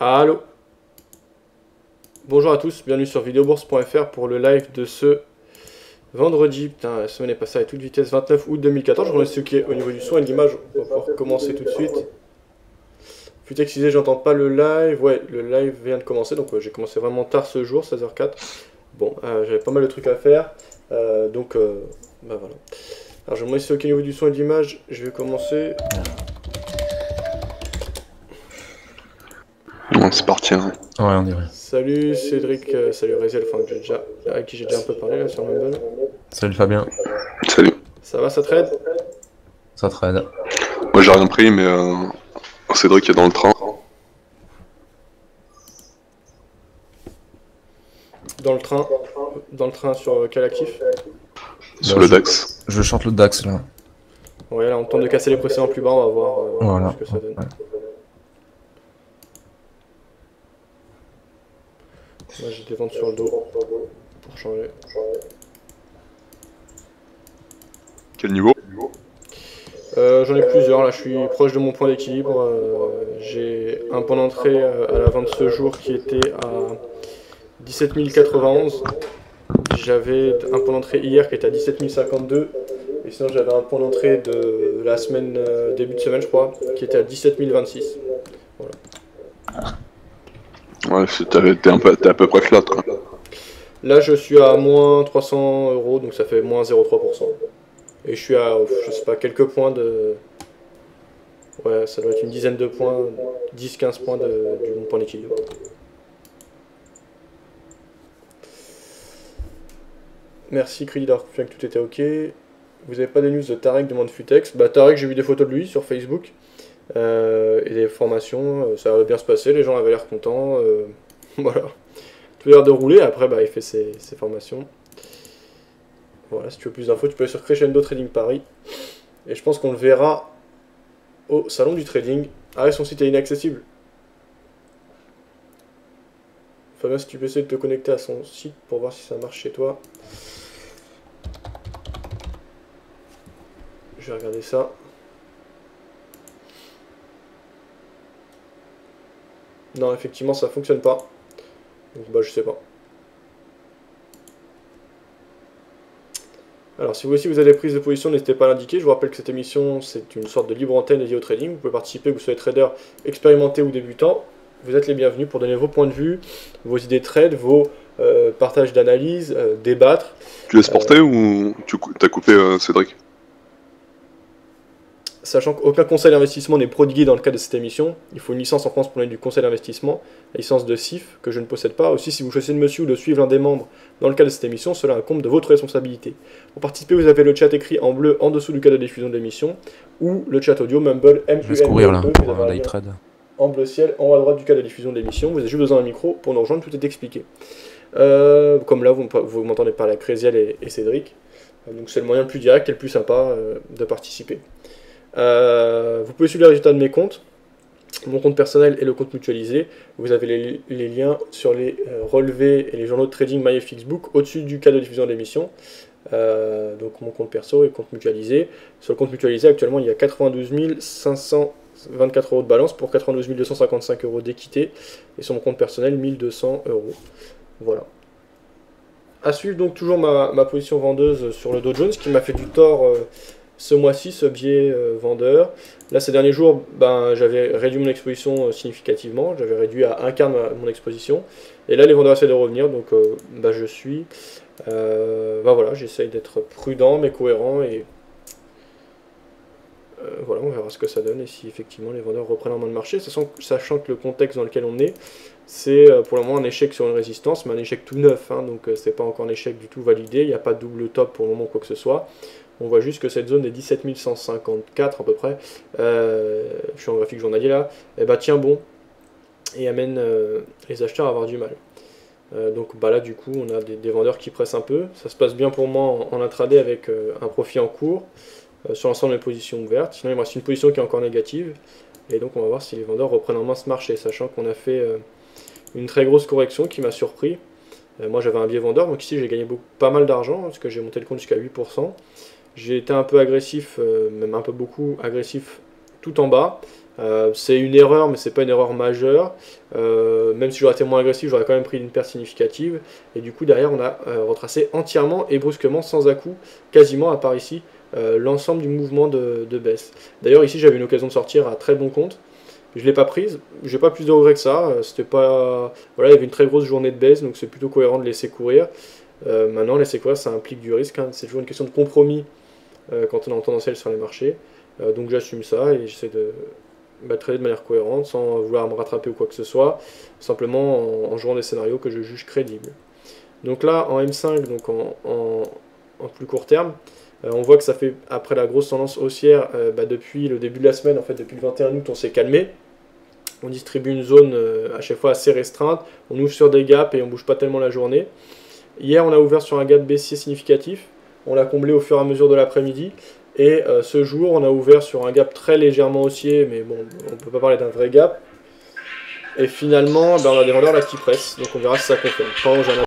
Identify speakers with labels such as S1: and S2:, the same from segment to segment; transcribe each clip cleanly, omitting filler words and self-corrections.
S1: Allô. Bonjour à tous, bienvenue sur videobourse.fr pour le live de ce vendredi. Putain, la semaine est passée à toute vitesse, 29 août 2014. Je remercie ceux qui est au niveau du son et de l'image. On va pouvoir commencer tout de suite. Fut excusé, j'entends pas le live. Ouais, le live vient de commencer, donc j'ai commencé vraiment tard ce jour, 16h04. Bon, j'avais pas mal de trucs à faire, bah voilà. Alors je remercie ceux qui est au niveau du son et de l'image. Je vais commencer.
S2: Bon, c'est parti. Hein.
S3: Ouais, on dirait.
S1: Salut Cédric, salut Rézel, enfin, avec qui j'ai déjà un peu parlé là sur Mumble.
S3: Salut Fabien.
S2: Salut.
S1: Ça va, ça trade?
S3: Ça trade.
S2: Moi j'ai rien pris, mais Cédric est dans le train.
S1: Dans le train sur quel actif?
S2: Sur le DAX.
S3: Je short le DAX là.
S1: Ouais, là on tente de casser les précédents plus bas, on va voir
S3: Voilà.
S1: ce que ça donne.
S3: Ouais.
S1: Moi j'ai des ventes sur le dos pour changer.
S2: Quel niveau?
S1: J'en ai plusieurs, là je suis proche de mon point d'équilibre. J'ai un point d'entrée à la vente de ce jour qui était à 17 091. J'avais un point d'entrée hier qui était à 17 052. Et sinon j'avais un point d'entrée de la semaine, début de semaine je crois, qui était à 17 026. Voilà.
S2: Ouais, t'es à peu près flat quoi.
S1: Là je suis à moins 300 euros, donc ça fait moins 0,3%. Et je suis à, je sais pas, quelques points de... Ouais, ça doit être une dizaine de points, 10-15 points du bon point d'équilibre. Merci Crédit d'avoir confirmé que tout était ok. Vous avez pas des news de Tarek, demande Futex. Bah Tarek, j'ai vu des photos de lui sur Facebook. Et des formations, ça allait bien se passer, les gens avaient l'air contents. Voilà. Tout a l'air de rouler, après bah, il fait ses formations. Voilà, si tu veux plus d'infos, tu peux aller sur Crescendo Trading Paris. Et je pense qu'on le verra au salon du trading. Ah, son site est inaccessible. Fabien, si tu peux essayer de te connecter à son site pour voir si ça marche chez toi. Je vais regarder ça. Non, effectivement, ça fonctionne pas. Donc, bah, je sais pas. Alors, si vous aussi vous avez des prises de position, n'hésitez pas à l'indiquer. Je vous rappelle que cette émission, c'est une sorte de libre antenne dédiée au trading. Vous pouvez participer, que vous soyez trader expérimenté ou débutant. Vous êtes les bienvenus pour donner vos points de vue, vos idées de trade, vos partages d'analyse, débattre.
S2: Tu laisses porter ou t'as coupé Cédric?
S1: Sachant qu'aucun conseil d'investissement n'est prodigué dans le cadre de cette émission, il faut une licence en France pour donner du conseil d'investissement, la licence de CIF, que je ne possède pas. Aussi, si vous choisissez de me suivre ou de suivre l'un des membres dans le cadre de cette émission, cela incombe de votre responsabilité. Pour participer, vous avez le chat écrit en bleu en dessous du cadre de diffusion de l'émission, ou le chat audio Mumble,
S3: Je vais courir là
S1: M-U-M-B-L-E,
S3: pour un live trade.
S1: en bleu ciel, en haut à droite du cadre de diffusion de l'émission. Vous avez juste besoin d'un micro pour nous rejoindre, tout est expliqué. Comme là, vous m'entendez parler à Créziel et Cédric. Donc c'est le moyen le plus direct et le plus sympa de participer. Vous pouvez suivre les résultats de mes comptes, mon compte personnel et le compte mutualisé. Vous avez les liens sur les relevés et les journaux de trading MyFXBook au-dessus du cadre de diffusion de l'émission. Donc mon compte perso et compte mutualisé. Sur le compte mutualisé, actuellement, il y a 92 524 euros de balance pour 92 255 euros d'équité. Et sur mon compte personnel, 1200 euros. Voilà. À suivre donc toujours ma position vendeuse sur le Dow Jones qui m'a fait du tort ce mois-ci, ce biais vendeur. Là, ces derniers jours, ben, j'avais réduit mon exposition significativement. J'avais réduit à un quart mon exposition. Et là, les vendeurs essaient de revenir. Donc, ben, je suis... ben voilà, j'essaye d'être prudent mais cohérent. Et voilà, on verra ce que ça donne. Et si effectivement les vendeurs reprennent en main le marché. Sachant que le contexte dans lequel on est, c'est pour le moment un échec sur une résistance, mais un échec tout neuf. Hein, donc, c'est pas encore un échec du tout validé. Il n'y a pas de double top pour le moment, quoi que ce soit. On voit juste que cette zone des 17 154 à peu près, je suis en graphique journalier là, et bah tient bon et amène les acheteurs à avoir du mal. Donc bah là du coup on a des vendeurs qui pressent un peu, ça se passe bien pour moi en intraday avec un profit en cours sur l'ensemble des positions ouvertes, sinon il me reste une position qui est encore négative, et donc on va voir si les vendeurs reprennent en main ce marché, sachant qu'on a fait une très grosse correction qui m'a surpris. Moi j'avais un biais vendeur, donc ici j'ai gagné pas mal d'argent, parce que j'ai monté le compte jusqu'à 8%. J'ai été un peu agressif, même un peu beaucoup agressif tout en bas. C'est une erreur, mais c'est pas une erreur majeure. Même si j'aurais été moins agressif, j'aurais quand même pris une perte significative. Et du coup, derrière, on a retracé entièrement et brusquement, sans à-coup, quasiment, à part ici, l'ensemble du mouvement de baisse. D'ailleurs, ici, j'avais une occasion de sortir à très bon compte. Je ne l'ai pas prise, j'ai pas plus de regrets que ça. C'était pas... Voilà, il y avait une très grosse journée de baisse, donc c'est plutôt cohérent de laisser courir. Maintenant, laisser courir, ça implique du risque. Hein. C'est toujours une question de compromis quand on est en tendanciel sur les marchés. Donc j'assume ça et j'essaie de trader de manière cohérente, sans vouloir me rattraper ou quoi que ce soit, simplement en jouant des scénarios que je juge crédibles. Donc là, en M5, donc en plus court terme, on voit que ça fait, après la grosse tendance haussière, depuis le début de la semaine, en fait depuis le 21 août, on s'est calmé. On distribue une zone à chaque fois assez restreinte, on ouvre sur des gaps et on bouge pas tellement la journée. Hier, on a ouvert sur un gap baissier significatif, on l'a comblé au fur et à mesure de l'après-midi. Et ce jour, on a ouvert sur un gap très légèrement haussier, mais bon, on ne peut pas parler d'un vrai gap. Et finalement, on a des vendeurs là qui pressent, donc on verra si ça confirme. Quand j'en ai...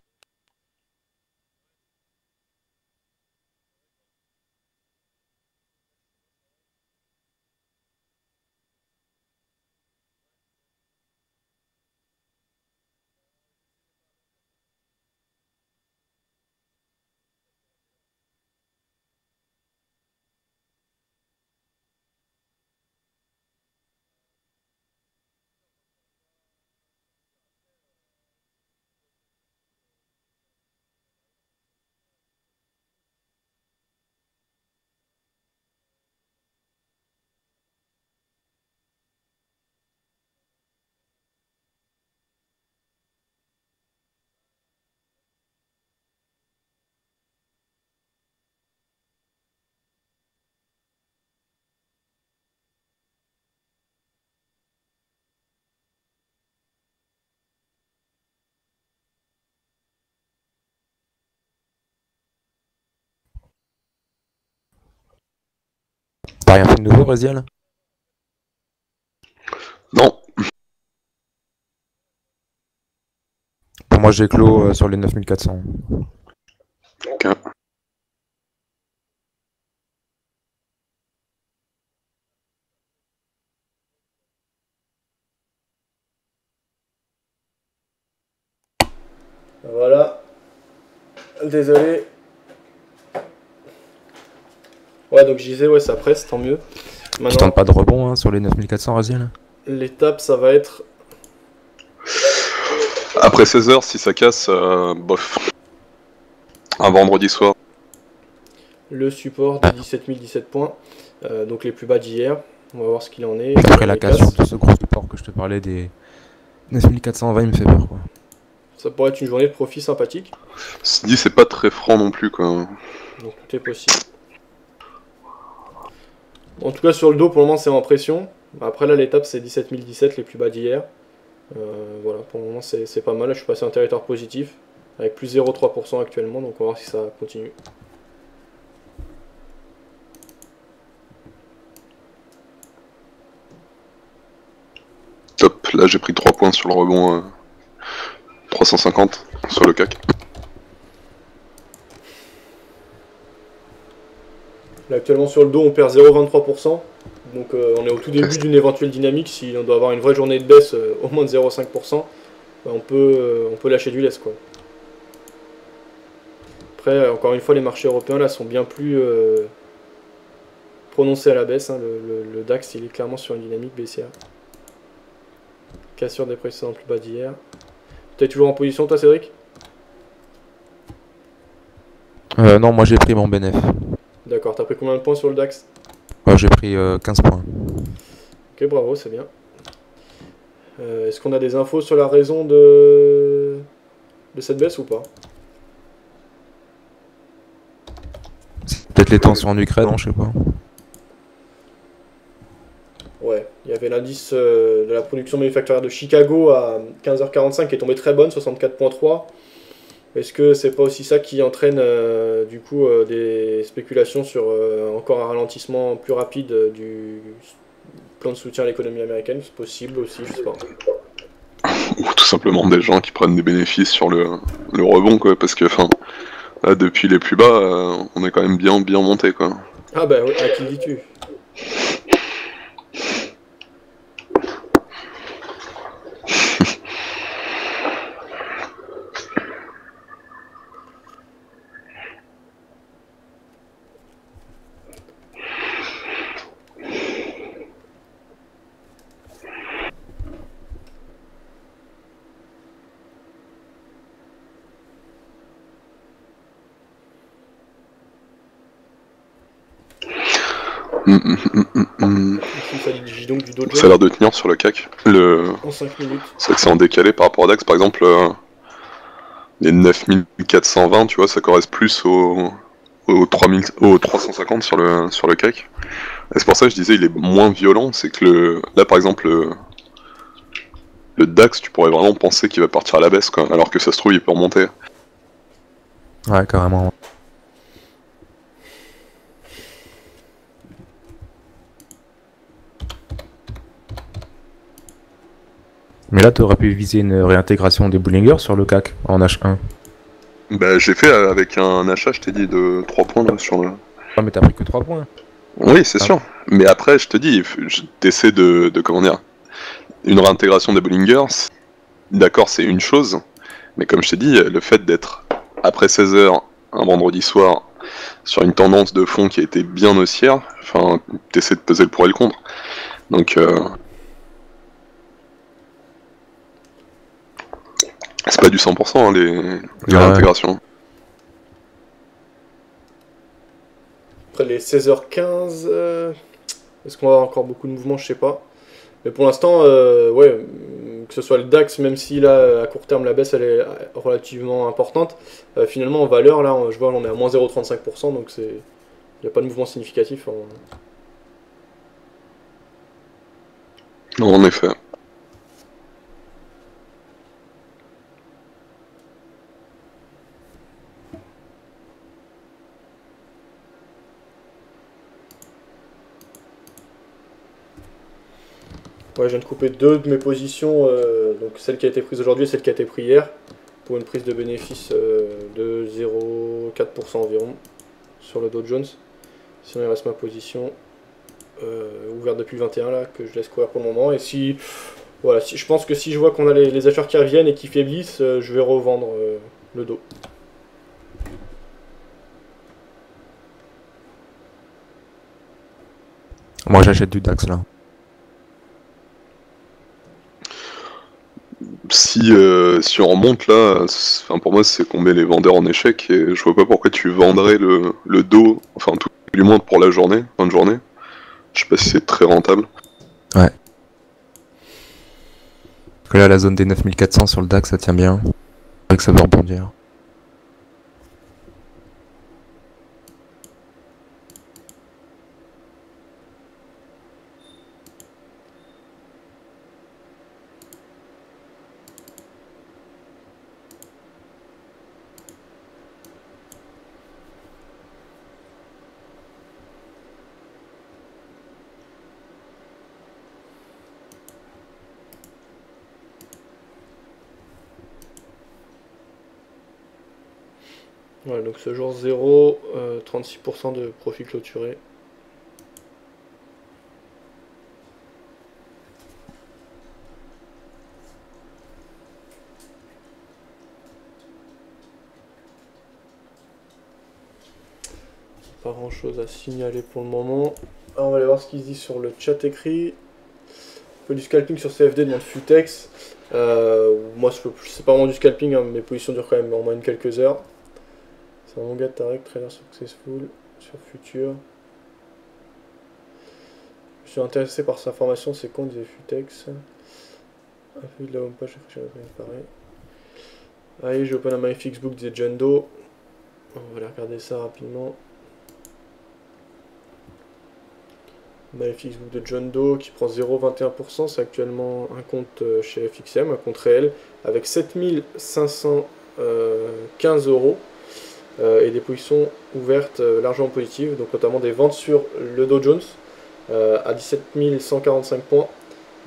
S4: T'as rien fait de nouveau, Raziel?
S2: Non,
S4: Pour moi, j'ai clos sur les 9400.
S2: ok.
S1: Voilà. Désolé. Ouais, donc je disais, ouais, ça presse, tant mieux.
S4: Tu
S1: Maintenant,
S4: tentes pas de rebond hein, sur les 9400, Raziel?
S1: l'étape, ça va être...
S2: Après 16h, si ça casse, bof. Un vendredi soir.
S1: le support des 17 017 points, donc les plus bas d'hier. On va voir ce qu'il en est.
S4: Après la
S1: Les
S4: cassure
S1: casses.
S4: de ce gros support que je te parlais des 9420, il me fait peur, quoi.
S1: Ça pourrait être une journée de profit sympathique,
S2: Se dit, c'est pas très franc non plus, quoi.
S1: donc tout est possible. En tout cas, sur le dos, pour le moment, c'est en pression. Après, là, l'étape, c'est 17 017, les plus bas d'hier. Voilà, pour le moment, c'est pas mal. Là, je suis passé en territoire positif, avec plus 0,3% actuellement, donc on va voir si ça continue.
S2: Top, là j'ai pris 3 points sur le rebond. 350 sur le CAC.
S1: Là, actuellement, sur le dos, on perd 0,23%. Donc, on est au tout début d'une éventuelle dynamique. Si on doit avoir une vraie journée de baisse, au moins de 0,5%, on peut lâcher du lest, quoi. Après, encore une fois, les marchés européens là sont bien plus prononcés à la baisse. Hein. Le DAX, il est clairement sur une dynamique baissière. Cassure des précédents plus bas d'hier. Tu es toujours en position, toi, Cédric?
S4: Non, moi j'ai pris mon bénéf.
S1: D'accord, t'as pris combien de points sur le DAX?
S4: J'ai pris 15 points.
S1: Ok, bravo, c'est bien. Est-ce qu'on a des infos sur la raison de cette baisse ou pas?
S4: Peut-être les tensions en Ukraine, non, je sais pas.
S1: Ouais, il y avait l'indice de la production manufacturière de Chicago à 15h45 qui est tombé très bonne, 64,3. Est-ce que c'est pas aussi ça qui entraîne du coup des spéculations sur encore un ralentissement plus rapide du plan de soutien à l'économie américaine? C'est possible aussi, je sais pas.
S2: Ou tout simplement des gens qui prennent des bénéfices sur le rebond, quoi, parce que, enfin, là, depuis les plus bas, on est quand même bien monté, quoi.
S1: Ah bah oui, à qui le dis-tu? Ici, ça dit donc du Dow
S2: Ça a
S1: Jones
S2: l'air de tenir sur le CAC.
S1: en 5 minutes.
S2: C'est vrai que c'est en décalé par rapport à DAX. Par exemple, les 9420, tu vois, ça correspond plus aux 350 sur le CAC. Et c'est pour ça que je disais il est moins violent. C'est que là, par exemple, le DAX, tu pourrais vraiment penser qu'il va partir à la baisse, quoi, alors que ça se trouve, il peut remonter.
S4: Ouais, carrément. Mais là, tu aurais pu viser une réintégration des Bollinger sur le CAC en H1.
S2: Bah, j'ai fait avec un achat, je t'ai dit, de 3 points là, sur le.
S4: Ah, mais t'as pris que 3 points.
S2: Oui, c'est sûr. Mais après, je te dis, t'essaies de comment dire, une réintégration des Bollinger, d'accord, c'est une chose, mais comme je t'ai dit, le fait d'être après 16h, un vendredi soir, sur une tendance de fond qui a été bien haussière, enfin, t'essaies de peser le pour et le contre. Donc, c'est pas du 100% hein, les réintégrations.
S1: Après les 16h15, est-ce qu'on va avoir encore beaucoup de mouvements? Je sais pas. Mais pour l'instant, ouais, que ce soit le DAX, même si là, à court terme, la baisse elle est relativement importante, finalement en valeur, là, je vois, on est à moins 0,35%, donc il n'y a pas de mouvement significatif.
S2: Non, en effet.
S1: Ouais, je viens de couper deux de mes positions, donc celle qui a été prise aujourd'hui et celle qui a été prise hier, pour une prise de bénéfice de 0,4% environ sur le Dow Jones. Sinon il reste ma position ouverte depuis le 21 là, que je laisse courir pour le moment. Et si, voilà, je pense que si je vois qu'on a les acheteurs qui reviennent et qui faiblissent, je vais revendre le Dow.
S4: Moi, j'achète du DAX là.
S2: Si on remonte là, pour moi c'est qu'on met les vendeurs en échec et je vois pas pourquoi tu vendrais le dos, enfin tout du moins pour la journée, fin de journée. Je sais pas si c'est très rentable.
S4: Ouais. Parce que là, la zone des 9400 sur le DAX, ça tient bien. C'est vrai que ça va rebondir.
S1: Voilà, donc ce jour 0, 36% de profit clôturé. Pas grand chose à signaler pour le moment. Alors on va aller voir ce qu'ils se dit sur le chat écrit. Un peu du scalping sur CFD demande Futex. Moi c'est pas vraiment du scalping, hein, mes positions durent quand même en moyenne quelques heures. C'est un manga Tarek, trader successful sur Future. Je suis intéressé par sa formation, c'est quand disait Futex. Un peu de la home page, pareil. Allez, je open un MyFix book disait John Doe. On va aller regarder ça rapidement. MyFX book de John Doe qui prend 0,21%, c'est actuellement un compte chez FXM, un compte réel, avec 7515 euros et des positions ouvertes largement positives, donc notamment des ventes sur le Dow Jones à 17 145 points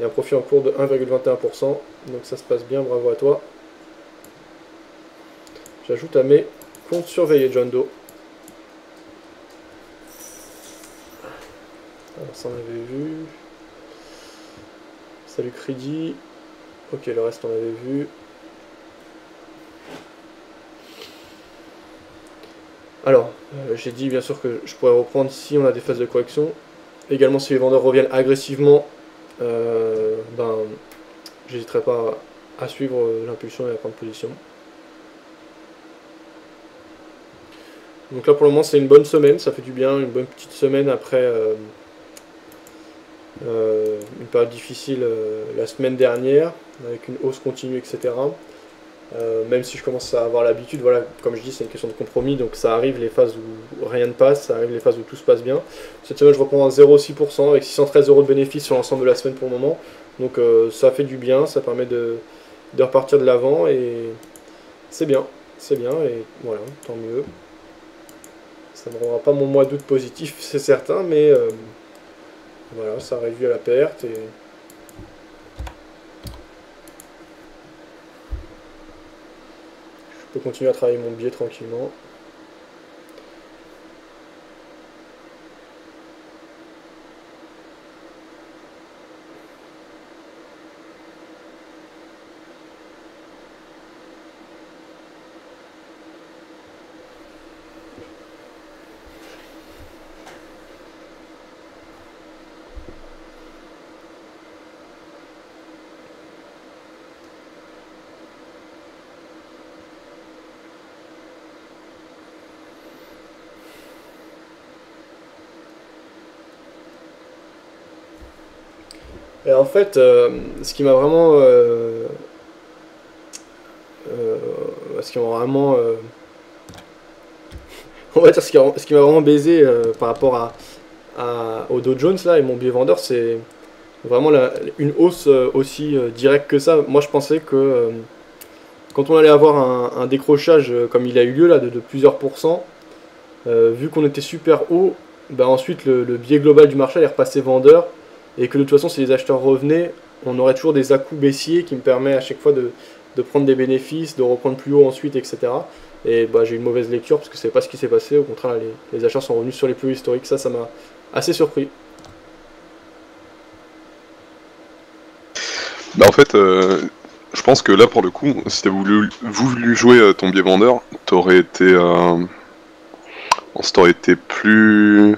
S1: et un profit en cours de 1,21%, donc ça se passe bien, bravo à toi. J'ajoute à mes comptes surveillés John Doe. Alors ça on avait vu. Salut Crédit. Ok, le reste on avait vu. Alors, j'ai dit bien sûr que je pourrais reprendre si on a des phases de correction. Également si les vendeurs reviennent agressivement, ben, j'hésiterai pas à suivre l'impulsion et à prendre position. Donc là pour le moment c'est une bonne semaine, ça fait du bien, une bonne petite semaine après une période difficile la semaine dernière, avec une hausse continue, etc. Même si je commence à avoir l'habitude, voilà, comme je dis, c'est une question de compromis, donc ça arrive les phases où rien ne passe, ça arrive les phases où tout se passe bien. Cette semaine, je reprends à 0,6% avec 613 euros de bénéfice sur l'ensemble de la semaine pour le moment, donc ça fait du bien, ça permet de repartir de l'avant et c'est bien, et voilà, tant mieux. Ça ne rendra pas mon mois d'août positif, c'est certain, mais voilà, ça réduit à la perte et je peux continuer à travailler mon biais tranquillement. Et en fait, ce qui m'a vraiment, euh, ce qui m'a vraiment, on va dire ce qui m'a vraiment baisé par rapport au Dow Jones là et mon biais vendeur, c'est vraiment une hausse aussi directe que ça. Moi, je pensais que quand on allait avoir un décrochage comme il a eu lieu là de plusieurs pourcents, vu qu'on était super haut, bah ensuite le biais global du marché allait repasser vendeur et que de toute façon si les acheteurs revenaient, on aurait toujours des à-coups baissiers qui me permet à chaque fois de prendre des bénéfices, de reprendre plus haut ensuite, etc. Et bah, j'ai eu une mauvaise lecture parce que c'est pas ce qui s'est passé, au contraire là, les acheteurs sont revenus sur les plus hauts historiques, ça m'a assez surpris.
S2: Bah en fait, je pense que là pour le coup, si t'as voulu jouer ton biais vendeur, t'aurais été, ça aurait été plus,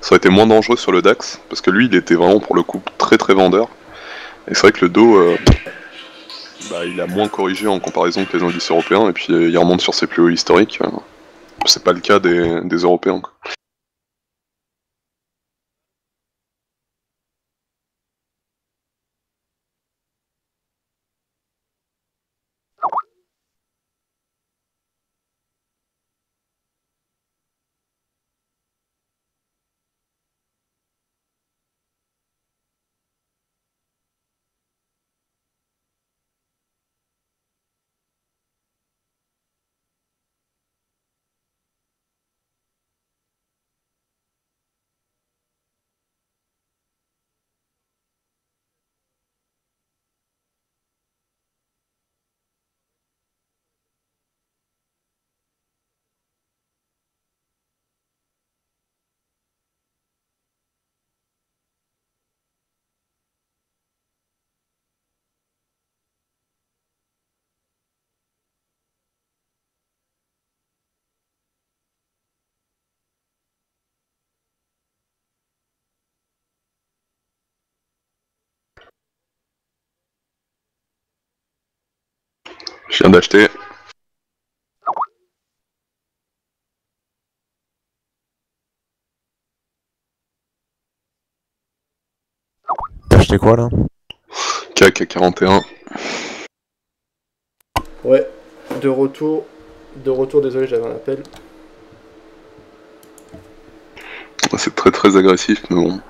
S2: ça aurait été moins dangereux sur le DAX, parce que lui il était vraiment pour le coup très très vendeur. Et c'est vrai que le dos, bah, il a moins corrigé en comparaison que les indices européens, et puis il remonte sur ses plus hauts historiques. C'est pas le cas des Européens, quoi. Je viens d'acheter.
S4: T'as acheté quoi là?
S2: CAC à 41.
S1: Ouais, de retour, désolé j'avais un appel.
S2: C'est très très agressif, mais bon.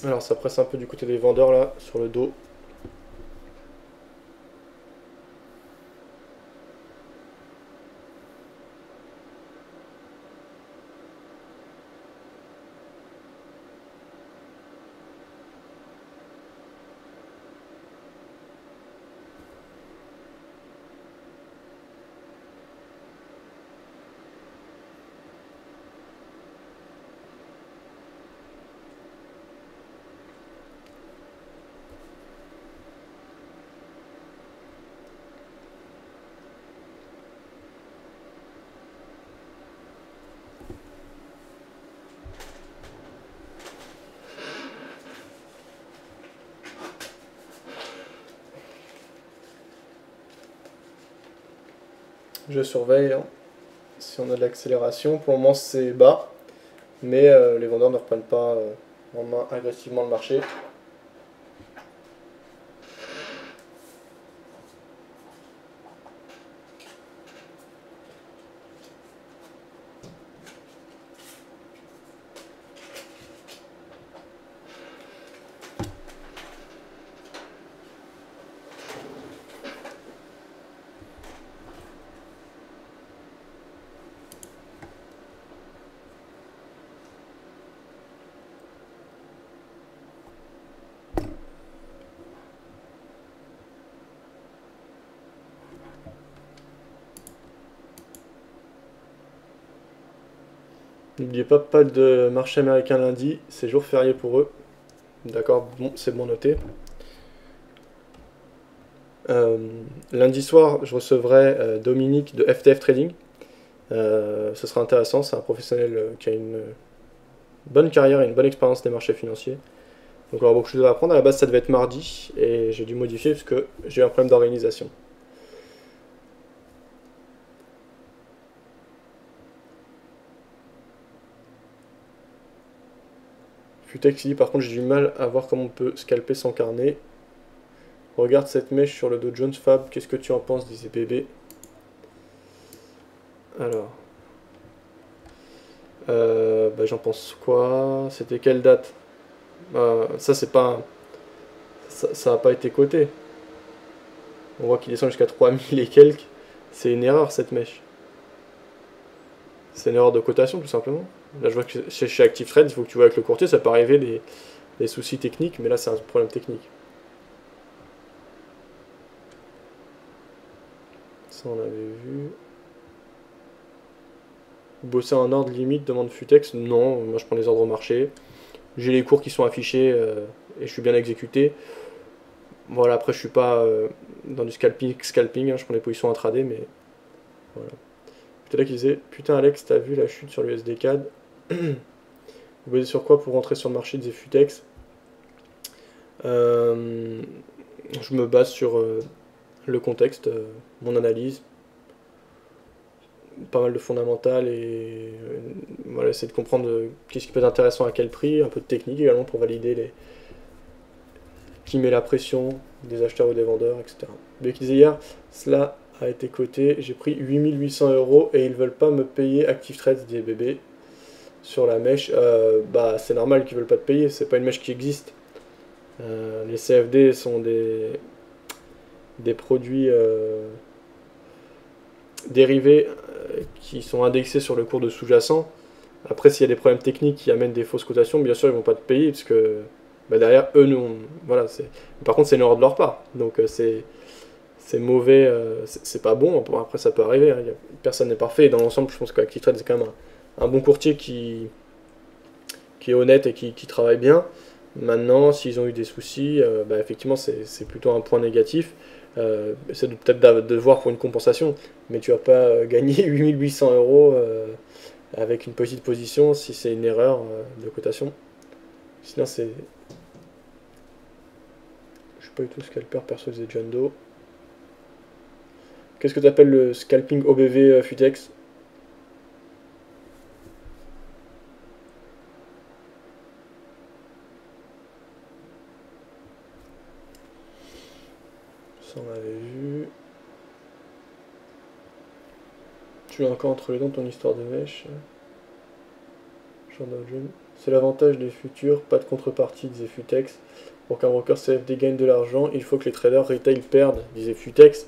S1: Alors ça presse un peu du côté des vendeurs là, sur le dos. Je surveille hein, si on a de l'accélération. Pour le moment c'est bas, mais les vendeurs ne reprennent pas en main agressivement le marché. N'oubliez pas de marché américain lundi, c'est jour férié pour eux. D'accord, bon, c'est bon noté. Lundi soir, je recevrai Dominique de FTF Trading. Ce sera intéressant, c'est un professionnel qui a une bonne carrière et une bonne expérience des marchés financiers. Donc on aura beaucoup de choses à apprendre. À la base, ça devait être mardi et j'ai dû modifier parce que j'ai eu un problème d'organisation. Futex dit par contre j'ai du mal à voir comment on peut scalper sans carnet. Regarde cette mèche sur le Dow Jones Fab, qu'est-ce que tu en penses, disait bébé. Alors. Bah, j'en pense quoi? C'était quelle date? Ça c'est pas. Ça a pas été coté. On voit qu'il descend jusqu'à 3000 et quelques. C'est une erreur cette mèche. C'est une erreur de cotation tout simplement. Là je vois que chez ActiveTrade, il faut que tu vois avec le courtier, ça peut arriver des soucis techniques, mais là c'est un problème technique. Ça on avait vu. Bosser en ordre limite, demande Futex. Non, moi je prends les ordres au marché. J'ai les cours qui sont affichés et je suis bien exécuté. Voilà, après je suis pas dans du scalping hein, je prends des positions intraday, mais voilà. Peut-être là qui disait putain Alex, t'as vu la chute sur l'USD CAD. Vous basez sur quoi pour rentrer sur le marché, disait Futex. Je me base sur le contexte, mon analyse, pas mal de fondamentales et voilà, essayer de comprendre qu'est-ce qui peut être intéressant à quel prix, un peu de technique également pour valider qui met la pression des acheteurs ou des vendeurs, etc. Mais qui disait hier, cela a été coté, j'ai pris 8800 € et ils veulent pas me payer ActiveTrade, dit bébé sur la mèche. Bah c'est normal qu'ils veulent pas te payer, c'est pas une mèche qui existe. Les CFD sont des produits dérivés qui sont indexés sur le cours de sous-jacent. Après, s'il y a des problèmes techniques qui amènent des fausses cotations, bien sûr, ils vont pas te payer, parce que bah, derrière, eux, nous, voilà, par contre, c'est une erreur de leur part. Donc, c'est mauvais, c'est pas bon. Après, ça peut arriver, hein. Personne n'est parfait. Et dans l'ensemble, je pense qu'ActiveTrade, c'est quand même un bon courtier qui est honnête et qui travaille bien. Maintenant, s'ils ont eu des soucis, bah, effectivement, c'est plutôt un point négatif. C'est peut-être de voir pour une compensation, mais tu vas pas gagner 8800 € avec une petite position si c'est une erreur de cotation. Sinon c'est... Je suis pas du tout scalper, perso c'est John Doe. Qu'est-ce que tu appelles le scalping OBV Futex? Ça on avait vu. Tu as encore entre les dents ton histoire de mèche. C'est l'avantage des futurs, pas de contrepartie, disait Futex. Pour qu'un broker CFD gagne de l'argent, il faut que les traders retail perdent, disait Futex.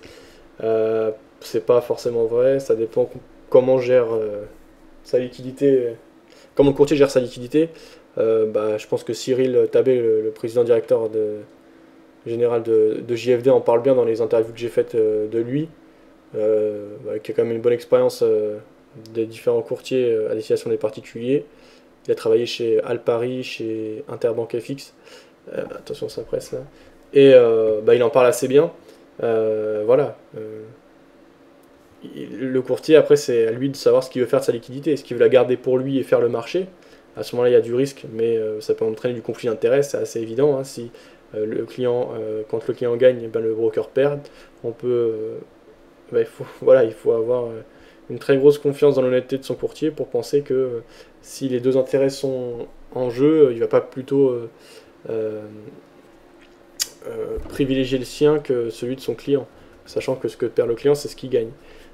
S1: C'est pas forcément vrai, ça dépend comment gère sa liquidité, comment le courtier gère sa liquidité. Bah, je pense que Cyril Tabé, le président directeur général de JFD, en parle bien dans les interviews que j'ai faites de lui, bah, qui a quand même une bonne expérience des différents courtiers à destination des particuliers. Il a travaillé chez Alpari, chez Interbank FX. Attention, ça presse là. Et bah, il en parle assez bien. Voilà. Le courtier, après, c'est à lui de savoir ce qu'il veut faire de sa liquidité. Est-ce qu'il veut la garder pour lui et faire le marché? À ce moment-là, il y a du risque, mais ça peut entraîner du conflit d'intérêts, c'est assez évident. Hein. Si le client, quand le client gagne, ben, le broker perd. On peut bah, voilà, il faut avoir une très grosse confiance dans l'honnêteté de son courtier pour penser que si les deux intérêts sont en jeu, il va pas plutôt euh, privilégier le sien que celui de son client, sachant que ce que perd le client, c'est ce qu'il gagne.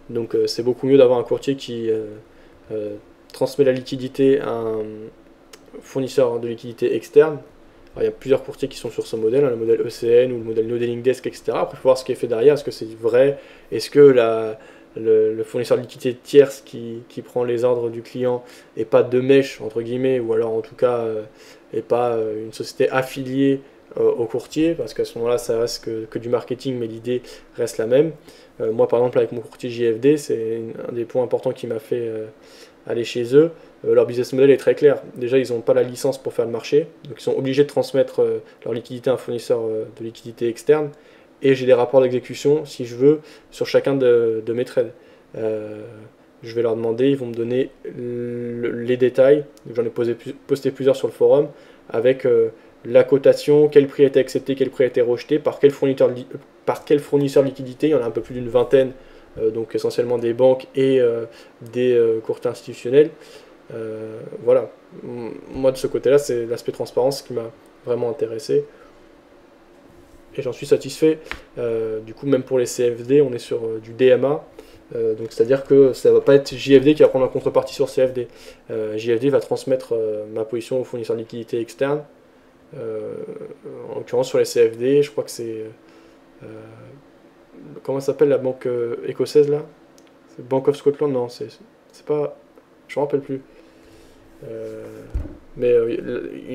S1: Donc c'est beaucoup mieux d'avoir un courtier qui euh, transmet la liquidité à un fournisseur de liquidité externe. Alors, il y a plusieurs courtiers qui sont sur ce modèle, hein, le modèle ECN ou le modèle Nodeling Desk, etc. Après, il faut voir ce qui est fait derrière, est-ce que c'est vrai, est-ce que le fournisseur de liquidité tierce qui prend les ordres du client et pas de mèche, entre guillemets, ou alors en tout cas, et pas une société affiliée au courtier, parce qu'à ce moment-là, ça reste que du marketing, mais l'idée reste la même. Moi, par exemple, avec mon courtier JFD, c'est un des points importants qui m'a fait aller chez eux. Leur business model est très clair. Déjà, ils n'ont pas la licence pour faire le marché, donc ils sont obligés de transmettre leur liquidité à un fournisseur de liquidité externe. Et j'ai des rapports d'exécution, si je veux, sur chacun de mes trades. Je vais leur demander, ils vont me donner les détails. J'en ai posté plusieurs sur le forum, avec la cotation, quel prix a été accepté, quel prix a été rejeté, par quel fournisseur de liquidité. Il y en a un peu plus d'une vingtaine, donc essentiellement des banques et des courtiers institutionnels. Voilà, moi de ce côté-là, c'est l'aspect transparence qui m'a vraiment intéressé et j'en suis satisfait. Du coup, même pour les CFD, on est sur du DMA, donc c'est-à-dire que ça va pas être JFD qui va prendre la contrepartie sur CFD. JFD va transmettre ma position au fournisseur de liquidité externe. En l'occurrence, sur les CFD, je crois que c'est. Comment s'appelle la banque écossaise là? C'est Bank of Scotland? Non, c'est pas. Je me rappelle plus. Mais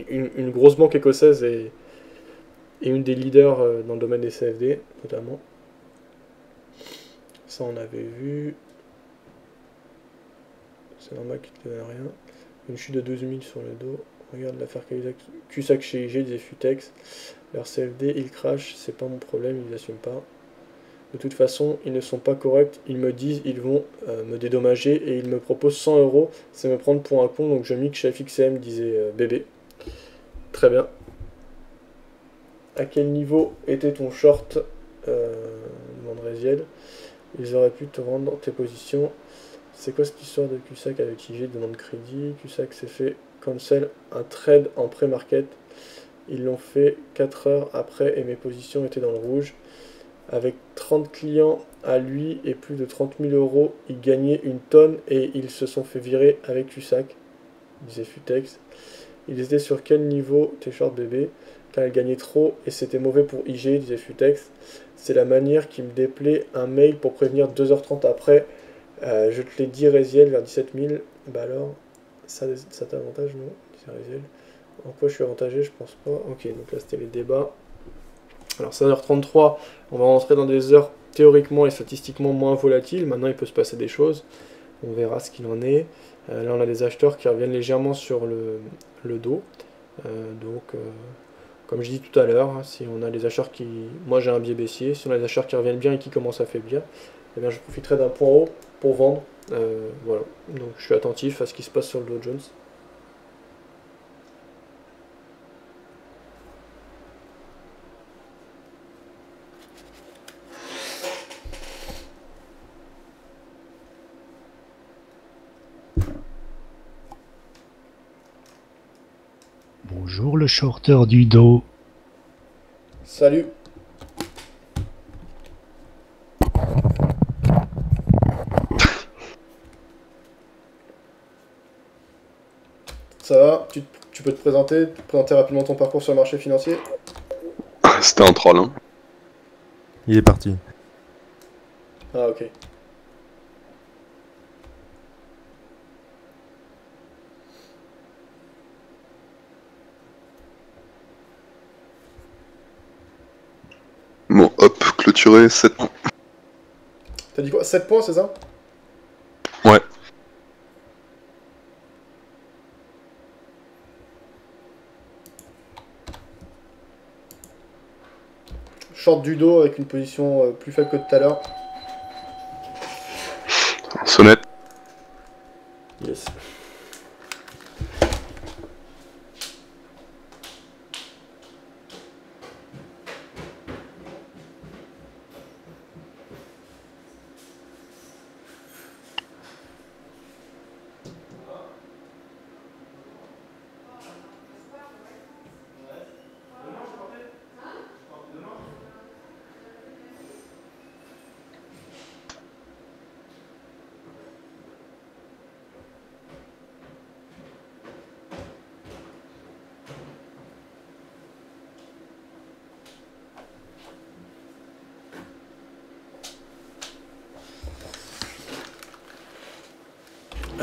S1: une grosse banque écossaise est une des leaders dans le domaine des CFD, notamment. Ça, on avait vu. C'est normal qu'il te donne rien. Une chute de 12 000 sur le dos. Regarde l'affaire Cusack chez IG, disait Futex. Leur CFD, ils crachent, c'est pas mon problème, ils n'assument pas. De toute façon, ils ne sont pas corrects, ils me disent, ils vont me dédommager et ils me proposent 100 euros, c'est me prendre pour un con, donc je mixe chez FXM, disait Bébé. Très bien. À quel niveau était ton short demande Reziel. Ils auraient pu te rendre tes positions. C'est quoi cette histoire de Cusack avec IG, demande crédit. Cusack s'est fait cancel un trade en pré-market. Ils l'ont fait 4 heures après et mes positions étaient dans le rouge. Avec 30 clients à lui et plus de 30 000 euros, il gagnait une tonne et ils se sont fait virer avec Cusack, disait Futex. Ils étaient sur quel niveau tes shorts bébé? Car ils gagnaient trop et c'était mauvais pour IG, disait Futex. C'est la manière qui me déplaît, un mail pour prévenir 2h30 après. Je te l'ai dit, Reziel, vers 17 000. Bah alors, ça t'avantage, non? Disait Reziel. En quoi je suis avantagé? Je pense pas. Ok, donc là c'était les débats. Alors 16h33, on va rentrer dans des heures théoriquement et statistiquement moins volatiles. Maintenant, il peut se passer des choses. On verra ce qu'il en est. Là, on a des acheteurs qui reviennent légèrement sur le dos. Comme je dis tout à l'heure, si on a des acheteurs qui... Moi, j'ai un biais baissier. Si on a des acheteurs qui reviennent bien et qui commencent à faiblir, eh bien, je profiterai d'un point haut pour vendre. Voilà. Donc, je suis attentif à ce qui se passe sur le Dow Jones.
S5: Bonjour le shorter du dos.
S1: Salut. Ça va? Tu peux te présenter rapidement ton parcours sur le marché financier?
S2: C'était un troll, hein.
S4: Il est parti.
S1: Ah, ok.
S2: Bon, hop, clôturé, 7 points.
S1: T'as dit quoi? 7 points, c'est ça?
S2: Ouais.
S1: Short du dos avec une position plus faible que tout à l'heure.
S2: Sonnette.
S1: Yes.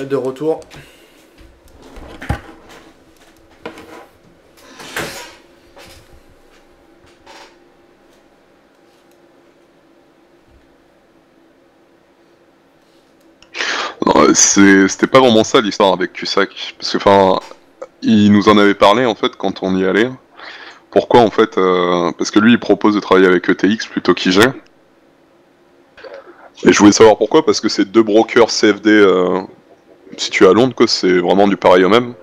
S1: De retour.
S2: Non, c'était pas vraiment ça l'histoire avec Cusack, parce que enfin, il nous en avait parlé en fait quand on y allait. Pourquoi en fait parce que lui il propose de travailler avec ETX plutôt qu'IG. Et je voulais savoir pourquoi, parce que c'est deux brokers CFD situés à Londres, quoi, c'est vraiment du pareil au même.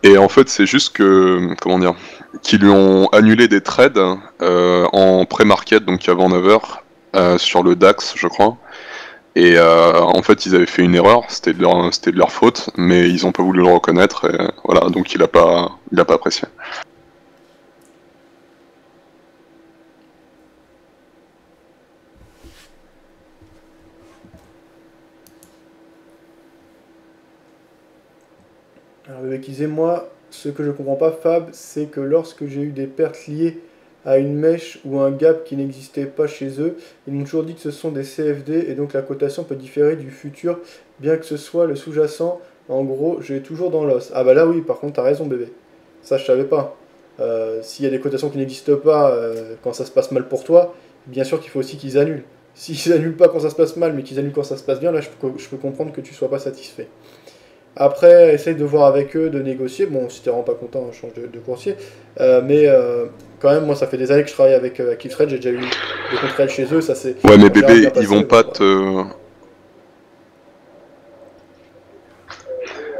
S2: Et en fait c'est juste que, comment dire, qu'ils lui ont annulé des trades en pré-market, donc avant 9h, sur le DAX je crois. Et en fait, ils avaient fait une erreur, c'était de leur faute, mais ils ont pas voulu le reconnaître, et voilà, donc il a pas apprécié.
S1: Alors le mec disait, moi, ce que je comprends pas, Fab, c'est que lorsque j'ai eu des pertes liées à une mèche ou un gap qui n'existait pas chez eux, ils m'ont toujours dit que ce sont des CFD et donc la cotation peut différer du futur, bien que ce soit le sous-jacent. En gros, j'ai toujours dans l'os. Ah bah là oui, par contre, t'as raison, bébé. Ça, je savais pas. S'il y a des cotations qui n'existent pas quand ça se passe mal pour toi, bien sûr qu'il faut aussi qu'ils annulent. S'ils annulent pas quand ça se passe mal, mais qu'ils annulent quand ça se passe bien, là, je peux comprendre que tu sois pas satisfait. Après, essaye de voir avec eux, de négocier. Bon, si t'es vraiment pas content, change de courtier. Mais quand même, moi, ça fait des années que je travaille avec Killthread. J'ai déjà eu des contrats chez eux. Ça, c'est
S2: Ouais, mais
S1: en général
S2: bébé,
S1: bien passé,
S2: ils vont
S1: donc,
S2: pas
S1: voilà.
S2: te...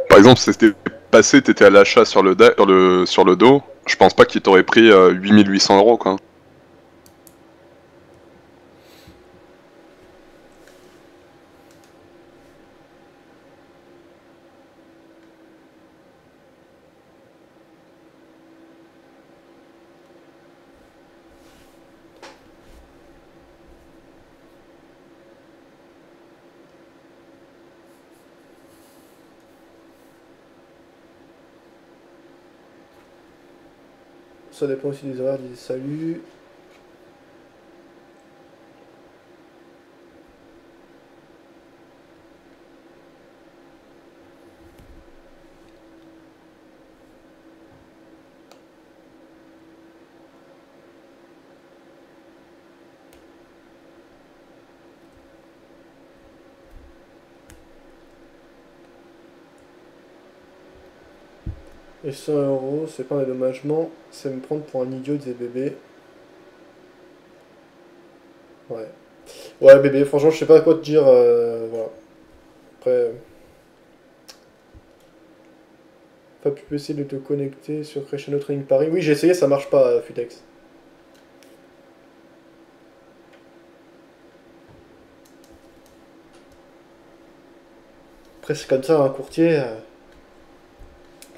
S2: Par exemple, si c'était passé, t'étais à l'achat sur sur le dos, je pense pas qu'ils t'auraient pris 8800 euros, quoi.
S1: Ça dépend aussi des horaires. Disait salut. Et 100 euros, c'est pas un dédommagement, c'est me prendre pour un idiot, disait bébé. Ouais. Ouais, bébé, franchement, je sais pas quoi te dire. Voilà. Après, pas pu essayer de te connecter sur Crescendo Training Paris. Oui, j'ai essayé, ça marche pas, Futex. Après, c'est comme ça, un courtier,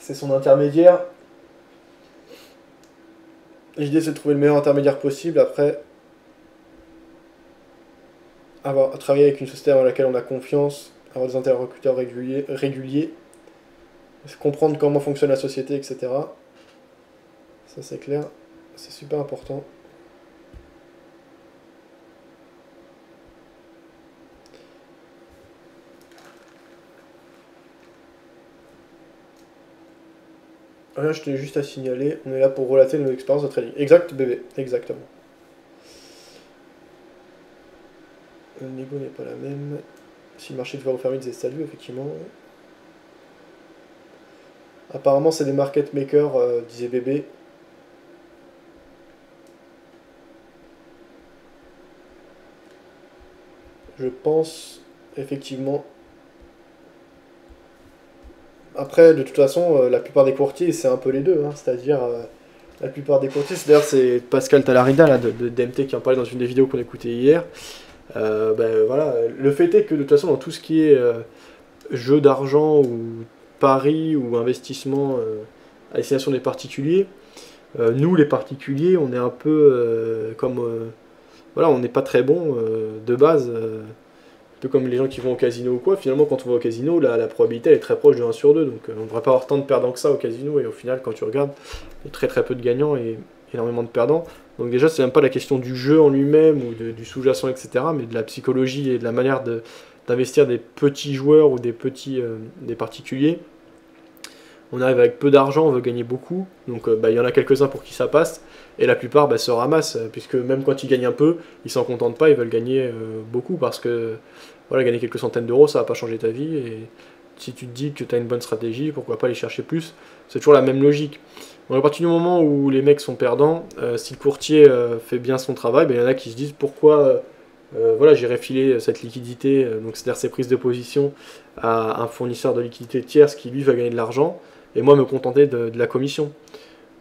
S1: c'est son intermédiaire. L'idée, c'est de trouver le meilleur intermédiaire possible. Après, travailler avec une société dans laquelle on a confiance, avoir des interlocuteurs réguliers, comprendre comment fonctionne la société, etc. Ça, c'est clair. C'est super important. Rien, je tenais juste à signaler, on est là pour relater nos expériences de trading. Exact, bébé, exactement. Le négo n'est pas la même. Si le marché devait refermer, disait salut, effectivement. Apparemment, c'est des market makers, disait bébé. Je pense, effectivement. Après, de toute façon, la plupart des courtiers, c'est un peu les deux. Hein, c'est-à-dire, la plupart des courtiers, d'ailleurs, c'est Pascal Talarida, là, de DMT, qui en parlait dans une des vidéos qu'on écoutait hier. Ben voilà, le fait est que de toute façon, dans tout ce qui est jeu d'argent ou pari ou investissement à destination des particuliers, nous les particuliers, on est un peu voilà, on n'est pas très bon de base, un peu comme les gens qui vont au casino ou quoi. Finalement, quand on va au casino, la probabilité elle est très proche de 1 sur 2, donc on ne devrait pas avoir tant de perdants que ça au casino, et au final, quand tu regardes, il y a très très peu de gagnants et énormément de perdants. Donc déjà, c'est même pas la question du jeu en lui-même ou du sous-jacent, etc., mais de la psychologie et de la manière d'investir des petits joueurs ou des particuliers. On arrive avec peu d'argent, on veut gagner beaucoup, donc il y en a quelques-uns pour qui ça passe, et la plupart se ramassent, puisque même quand ils gagnent un peu, ils s'en contentent pas, ils veulent gagner beaucoup, parce que voilà, gagner quelques centaines d'euros, ça va pas changer ta vie, et si tu te dis que tu as une bonne stratégie, pourquoi pas aller chercher plus, c'est toujours la même logique. Donc à partir du moment où les mecs sont perdants, si le courtier fait bien son travail, il y en a qui se disent pourquoi voilà, j'irai filer cette liquidité, donc c'est-à-dire ces prises de position, à un fournisseur de liquidité tierce qui lui va gagner de l'argent, et moi me contenter de la commission.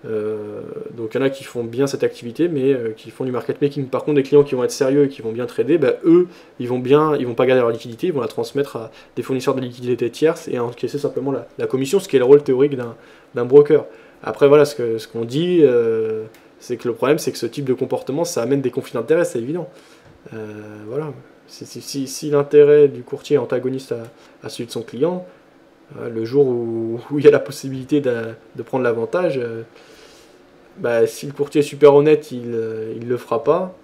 S1: Donc il y en a qui font bien cette activité, mais qui font du market making. Par contre, des clients qui vont être sérieux et qui vont bien trader, eux, ils vont pas garder leur liquidité, ils vont la transmettre à des fournisseurs de liquidité tierces et encaisser simplement la commission, ce qui est le rôle théorique d'un broker. Après, voilà, ce qu'on dit, c'est que le problème, c'est que ce type de comportement, ça amène des conflits d'intérêts, c'est évident. Voilà. Si l'intérêt du courtier est antagoniste à celui de son client, le jour où il y a la possibilité de prendre l'avantage, si le courtier est super honnête, il le fera pas.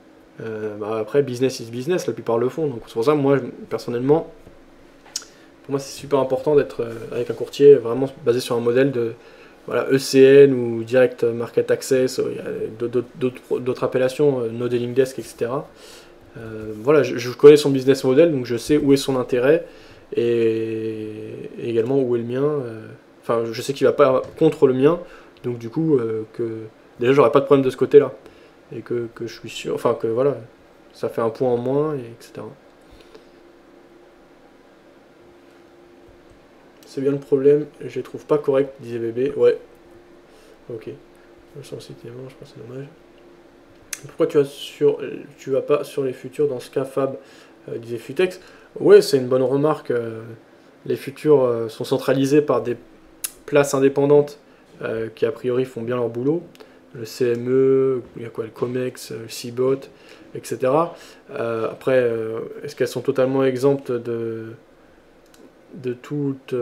S1: Après, business is business, la plupart le font. Donc c'est pour ça, moi, personnellement, pour moi, c'est super important d'être avec un courtier vraiment basé sur un modèle de ECN ou Direct Market Access. Il y a d'autres appellations, No Dealing Desk, etc. Voilà, je connais son business model, donc je sais où est son intérêt et également où est le mien. Enfin, je sais qu'il va pas contre le mien, donc du coup, déjà, j'aurais pas de problème de ce côté-là. Et que je suis sûr, enfin, que voilà, ça fait un point en moins, etc. C'est bien le problème, je les trouve pas corrects, disait Bébé. Ouais. Ok. Le sens était bon, je pense que c'est dommage. Pourquoi tu vas pas sur les futurs dans ce cas, Fab, disait Futex. Ouais, c'est une bonne remarque. Les futurs sont centralisés par des places indépendantes qui a priori font bien leur boulot. Le CME, il y a quoi, le COMEX, le CBOT, etc. Après, est-ce qu'elles sont totalement exemptes de toute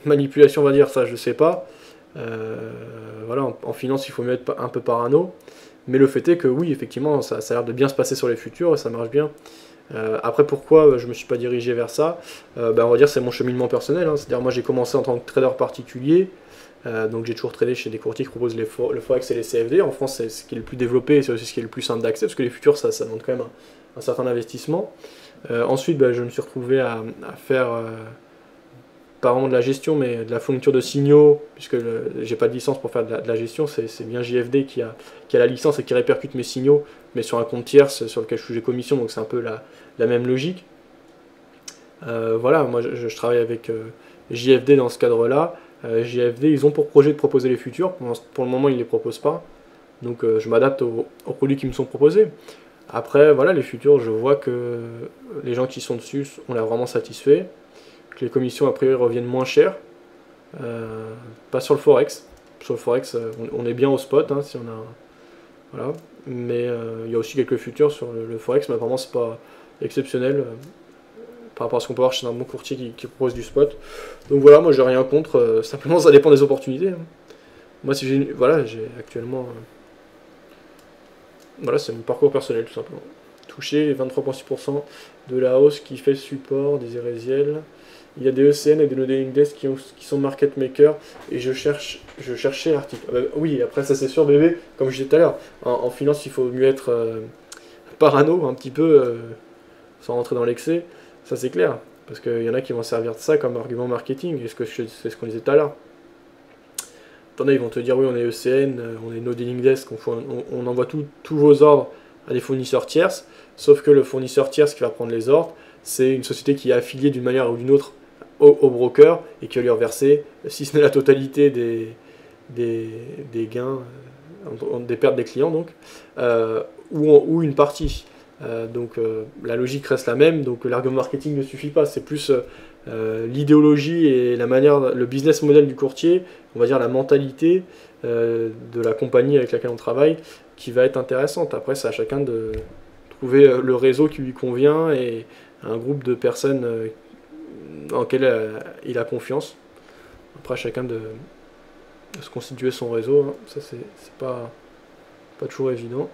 S1: manipulation, on va dire, ça je sais pas. Voilà, en finance, il faut mieux être un peu parano. Mais le fait est que oui, effectivement, ça a l'air de bien se passer sur les futurs et ça marche bien. Après, pourquoi je ne me suis pas dirigé vers ça, on va dire c'est mon cheminement personnel. C'est-à-dire, moi j'ai commencé en tant que trader particulier. Donc j'ai toujours tradé chez des courtiers qui proposent le Forex et les CFD. En France, c'est ce qui est le plus développé et c'est aussi ce qui est le plus simple d'accès parce que les futurs, ça demande quand même un certain investissement. Ensuite, je me suis retrouvé à faire pas vraiment de la gestion, mais de la fourniture de signaux, puisque j'ai pas de licence pour faire de la gestion, c'est bien JFD qui a la licence et qui répercute mes signaux, mais sur un compte tierce sur lequel je suis commission, donc c'est un peu la même logique. Voilà, moi je travaille avec JFD dans ce cadre-là. JFD, ils ont pour projet de proposer les futurs, pour le moment ils ne les proposent pas, donc je m'adapte aux produits qui me sont proposés. Après, voilà, les futurs, je vois que les gens qui sont dessus ont l'air vraiment satisfaits, que les commissions a priori reviennent moins chères, pas sur le Forex. Sur le Forex, on est bien au spot, si on a... Voilà. Mais il y a aussi quelques futurs sur le Forex, mais apparemment c'est pas exceptionnel par rapport à ce qu'on peut voir chez un bon courtier qui propose du spot. Donc voilà, moi j'ai rien contre, simplement ça dépend des opportunités. Moi si j'ai actuellement... voilà, c'est mon parcours personnel tout simplement. Toucher les 23,6% de la hausse qui fait support des Erésiel. Il y a des ECN et des No Dealing Desk qui sont market makers et je cherchais l'article. Oui, après ça c'est sûr, bébé, comme je disais tout à l'heure, en finance il faut mieux être parano un petit peu, sans rentrer dans l'excès, ça c'est clair, parce qu'il y en a qui vont servir de ça comme argument marketing, et c'est ce qu'on disait tout à l'heure. Attendez, ils vont te dire oui on est ECN, on est No Dealing Desk, on envoie tous vos ordres à des fournisseurs tierces, sauf que le fournisseur tierce qui va prendre les ordres, c'est une société qui est affiliée d'une manière ou d'une autre au broker et qui va lui reverser, si ce n'est la totalité des gains, des pertes des clients donc, ou une partie. Donc la logique reste la même, donc l'argument marketing ne suffit pas, c'est plus l'idéologie et la manière, le business model du courtier, on va dire la mentalité de la compagnie avec laquelle on travaille qui va être intéressante. Après c'est à chacun de trouver le réseau qui lui convient et un groupe de personnes dans lequel il a confiance. Après à chacun de se constituer son réseau, ça c'est pas toujours évident.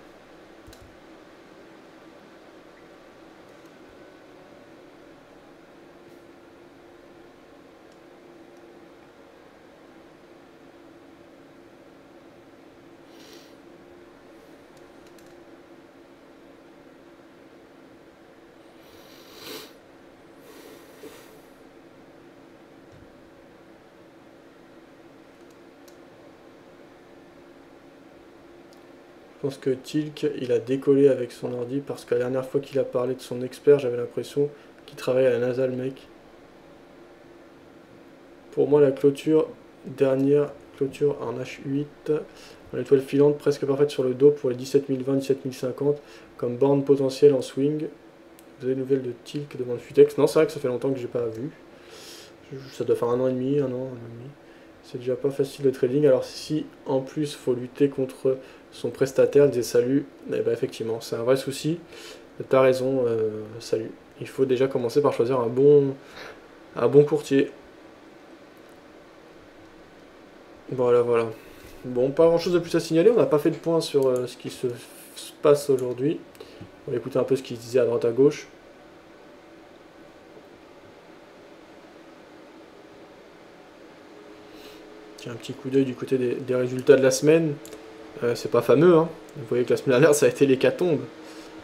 S1: pense que Tilk, il a décollé avec son ordi parce que la dernière fois qu'il a parlé de son expert, j'avais l'impression qu'il travaillait à la NASA, le mec. Pour moi, la dernière clôture en H8, en étoile filante presque parfaite sur le dos pour les 17020, 17050, comme borne potentielle en swing. Vous avez des nouvelles de Tilk, demande Futex. Non, c'est vrai que ça fait longtemps que j'ai pas vu. Ça doit faire un an et demi. C'est déjà pas facile le trading. Alors si en plus faut lutter contre son prestataire, il disait salut, eh ben effectivement, c'est un vrai souci. T'as raison, salut. Il faut déjà commencer par choisir un bon courtier. Voilà. Bon, pas grand chose de plus à signaler, on n'a pas fait de point sur ce qui se passe aujourd'hui. On va écouter un peu ce qu'il disait à droite à gauche. Tiens, un petit coup d'œil du côté des résultats de la semaine. C'est pas fameux, hein. Vous voyez que la semaine dernière ça a été l'hécatombe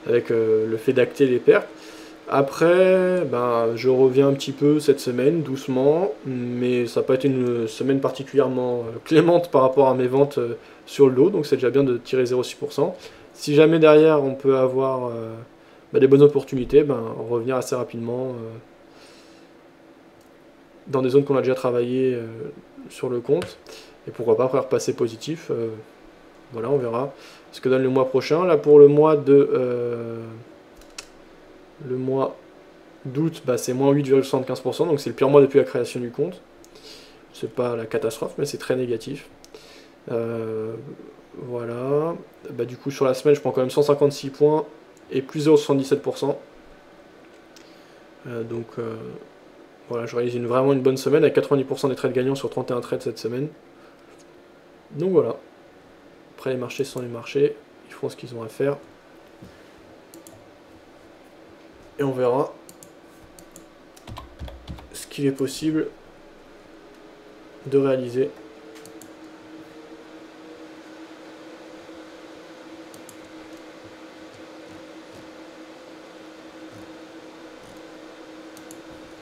S1: avec le fait d'acter les pertes. Après, je reviens un petit peu cette semaine, doucement, mais ça n'a pas été une semaine particulièrement clémente par rapport à mes ventes sur le lot, donc c'est déjà bien de tirer 0,6%. Si jamais derrière on peut avoir des bonnes opportunités, revenir assez rapidement dans des zones qu'on a déjà travaillé sur le compte, et pourquoi pas après repasser positif. Voilà, on verra ce que donne le mois prochain. Là pour le mois d'août, c'est moins 8,75%, donc c'est le pire mois depuis la création du compte. C'est pas la catastrophe, mais c'est très négatif. Voilà. Du coup, sur la semaine, je prends quand même 156 points et plus 0,77%. Voilà, je réalise vraiment une bonne semaine avec 90% des trades gagnants sur 31 trades cette semaine. Donc voilà. Après, les marchés sont les marchés. Ils font ce qu'ils ont à faire. Et on verra ce qu'il est possible de réaliser.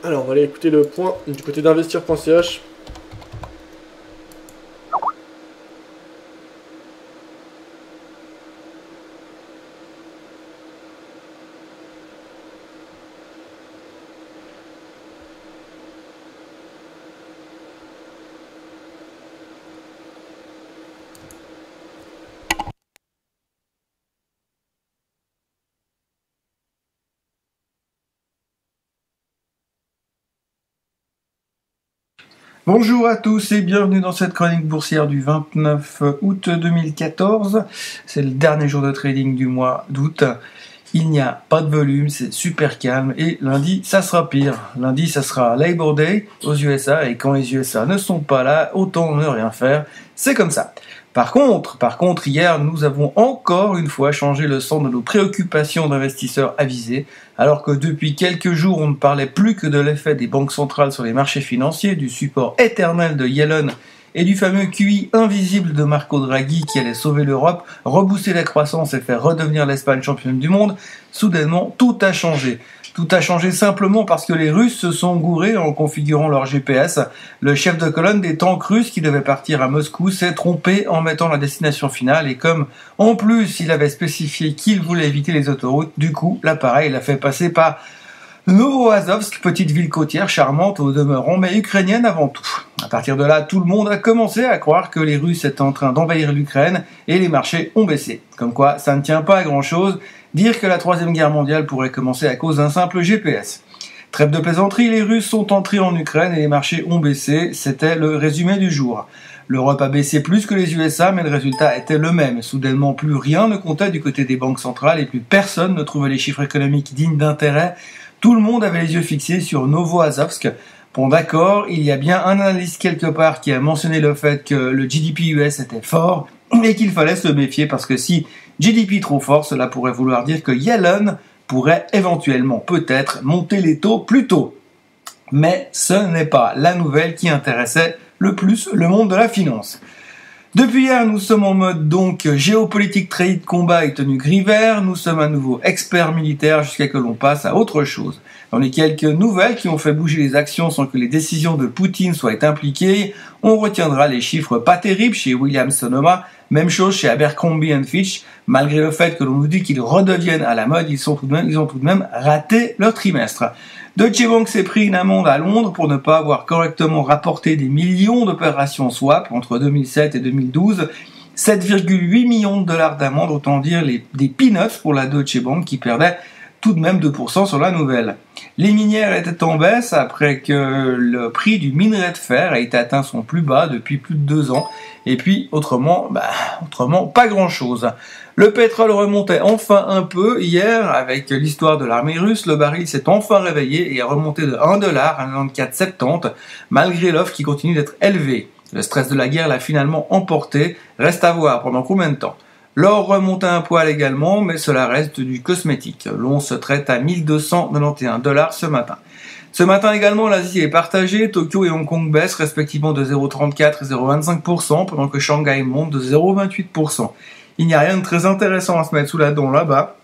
S1: Alors, on va aller écouter le point du côté d'investir.ch.
S6: Bonjour à tous et bienvenue dans cette chronique boursière du 29 août 2014. C'est le dernier jour de trading du mois d'août. Il n'y a pas de volume, c'est super calme et lundi, ça sera pire. Lundi, ça sera Labor Day aux USA et quand les USA ne sont pas là, autant ne rien faire. C'est comme ça. Par contre, hier, nous avons encore une fois changé le sens de nos préoccupations d'investisseurs avisés, alors que depuis quelques jours, on ne parlait plus que de l'effet des banques centrales sur les marchés financiers, du support éternel de Yellen et du fameux QI invisible de Marco Draghi qui allait sauver l'Europe, rebooster la croissance et faire redevenir l'Espagne championne du monde. Soudainement, tout a changé. Tout a changé simplement parce que les Russes se sont gourés en configurant leur GPS. Le chef de colonne des tanks russes qui devait partir à Moscou s'est trompé en mettant la destination finale et comme en plus il avait spécifié qu'il voulait éviter les autoroutes, du coup l'appareil l'a fait passer par Novoazovsk, petite ville côtière charmante au demeurant mais ukrainienne avant tout. À partir de là, tout le monde a commencé à croire que les Russes étaient en train d'envahir l'Ukraine et les marchés ont baissé. Comme quoi, ça ne tient pas à grand chose. Dire que la Troisième Guerre mondiale pourrait commencer à cause d'un simple GPS. Trêve de plaisanterie, les Russes sont entrés en Ukraine et les marchés ont baissé, c'était le résumé du jour. L'Europe a baissé plus que les USA, mais le résultat était le même. Soudainement, plus rien ne comptait du côté des banques centrales et plus personne ne trouvait les chiffres économiques dignes d'intérêt. Tout le monde avait les yeux fixés sur Novoazovsk. Bon d'accord, il y a bien un analyste quelque part qui a mentionné le fait que le GDP US était fort et qu'il fallait se méfier parce que si GDP trop fort, cela pourrait vouloir dire que Yellen pourrait éventuellement peut-être monter les taux plus tôt. Mais ce n'est pas la nouvelle qui intéressait le plus le monde de la finance. Depuis hier, nous sommes en mode donc géopolitique, trade, combat et tenue gris vert. Nous sommes à nouveau experts militaires jusqu'à que l'on passe à autre chose. Dans les quelques nouvelles qui ont fait bouger les actions sans que les décisions de Poutine soient impliquées, on retiendra les chiffres pas terribles chez Williams Sonoma, Même chose chez Abercrombie Fitch, malgré le fait que l'on nous dit qu'ils redeviennent à la mode, ils ont tout de même raté leur trimestre. Deutsche Bank s'est pris une amende à Londres pour ne pas avoir correctement rapporté des millions d'opérations swap entre 2007 et 2012. 7,8 millions de dollars d'amende, autant dire des peanuts pour la Deutsche Bank qui perdait tout de même 2% sur la nouvelle. Les minières étaient en baisse après que le prix du minerai de fer a été atteint son plus bas depuis plus de 2 ans. Et puis, autrement, pas grand-chose. Le pétrole remontait enfin un peu hier avec l'histoire de l'armée russe. Le baril s'est enfin réveillé et a remonté de 1$ à 94,70 malgré l'offre qui continue d'être élevée. Le stress de la guerre l'a finalement emporté. Reste à voir pendant combien de temps. L'or remonte un poil également, mais cela reste du cosmétique. L'on se traite à 1291$ ce matin. Ce matin également, l'Asie est partagée. Tokyo et Hong Kong baissent respectivement de 0,34 et 0,25%, pendant que Shanghai monte de 0,28%. Il n'y a rien de très intéressant à se mettre sous la dent là-bas.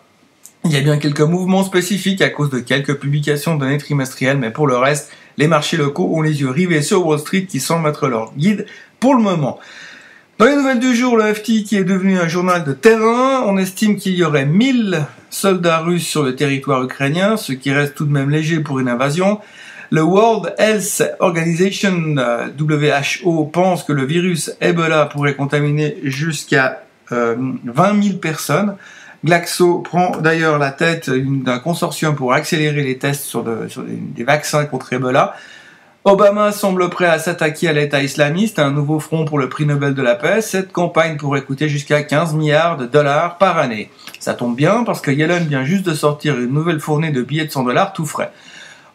S6: Il y a bien quelques mouvements spécifiques à cause de quelques publications de données trimestrielles, mais pour le reste, les marchés locaux ont les yeux rivés sur Wall Street qui semble être leur guide pour le moment. Dans les nouvelles du jour, le FT qui est devenu un journal de terrain, on estime qu'il y aurait 1000 soldats russes sur le territoire ukrainien, ce qui reste tout de même léger pour une invasion. Le World Health Organization, WHO, pense que le virus Ebola pourrait contaminer jusqu'à 20 000 personnes. Glaxo prend d'ailleurs la tête d'un consortium pour accélérer les tests sur des vaccins contre Ebola. Obama semble prêt à s'attaquer à l'État islamiste, un nouveau front pour le prix Nobel de la paix. Cette campagne pourrait coûter jusqu'à 15 milliards de dollars par année. Ça tombe bien parce que Yellen vient juste de sortir une nouvelle fournée de billets de 100$ tout frais.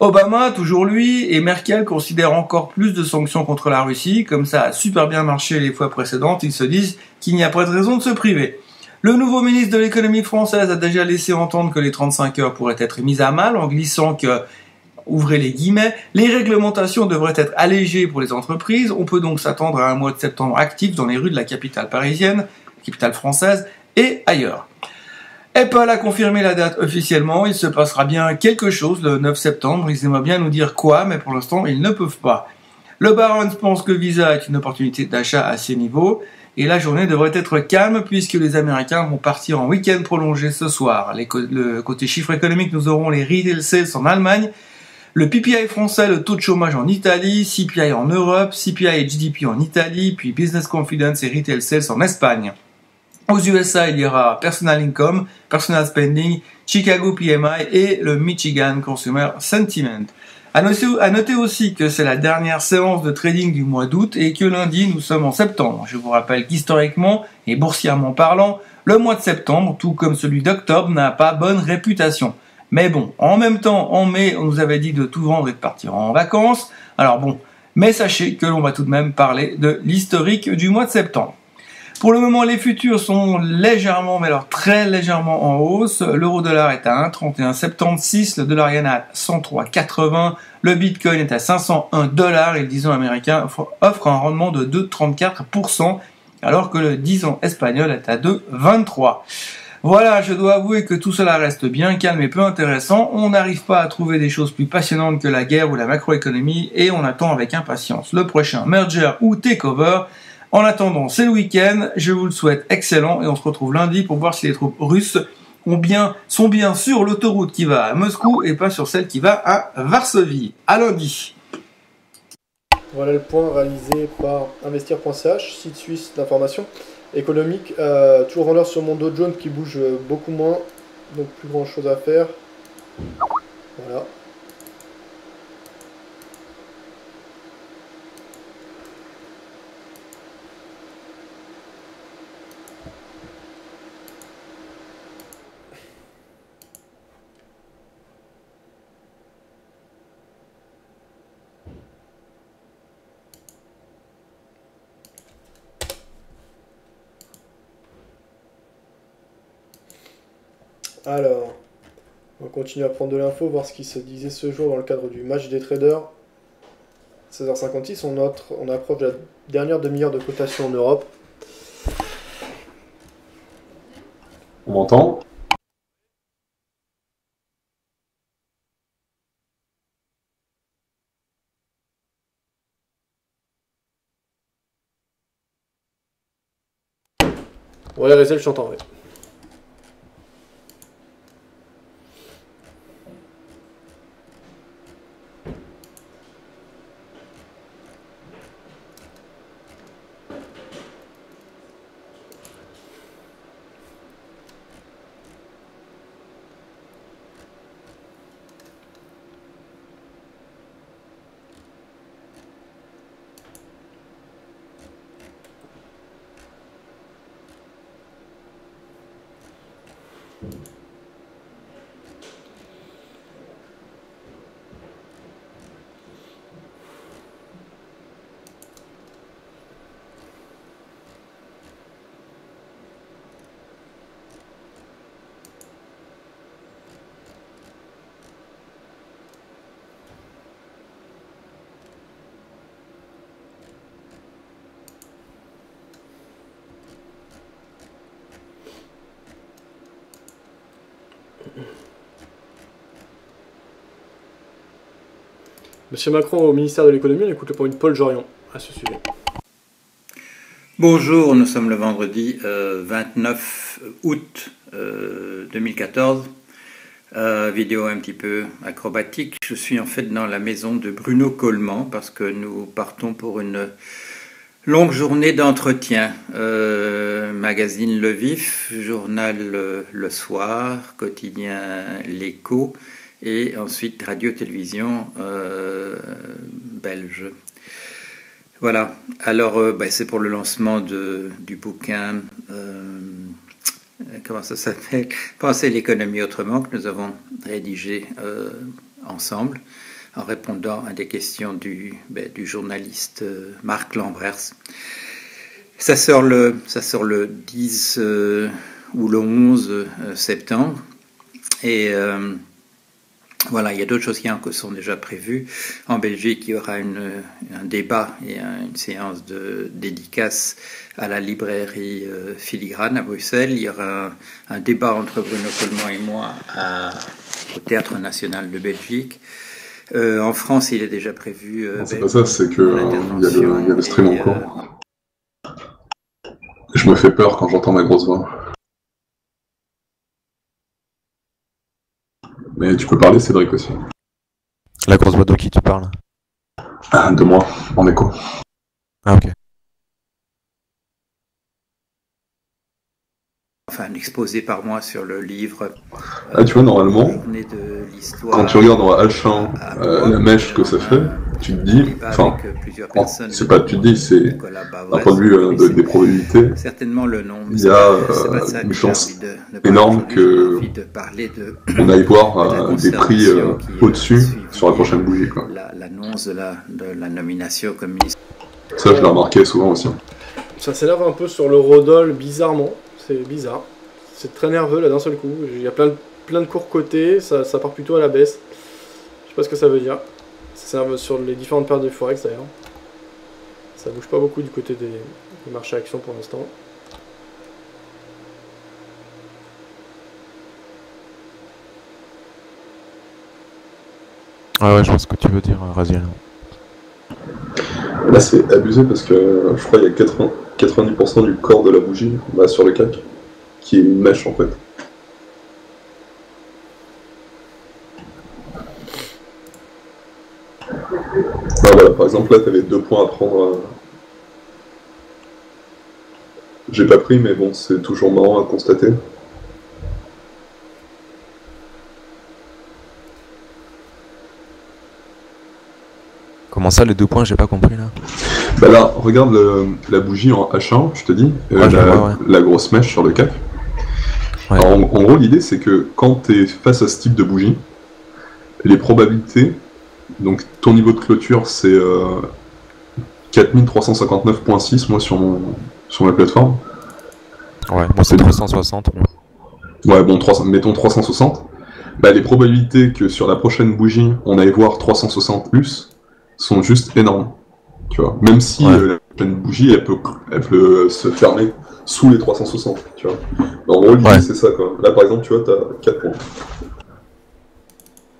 S6: Obama, toujours lui, et Merkel considèrent encore plus de sanctions contre la Russie. Comme ça a super bien marché les fois précédentes, ils se disent qu'il n'y a pas de raison de se priver. Le nouveau ministre de l'économie française a déjà laissé entendre que les 35 heures pourraient être mises à mal en glissant que, ouvrez les guillemets, les réglementations devraient être allégées pour les entreprises. On peut donc s'attendre à un mois de septembre actif dans les rues de la capitale parisienne, capitale française et ailleurs. Apple a confirmé la date officiellement, il se passera bien quelque chose le 9 septembre, ils aimeraient bien nous dire quoi, mais pour l'instant ils ne peuvent pas. Le Barron's pense que Visa est une opportunité d'achat à ces niveaux, et la journée devrait être calme puisque les Américains vont partir en week-end prolongé ce soir. Le côté chiffre économique, nous aurons les retail sales en Allemagne, le PPI français, le taux de chômage en Italie, CPI en Europe, CPI et GDP en Italie, puis Business Confidence et Retail Sales en Espagne. Aux USA, il y aura Personal Income, Personal Spending, Chicago PMI et le Michigan Consumer Sentiment. À noter aussi que c'est la dernière séance de trading du mois d'août et que lundi, nous sommes en septembre. Je vous rappelle qu'historiquement et boursièrement parlant, le mois de septembre, tout comme celui d'octobre, n'a pas bonne réputation. Mais bon, en même temps, en mai, on nous avait dit de tout vendre et de partir en vacances. Alors bon, mais sachez que l'on va tout de même parler de l'historique du mois de septembre. Pour le moment, les futurs sont légèrement, mais alors très légèrement en hausse. L'euro-dollar est à 1,3176, le dollar yen à 103,80, le bitcoin est à 501$ et le 10 ans américain offre un rendement de 2,34%, alors que le 10 ans espagnol est à 2,23%. Voilà, je dois avouer que tout cela reste bien calme et peu intéressant. On n'arrive pas à trouver des choses plus passionnantes que la guerre ou la macroéconomie et on attend avec impatience le prochain merger ou takeover. En attendant, c'est le week-end, je vous le souhaite excellent et on se retrouve lundi pour voir si les troupes russes sont bien sur l'autoroute qui va à Moscou et pas sur celle qui va à Varsovie. À lundi.
S1: Voilà le point réalisé par investir.ch, site suisse d'information économique. Toujours vendeur sur mon Dow Jones qui bouge beaucoup moins, donc plus grand chose à faire. Voilà. Alors, on va continuer à prendre de l'info, voir ce qui se disait ce jour dans le cadre du match des traders. 16h56, on approche de la dernière demi-heure de cotation en Europe.
S2: On m'entend ?
S1: Ouais, Rezel, je t'entends, ouais. Monsieur Macron au ministère de l'économie, on écoute le point de Paul Jorion à ce sujet.
S7: Bonjour, nous sommes le vendredi 29 août 2014. Vidéo un petit peu acrobatique. Je suis en fait dans la maison de Bruno Coleman parce que nous partons pour une longue journée d'entretien. Magazine Le Vif, journal Le Soir, quotidien L'Écho et ensuite radio-télévision belge. Voilà, alors c'est pour le lancement du bouquin, comment ça s'appelle, Penser l'économie autrement, que nous avons rédigé ensemble en répondant à des questions du journaliste Marc Lambrers. Ça sort le 10 ou le 11 septembre et voilà, il y a d'autres choses qui sont déjà prévues. En Belgique, il y aura un débat et une séance de dédicace à la librairie Filigrane à Bruxelles. Il y aura un débat entre Bruno Coleman et moi au Théâtre National de Belgique. En France, il est déjà prévu...
S2: c'est pas ça, c'est que il y a le stream en cours. Je me fais peur quand j'entends ma grosse voix. Mais tu peux parler, Cédric, aussi.
S4: La grosse voix de qui tu parles?
S2: Ah, de moi, en écho.
S4: Ah, ok.
S7: Enfin, un exposé par moi sur le livre.
S2: Ah, tu vois, normalement, quand tu regardes dans H1 la mèche que ça fait, tu te dis, enfin, c'est pas tu te dis, c'est d'un point de vue des probabilités,
S7: certainement le nom.
S2: Il y a une chance énorme que on aille voir des prix au-dessus sur la prochaine bougie, quoi.
S7: L'annonce de la nomination comme ministre.
S2: Ça, je l'ai remarqué souvent aussi.
S1: Ça s'énerve un peu sur le Rodol, bizarrement. C'est bizarre. C'est très nerveux là d'un seul coup. Il y a plein de cours cotés, ça part plutôt à la baisse. Je sais pas ce que ça veut dire. Ça s'énerve sur les différentes paires de Forex d'ailleurs. Ça bouge pas beaucoup du côté des marchés actions pour l'instant.
S4: Ah ouais, je vois ce que tu veux dire, Raziel.
S2: Là, c'est abusé parce que je crois qu'il y a 90% du corps de la bougie sur le CAC qui est une mèche en fait. Ah, voilà, par exemple, là, tu avais 2 points à prendre. J'ai pas pris, mais bon, c'est toujours marrant à constater.
S4: Comment ça, les 2 points, j'ai pas compris là?
S2: Bah là, regarde la bougie en H1, je te dis, la grosse mèche sur le CAC. Ouais. Alors, en gros, l'idée, c'est que quand tu es face à ce type de bougie, les probabilités, donc ton niveau de clôture, c'est 4359.6, moi, sur ma plateforme.
S4: Ouais, moi, c'est 360.
S2: Ouais, bon, mettons 360. Bah, les probabilités que sur la prochaine bougie, on aille voir 360 plus, sont juste énormes. Tu vois, même si la prochaine bougie, elle peut se fermer sous les 360, tu vois. Mais en gros, l'idée, c'est ça, quoi. Là, par exemple, tu vois, t'as 4 points.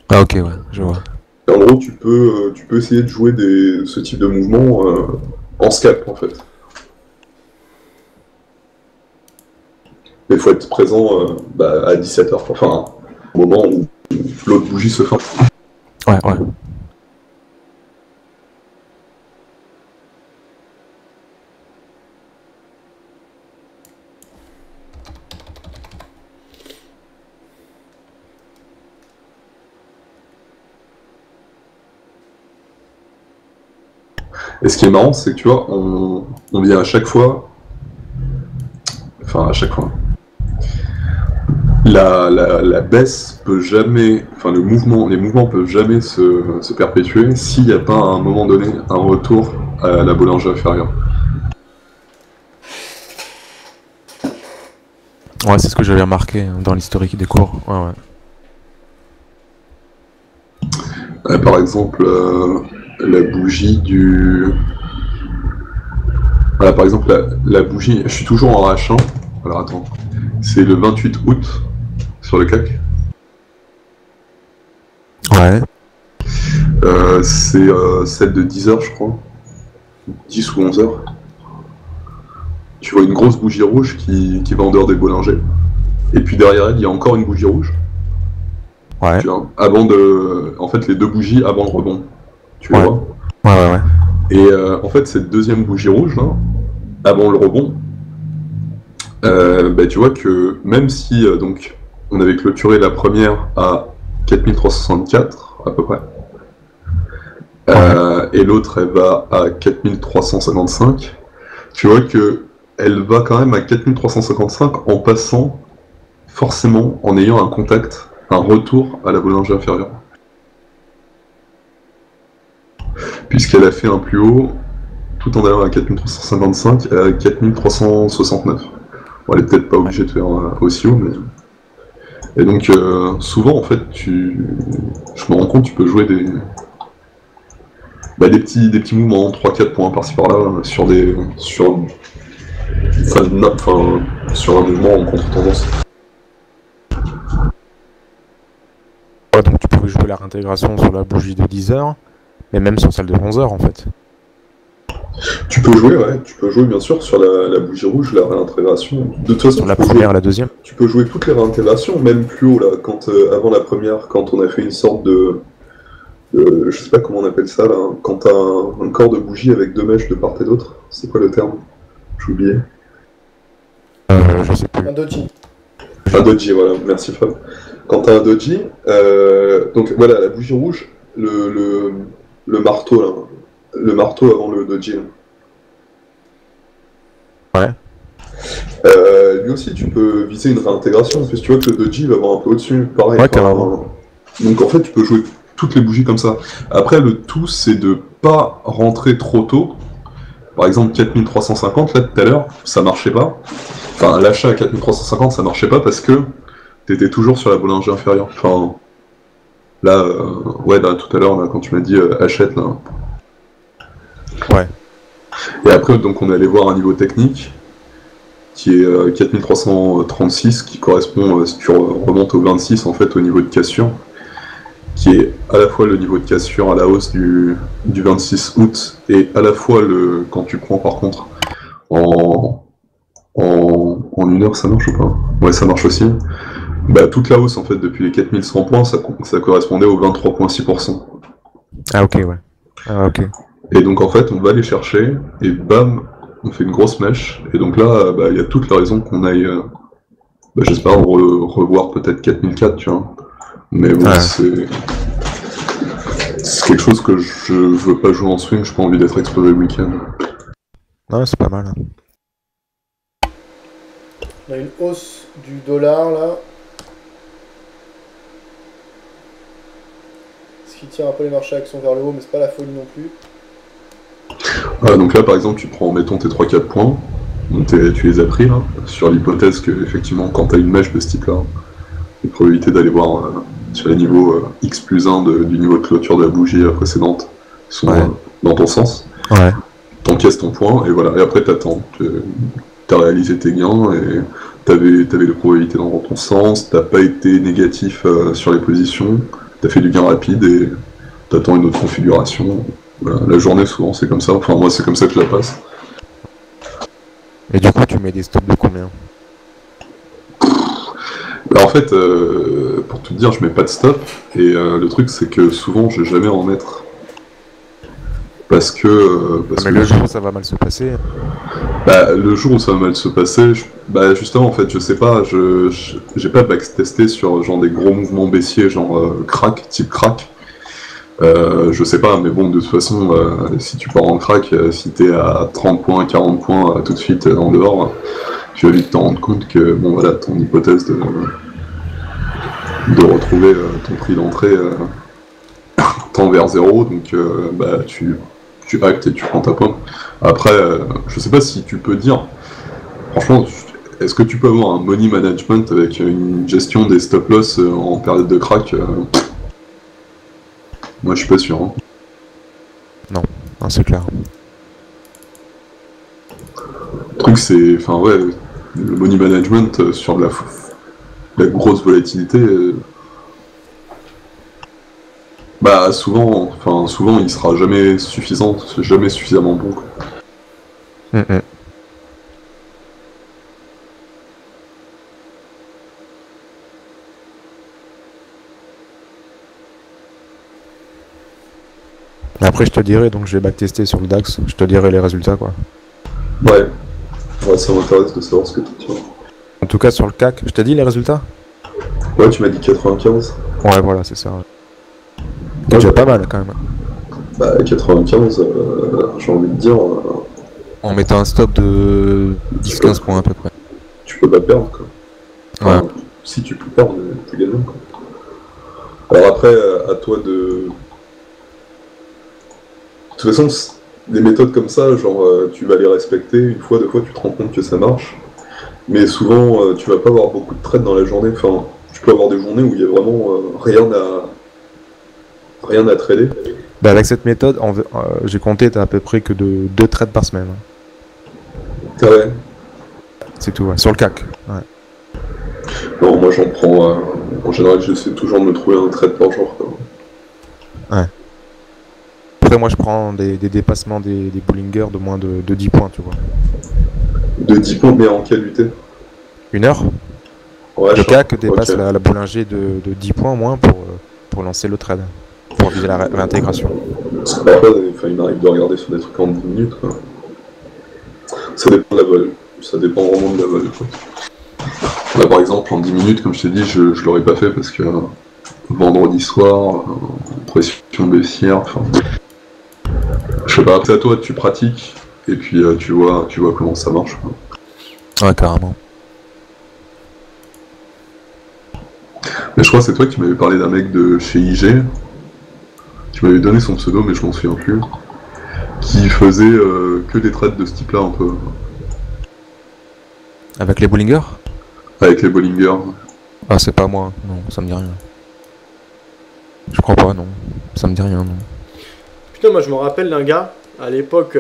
S4: Ah, ok, ouais, je vois.
S2: Et en gros, tu peux essayer de jouer ce type de mouvement en scalp, en fait. Mais il faut être présent à 17h, enfin, au moment où l'autre bougie se ferme.
S4: Ouais.
S2: Et ce qui est marrant, c'est que tu vois, on vient à chaque fois. Enfin, à chaque fois. La baisse peut jamais. Enfin, les mouvements peuvent jamais se perpétuer s'il n'y a pas à un moment donné un retour à la boulanger inférieure.
S4: Ouais, c'est ce que j'avais remarqué dans l'historique des cours. Ouais.
S2: Par exemple, la bougie du. Voilà, par exemple, la bougie. Je suis toujours en H1. Alors attends. C'est le 28 août sur le CAC.
S4: Ouais.
S2: C'est celle de 10h, je crois. 10 ou 11h. Tu vois une grosse bougie rouge qui va en dehors des Bollinger. Et puis derrière elle, il y a encore une bougie rouge.
S4: Ouais.
S2: Tu vois, avant de. En fait, les deux bougies avant le rebond. Tu les vois ?
S4: Ouais.
S2: Et en fait, cette deuxième bougie rouge, là, avant le rebond, tu vois que même si donc on avait clôturé la première à 4364 à peu près, et l'autre elle va à 4355, tu vois que elle va quand même à 4355 en passant forcément en ayant un contact, un retour à la boulanger inférieure. Puisqu'elle a fait un plus haut, tout en allant à 4355, elle est à 4369. Bon, elle est peut-être pas obligée de faire aussi haut, mais... Et donc, souvent, en fait, je me rends compte, tu peux jouer des petits mouvements, 3-4 points par-ci par-là, sur un mouvement en contre-tendance.
S4: Ouais, donc tu peux jouer la réintégration sur la bougie de 10h, mais même sur celle de 11h en fait.
S2: Tu peux jouer bien sûr sur la bougie rouge, la réintégration. De toute façon,
S4: Sur la première et la deuxième.
S2: Tu peux jouer toutes les réintégrations, même plus haut là, avant la première, quand on a fait une sorte de je sais pas comment on appelle ça là, quand t'as un corps de bougie avec deux mèches de part et d'autre, c'est quoi le terme ? J'ai oublié.
S4: Je sais plus.
S1: Un doji.
S2: Un doji, voilà, merci Fab. Quand t'as un doji, donc voilà, la bougie rouge, le marteau là, le marteau avant le doji là.
S4: Ouais.
S2: Lui aussi, tu peux viser une réintégration, parce que tu vois que le doji va avoir un peu au-dessus, pareil.
S4: Ouais, carrément.
S2: Donc en fait, tu peux jouer toutes les bougies comme ça. Après, le tout, c'est de pas rentrer trop tôt. Par exemple, 4350, là, tout à l'heure, ça marchait pas. Enfin, l'achat à 4350, ça marchait pas parce que t'étais toujours sur la boulanger inférieure. Enfin, là, là, tout à l'heure, là, quand tu m'as dit achète, là.
S4: Ouais.
S2: Et après, donc, on est allé voir un niveau technique qui est 4336, qui correspond, si tu remontes au 26, en fait, au niveau de cassure, qui est à la fois le niveau de cassure à la hausse du 26 août, et à la fois quand tu prends, par contre, en une heure, ça marche ou pas ? Ouais, ça marche aussi. Bah, toute la hausse, en fait, depuis les 4100 points, ça correspondait au 23,6%.
S4: Ah ok, ouais. Ah ok.
S2: Et donc, en fait, on va les chercher, et bam, on fait une grosse mèche, et donc là, il y a toute la raison qu'on aille, j'espère, revoir peut-être 4004, tu vois. Mais bon, c'est quelque chose que je veux pas jouer en swing, j'ai pas envie d'être exposé le week-end.
S4: Ouais, c'est pas mal.
S1: On a une hausse du dollar là. Ce qui tire un peu les marchés actions vers le haut, mais c'est pas la folie non plus.
S2: Donc là, par exemple, tu prends, mettons, tes 3-4 points, donc tu les as pris là, sur l'hypothèse que, effectivement, quand tu as une mèche de ce type-là, les probabilités d'aller voir sur les niveaux X plus 1 du niveau de clôture de la bougie précédente sont dans ton sens.
S4: Ouais.
S2: T'encaisses ton point, et voilà, et après t'attends. T'as réalisé tes gains, et t'avais les probabilités dans ton sens, t'as pas été négatif sur les positions, t'as fait du gain rapide, et t'attends une autre configuration. Voilà, la journée, souvent, c'est comme ça. Enfin, moi, c'est comme ça que je la passe.
S4: Et du coup, tu mets des stops de combien ?
S2: Bah, en fait, pour tout te dire, je mets pas de stop, et le truc c'est que souvent je vais jamais en mettre. Parce que
S4: Mais le jour où ça va mal se passer,
S2: bah, le jour où ça va mal se passer, bah justement en fait je sais pas, j'ai pas backtesté sur genre des gros mouvements baissiers genre type crack. Je sais pas, mais bon de toute façon si tu pars en crack, si t'es à 30 points, 40 points tout de suite en dehors, tu vas vite t'en rendre compte que bon voilà, ton hypothèse de retrouver ton prix d'entrée tend vers zéro, donc bah tu actes et tu prends ta pomme. Après, je sais pas si tu peux dire, franchement, est-ce que tu peux avoir un money management avec une gestion des stop-loss en période de crack Moi, je suis pas sûr. Hein.
S4: non, c'est clair.
S2: Le truc, c'est, enfin ouais, le money management sur de la grosse volatilité. Bah souvent il sera jamais suffisamment bon. Quoi.
S4: Après, je te dirai, donc je vais backtester sur le DAX, je te dirai les résultats, quoi.
S2: Ouais, ça m'intéresse de savoir ce que tu tiens.
S4: En tout cas, sur le CAC, je t'ai dit les résultats?
S2: Ouais, tu m'as dit 95.
S4: Ouais, voilà, c'est ça. C'est déjà pas mal, quand même.
S2: Bah, 95, j'ai envie de dire...
S3: En mettant un stop de 10-15 points à peu près.
S2: Tu peux pas perdre, quoi. Enfin,
S3: Ouais.
S2: Si tu peux perdre, t'es gagnant, quoi. Alors après, à toi de... De toute façon, des méthodes comme ça, genre, tu vas les respecter, une fois, deux fois, tu te rends compte que ça marche. Mais souvent, tu vas pas avoir beaucoup de trades dans la journée. Enfin, tu peux avoir des journées où il y a vraiment rien à trader.
S4: Bah, avec cette méthode, j'ai compté, t'as à peu près que de 2 trades par semaine.
S2: Ah ouais.
S4: C'est tout, ouais. Sur le CAC. Ouais.
S2: Non, moi j'en prends... en général, j'essaie toujours de me trouver un trade par jour, quoi.
S4: Après, moi, je prends des dépassements des Bollinger de moins de 10 points, tu vois.
S2: De 10 points, mais en quelle UT?
S4: 1 heure.
S2: Ouais,
S4: Le CAC dépasse
S2: ok.
S4: la Bollinger de 10 points au moins pour lancer le trade. Pour viser la réintégration.
S2: Parce que parfois, il m'arrive de regarder sur des trucs en 10 minutes, quoi. Ça dépend de la vol. Ça dépend vraiment de la vol, quoi. Là, par exemple, en 10 minutes, comme je t'ai dit, je l'aurais pas fait parce que vendredi soir, pression baissière, enfin... Je sais pas, c'est à toi, tu pratiques, et puis tu vois comment ça marche, quoi.
S3: Ouais, carrément.
S2: Mais je crois que c'est toi qui m'avais parlé d'un mec de chez IG. Tu m'avais donné son pseudo, mais je m'en souviens plus. Qui faisait que des trades de ce type-là, un peu.
S3: Avec les Bollinger?
S2: Avec les Bollinger.
S3: Ah, c'est pas moi. Non, ça me dit rien. Je crois pas, non. Ça me dit rien, non.
S1: Putain, moi je me rappelle d'un gars, à l'époque,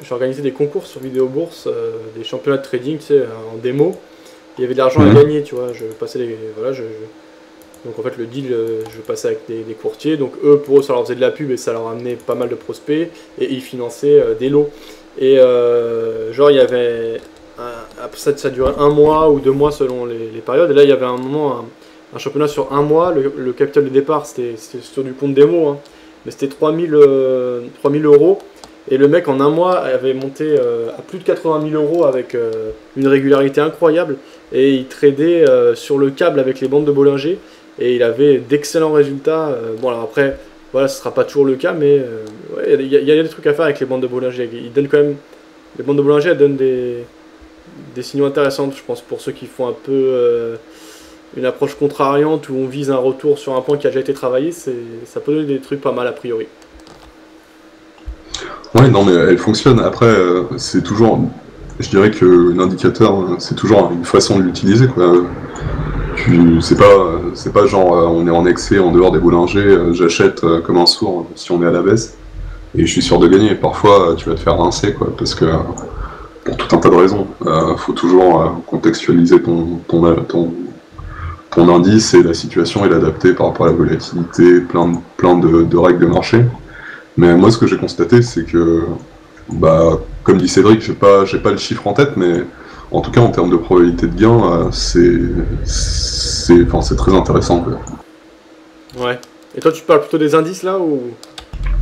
S1: j'organisais des concours sur Vidéobourse, des championnats de trading, tu sais, en démo. Il y avait de l'argent à gagner, tu vois. Je passais Donc en fait, le deal, je passais avec des courtiers. Donc pour eux, ça leur faisait de la pub et ça leur amenait pas mal de prospects. Et ils finançaient des lots. Et genre, il y avait... ça durait 1 mois ou 2 mois selon les périodes. Et là, il y avait un moment, un championnat sur 1 mois. Le capital de départ, c'était sur du compte démo. Hein. Mais c'était 3000 euros. Et le mec, en 1 mois, avait monté à plus de 80 000 euros avec une régularité incroyable. Et il tradait sur le câble avec les bandes de Bollinger. Et il avait d'excellents résultats. Bon, alors après, voilà, ce sera pas toujours le cas, mais ouais, il y a des trucs à faire avec les bandes de Bollinger. Ils donnent quand même... Les bandes de Bollinger, elles donnent des signaux intéressants, je pense, pour ceux qui font un peu une approche contrariante où on vise un retour sur un point qui a déjà été travaillé. Ça peut donner des trucs pas mal a priori.
S2: Ouais, non, mais elle fonctionne. Après, c'est toujours... Je dirais que l'indicateur, c'est toujours une façon de l'utiliser, quoi. C'est pas genre on est en excès en dehors des Bollinger, j'achète comme un sourd si on est à la baisse et je suis sûr de gagner. Parfois tu vas te faire rincer, quoi, parce que pour tout un tas de raisons, faut toujours contextualiser ton indice et la situation et l'adapter par rapport à la volatilité, plein de règles de marché. Mais moi ce que j'ai constaté, c'est que bah comme dit Cédric, j'ai pas le chiffre en tête, mais en tout cas, en termes de probabilité de gain, c'est c'est très intéressant. Quoi.
S1: Ouais. Et toi, tu parles plutôt des indices là ou...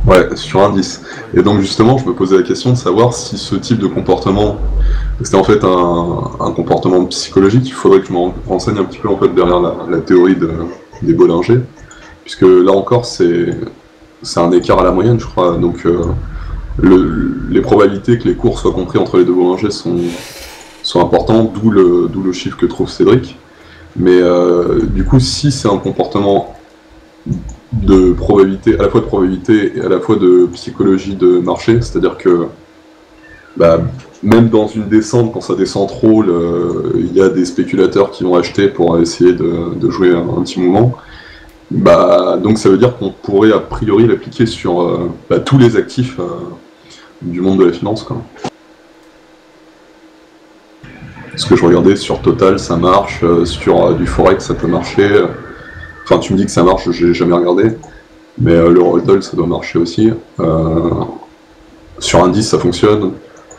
S2: Ouais, sur indice. Et donc justement, je me posais la question de savoir si ce type de comportement, c'était en fait un comportement psychologique. Il faudrait que je me renseigne un petit peu en fait derrière la théorie des Bollinger, puisque là encore, c'est un écart à la moyenne, je crois. Donc les probabilités que les cours soient compris entre les deux Bollinger sont importantes, d'où le chiffre que trouve Cédric. Mais du coup, si c'est un comportement de probabilité, à la fois de probabilité et à la fois de psychologie de marché, c'est-à-dire que même dans une descente, quand ça descend trop, il y a des spéculateurs qui vont acheter pour essayer de jouer un petit moment. Donc ça veut dire qu'on pourrait a priori l'appliquer sur tous les actifs du monde de la finance, quoi. Parce que je regardais sur Total, ça marche, sur du Forex, ça peut marcher. Enfin, tu me dis que ça marche, j'ai jamais regardé. Mais le Roll, ça doit marcher aussi. Sur indice, ça fonctionne.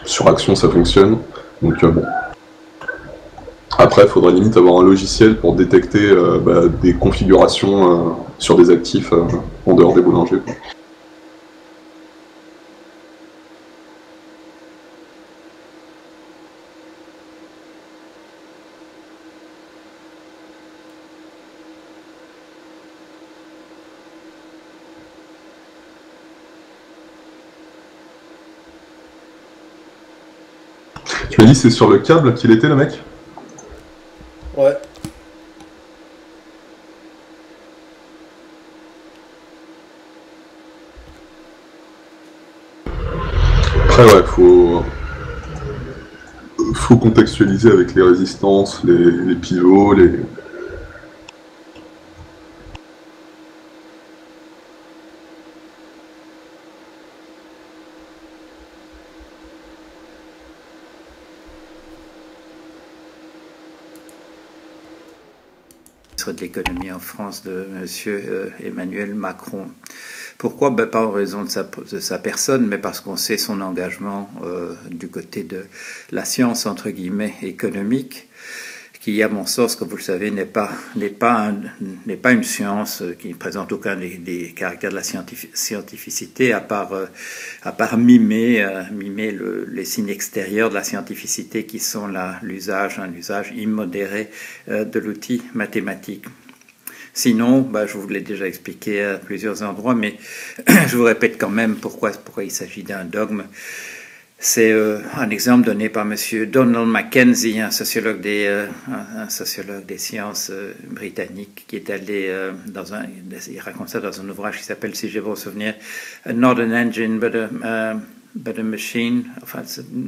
S2: Sur action, ça fonctionne. Donc bon. Après, il faudrait limite avoir un logiciel pour détecter des configurations sur des actifs en dehors des Bollinger. Tu m'as dit c'est sur le câble qu'il était le mec?
S1: Ouais.
S2: Après ouais, faut contextualiser avec les résistances, les pivots, les...
S7: De l'économie en France de M. Emmanuel Macron. Pourquoi? Pas en raison de sa personne, mais parce qu'on sait son engagement du côté de la science, entre guillemets, économique, qui, à mon sens, comme vous le savez, n'est pas une science qui ne présente aucun des caractères de la scientificité, à part mimer les signes extérieurs de la scientificité qui sont un usage immodéré de l'outil mathématique. Sinon, je vous l'ai déjà expliqué à plusieurs endroits, mais je vous répète quand même pourquoi il s'agit d'un dogme. C'est un exemple donné par M. Donald Mackenzie, un sociologue des sciences britannique, qui est allé il raconte ça dans un ouvrage qui s'appelle, si j'ai bon souvenir, Not an Engine, but a Machine. Enfin,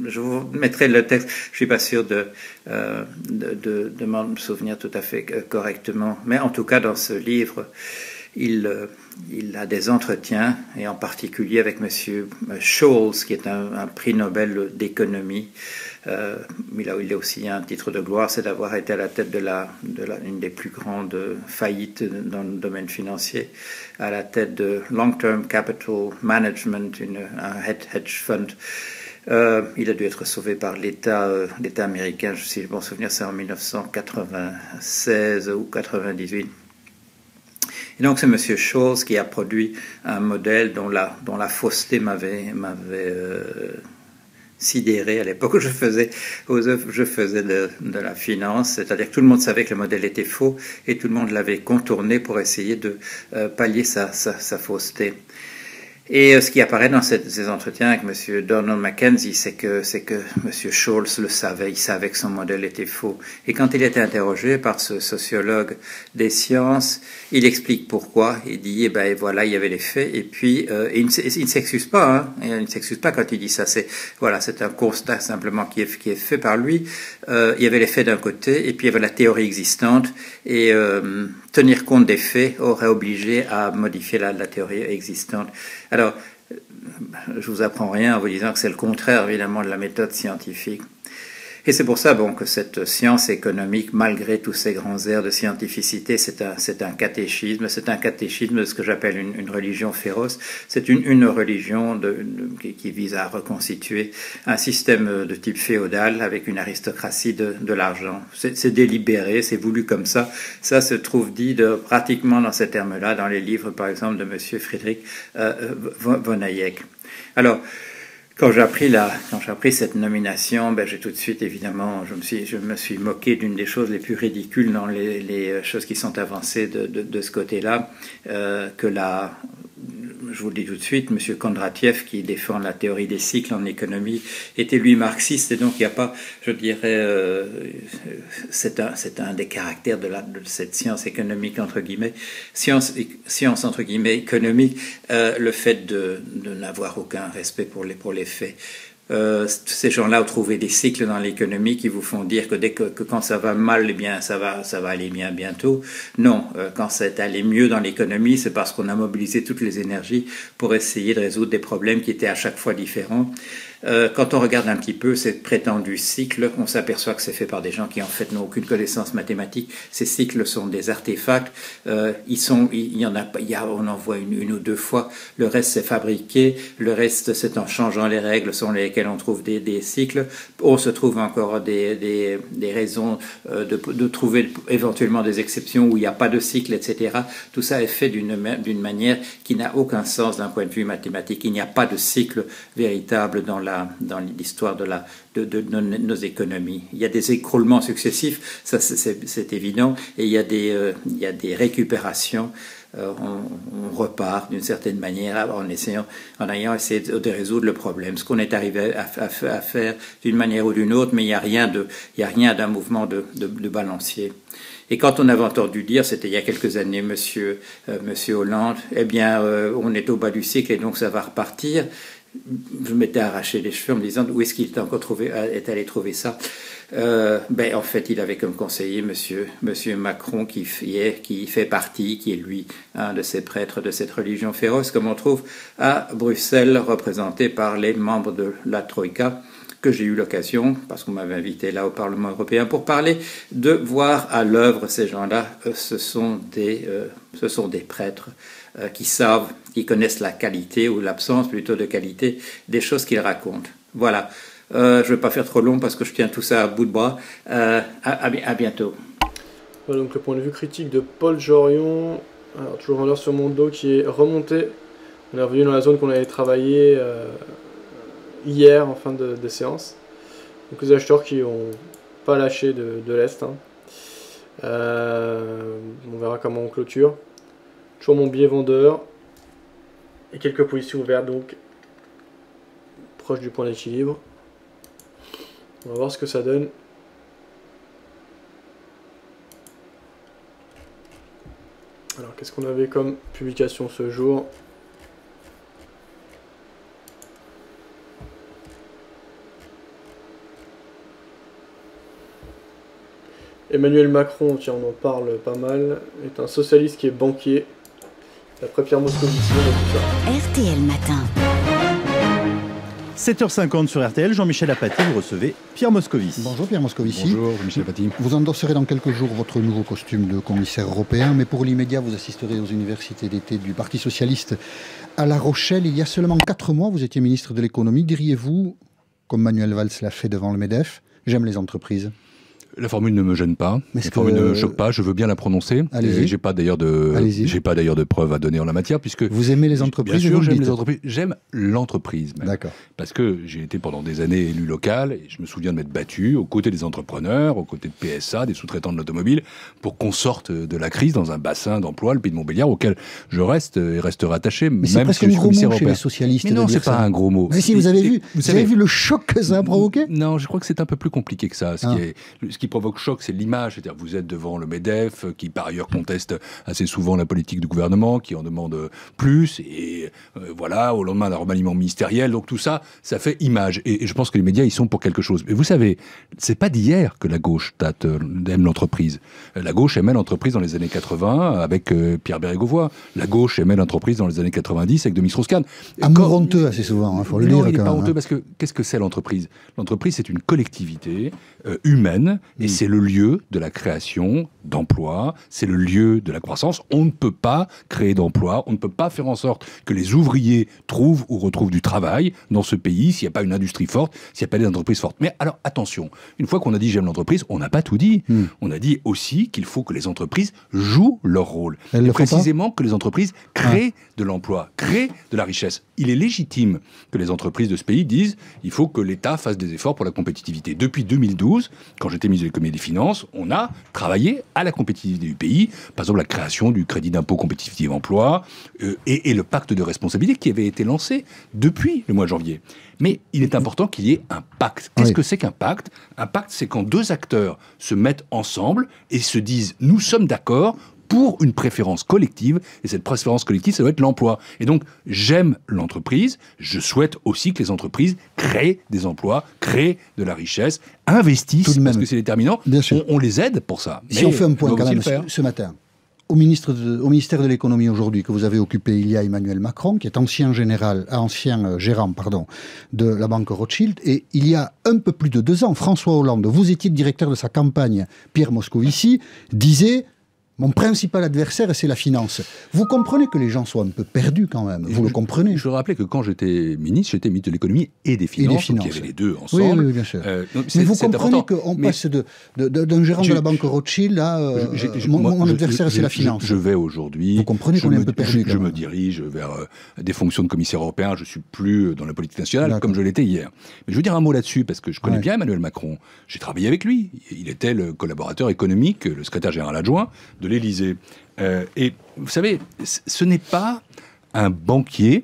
S7: je vous mettrai le texte. Je suis pas sûr de m'en souvenir tout à fait correctement, mais en tout cas dans ce livre, il a des entretiens, et en particulier avec M. Scholes, qui est un prix Nobel d'économie. Il a aussi un titre de gloire, c'est d'avoir été à la tête de une des plus grandes faillites dans le domaine financier, à la tête de Long Term Capital Management, un hedge fund. Il a dû être sauvé par l'État américain, si je m'en souviens, c'est en 1996 ou 98. Et donc c'est M. Scholes qui a produit un modèle dont la fausseté m'avait sidéré à l'époque où je faisais de la finance, c'est-à-dire que tout le monde savait que le modèle était faux et tout le monde l'avait contourné pour essayer de pallier sa fausseté. Et ce qui apparaît dans ces entretiens avec M. Donald Mackenzie, c'est que M. Scholes le savait, il savait que son modèle était faux. Et quand il était interrogé par ce sociologue des sciences, il explique pourquoi. Il dit, voilà, il y avait les faits. Et puis, il ne s'excuse pas, hein. Il ne s'excuse pas quand il dit ça. C'est un constat simplement qui est fait par lui. Il y avait les faits d'un côté, et puis il y avait la théorie existante. Et tenir compte des faits aurait obligé à modifier la théorie existante. Alors, je vous apprends rien en vous disant que c'est le contraire, évidemment, de la méthode scientifique. Et c'est pour ça que cette science économique, malgré tous ces grands airs de scientificité, c'est un catéchisme de ce que j'appelle une religion féroce. C'est une religion qui vise à reconstituer un système de type féodal avec une aristocratie de l'argent. C'est délibéré, c'est voulu comme ça. Ça se trouve dit pratiquement dans ces termes-là, dans les livres, par exemple, de Monsieur Friedrich von Hayek. Alors, quand j'ai appris cette nomination, j'ai tout de suite, évidemment, je me suis moqué d'une des choses les plus ridicules dans les choses qui sont avancées de ce côté-là, je vous le dis tout de suite, M. Kondratiev, qui défend la théorie des cycles en économie, était lui marxiste, et donc il n'y a pas, je dirais, c'est un des caractères de cette science économique, entre guillemets, science entre guillemets économique, le fait de n'avoir aucun respect pour les faits. Ces gens-là ont trouvé des cycles dans l'économie qui vous font dire que quand ça va mal, eh bien ça va aller bien bientôt. Non, quand c'est allé mieux dans l'économie, c'est parce qu'on a mobilisé toutes les énergies pour essayer de résoudre des problèmes qui étaient à chaque fois différents. Quand on regarde un petit peu ces prétendus cycles, on s'aperçoit que c'est fait par des gens qui en fait n'ont aucune connaissance mathématique. Ces cycles sont des artefacts. On en voit une ou deux fois. Le reste c'est fabriqué. Le reste c'est en changeant les règles selon lesquelles on trouve des cycles. On se trouve encore des raisons de trouver éventuellement des exceptions où il n'y a pas de cycle, etc. Tout ça est fait d'une manière qui n'a aucun sens d'un point de vue mathématique. Il n'y a pas de cycle véritable dans l'histoire de nos économies. Il y a des écroulements successifs, ça c'est évident, et il y a des récupérations. On repart d'une certaine manière en ayant essayé de résoudre le problème. Ce qu'on est arrivé à faire d'une manière ou d'une autre, mais il n'y a rien d'un mouvement de balancier. Et quand on avait entendu dire, c'était il y a quelques années, Monsieur Hollande, eh bien, on est au bas du cycle et donc ça va repartir. Je m'étais arraché les cheveux en me disant où est-ce qu'il est allé trouver ça. En fait, il avait comme conseiller Monsieur Macron qui fait partie, qui est lui un de ces prêtres de cette religion féroce, comme on trouve à Bruxelles, représenté par les membres de la Troïka, que j'ai eu l'occasion, parce qu'on m'avait invité là au Parlement européen pour parler, de voir à l'œuvre ces gens-là. Ce sont des prêtres qui connaissent la qualité ou l'absence plutôt de qualité des choses qu'ils racontent. Voilà. Je ne vais pas faire trop long parce que je tiens tout ça à bout de bras. À bientôt.
S1: Voilà donc le point de vue critique de Paul Jorion. Alors, toujours un leurre sur mon dos qui est remonté. On est revenu dans la zone qu'on avait travaillé hier en fin de séance. Donc les acheteurs qui n'ont pas lâché de l'Est. On verra comment on clôture. Toujours mon billet vendeur. Et quelques positions ouvertes donc proche du point d'équilibre. On va voir ce que ça donne. Alors qu'est-ce qu'on avait comme publication ce jour ? Emmanuel Macron, tiens on en parle pas mal, est un socialiste qui est banquier. D'après Pierre Moscovici, on a tout ça.
S8: RTL Matin.
S9: 7h50 sur RTL, Jean-Michel Apathy, vous recevez Pierre Moscovici.
S10: Bonjour Pierre Moscovici.
S3: Bonjour Jean-Michel Apathy.
S10: Vous endosserez dans quelques jours votre nouveau costume de commissaire européen, mais pour l'immédiat, vous assisterez aux universités d'été du Parti Socialiste à La Rochelle. Il y a seulement 4 mois, vous étiez ministre de l'économie. Diriez-vous, comme Manuel Valls l'a fait devant le MEDEF, j'aime les entreprises ?
S11: La formule ne me gêne pas. La formule ne me choque pas. Je veux bien la prononcer.
S10: Allez-y.
S11: J'ai pas d'ailleurs de preuves à donner en la matière puisque
S10: vous aimez les entreprises.
S11: Bien sûr, j'aime les entreprises. J'aime l'entreprise. Même.
S10: D'accord.
S11: Parce que j'ai été pendant des années élu local et je me souviens de m'être battu aux côtés des entrepreneurs, aux côtés de PSA, des sous-traitants de l'automobile, pour qu'on sorte de la crise dans un bassin d'emploi, le Pays de Montbéliard, auquel je reste et resterai attaché.
S10: Mais c'est presque un gros mot chez les socialistes.
S11: Mais non, c'est pas un gros mot.
S10: Mais si vous avez vu le choc que ça a provoqué.
S11: Non, je crois que c'est un peu plus compliqué que ça. Ce qui provoque choc, c'est l'image. C'est-à-dire vous êtes devant le MEDEF, qui par ailleurs conteste assez souvent la politique du gouvernement, qui en demande plus, et voilà, au lendemain d'un remaniement ministériel. Donc tout ça, ça fait image. Et je pense que les médias, ils sont pour quelque chose. Mais vous savez, c'est pas d'hier que la gauche aime l'entreprise. La gauche aimait l'entreprise dans les années 80 avec Pierre Bérégovoy. La gauche aimait l'entreprise dans les années 90 avec Demis Strauss-Kahn.
S10: Amour honteux assez souvent, il faut le dire.
S11: Non, il n'est pas honteux parce que qu'est-ce que c'est l'entreprise ? L'entreprise, c'est une collectivité humaine et c'est le lieu de la création d'emplois, c'est le lieu de la croissance. On ne peut pas créer d'emplois, on ne peut pas faire en sorte que les ouvriers trouvent ou retrouvent du travail dans ce pays s'il n'y a pas une industrie forte, s'il n'y a pas des entreprises fortes. Mais alors attention, une fois qu'on a dit j'aime l'entreprise, on n'a pas tout dit. On a dit aussi qu'il faut que les entreprises jouent leur rôle. Et précisément que les entreprises créent de l'emploi, créent de la richesse. Il est légitime que les entreprises de ce pays disent il faut que l'État fasse des efforts pour la compétitivité. Depuis 2012, quand j'étais ministre de l'économie et des finances, on a travaillé à la compétitivité du pays. Par exemple, la création du crédit d'impôt compétitivité emploi et le pacte de responsabilité qui avait été lancé depuis le mois de janvier. Mais il est important qu'il y ait un pacte. Qu'est-ce que c'est qu'un pacte ? Un pacte, c'est quand deux acteurs se mettent ensemble et se disent nous sommes d'accord pour une préférence collective, et cette préférence collective, ça doit être l'emploi. Et donc, j'aime l'entreprise, je souhaite aussi que les entreprises créent des emplois, créent de la richesse, investissent, parce que c'est déterminant, on les aide pour ça.
S10: Si on fait un point quand même ce matin, au ministère de l'économie aujourd'hui que vous avez occupé, il y a Emmanuel Macron, qui est ancien gérant de la banque Rothschild, et il y a un peu plus de 2 ans, François Hollande, vous étiez directeur de sa campagne, Pierre Moscovici, disait... Mon principal adversaire, c'est la finance. Vous comprenez que les gens soient un peu perdus quand même. Vous le comprenez.
S11: Je rappelais que quand j'étais ministre de l'économie et des finances. Donc il y avait les deux ensemble.
S10: Oui, bien sûr. Mais vous comprenez qu'on passe d'un gérant de la banque Rothschild à mon adversaire, c'est la finance.
S11: Je vais aujourd'hui.
S10: Vous comprenez qu'on est un peu perdu.
S11: Je me dirige vers des fonctions de commissaire européen. Je suis plus dans la politique nationale comme je l'étais hier. Mais je veux dire un mot là-dessus parce que je connais bien Emmanuel Macron. J'ai travaillé avec lui. Il était le collaborateur économique, le secrétaire général adjoint de l'Élysée. Et vous savez, ce n'est pas un banquier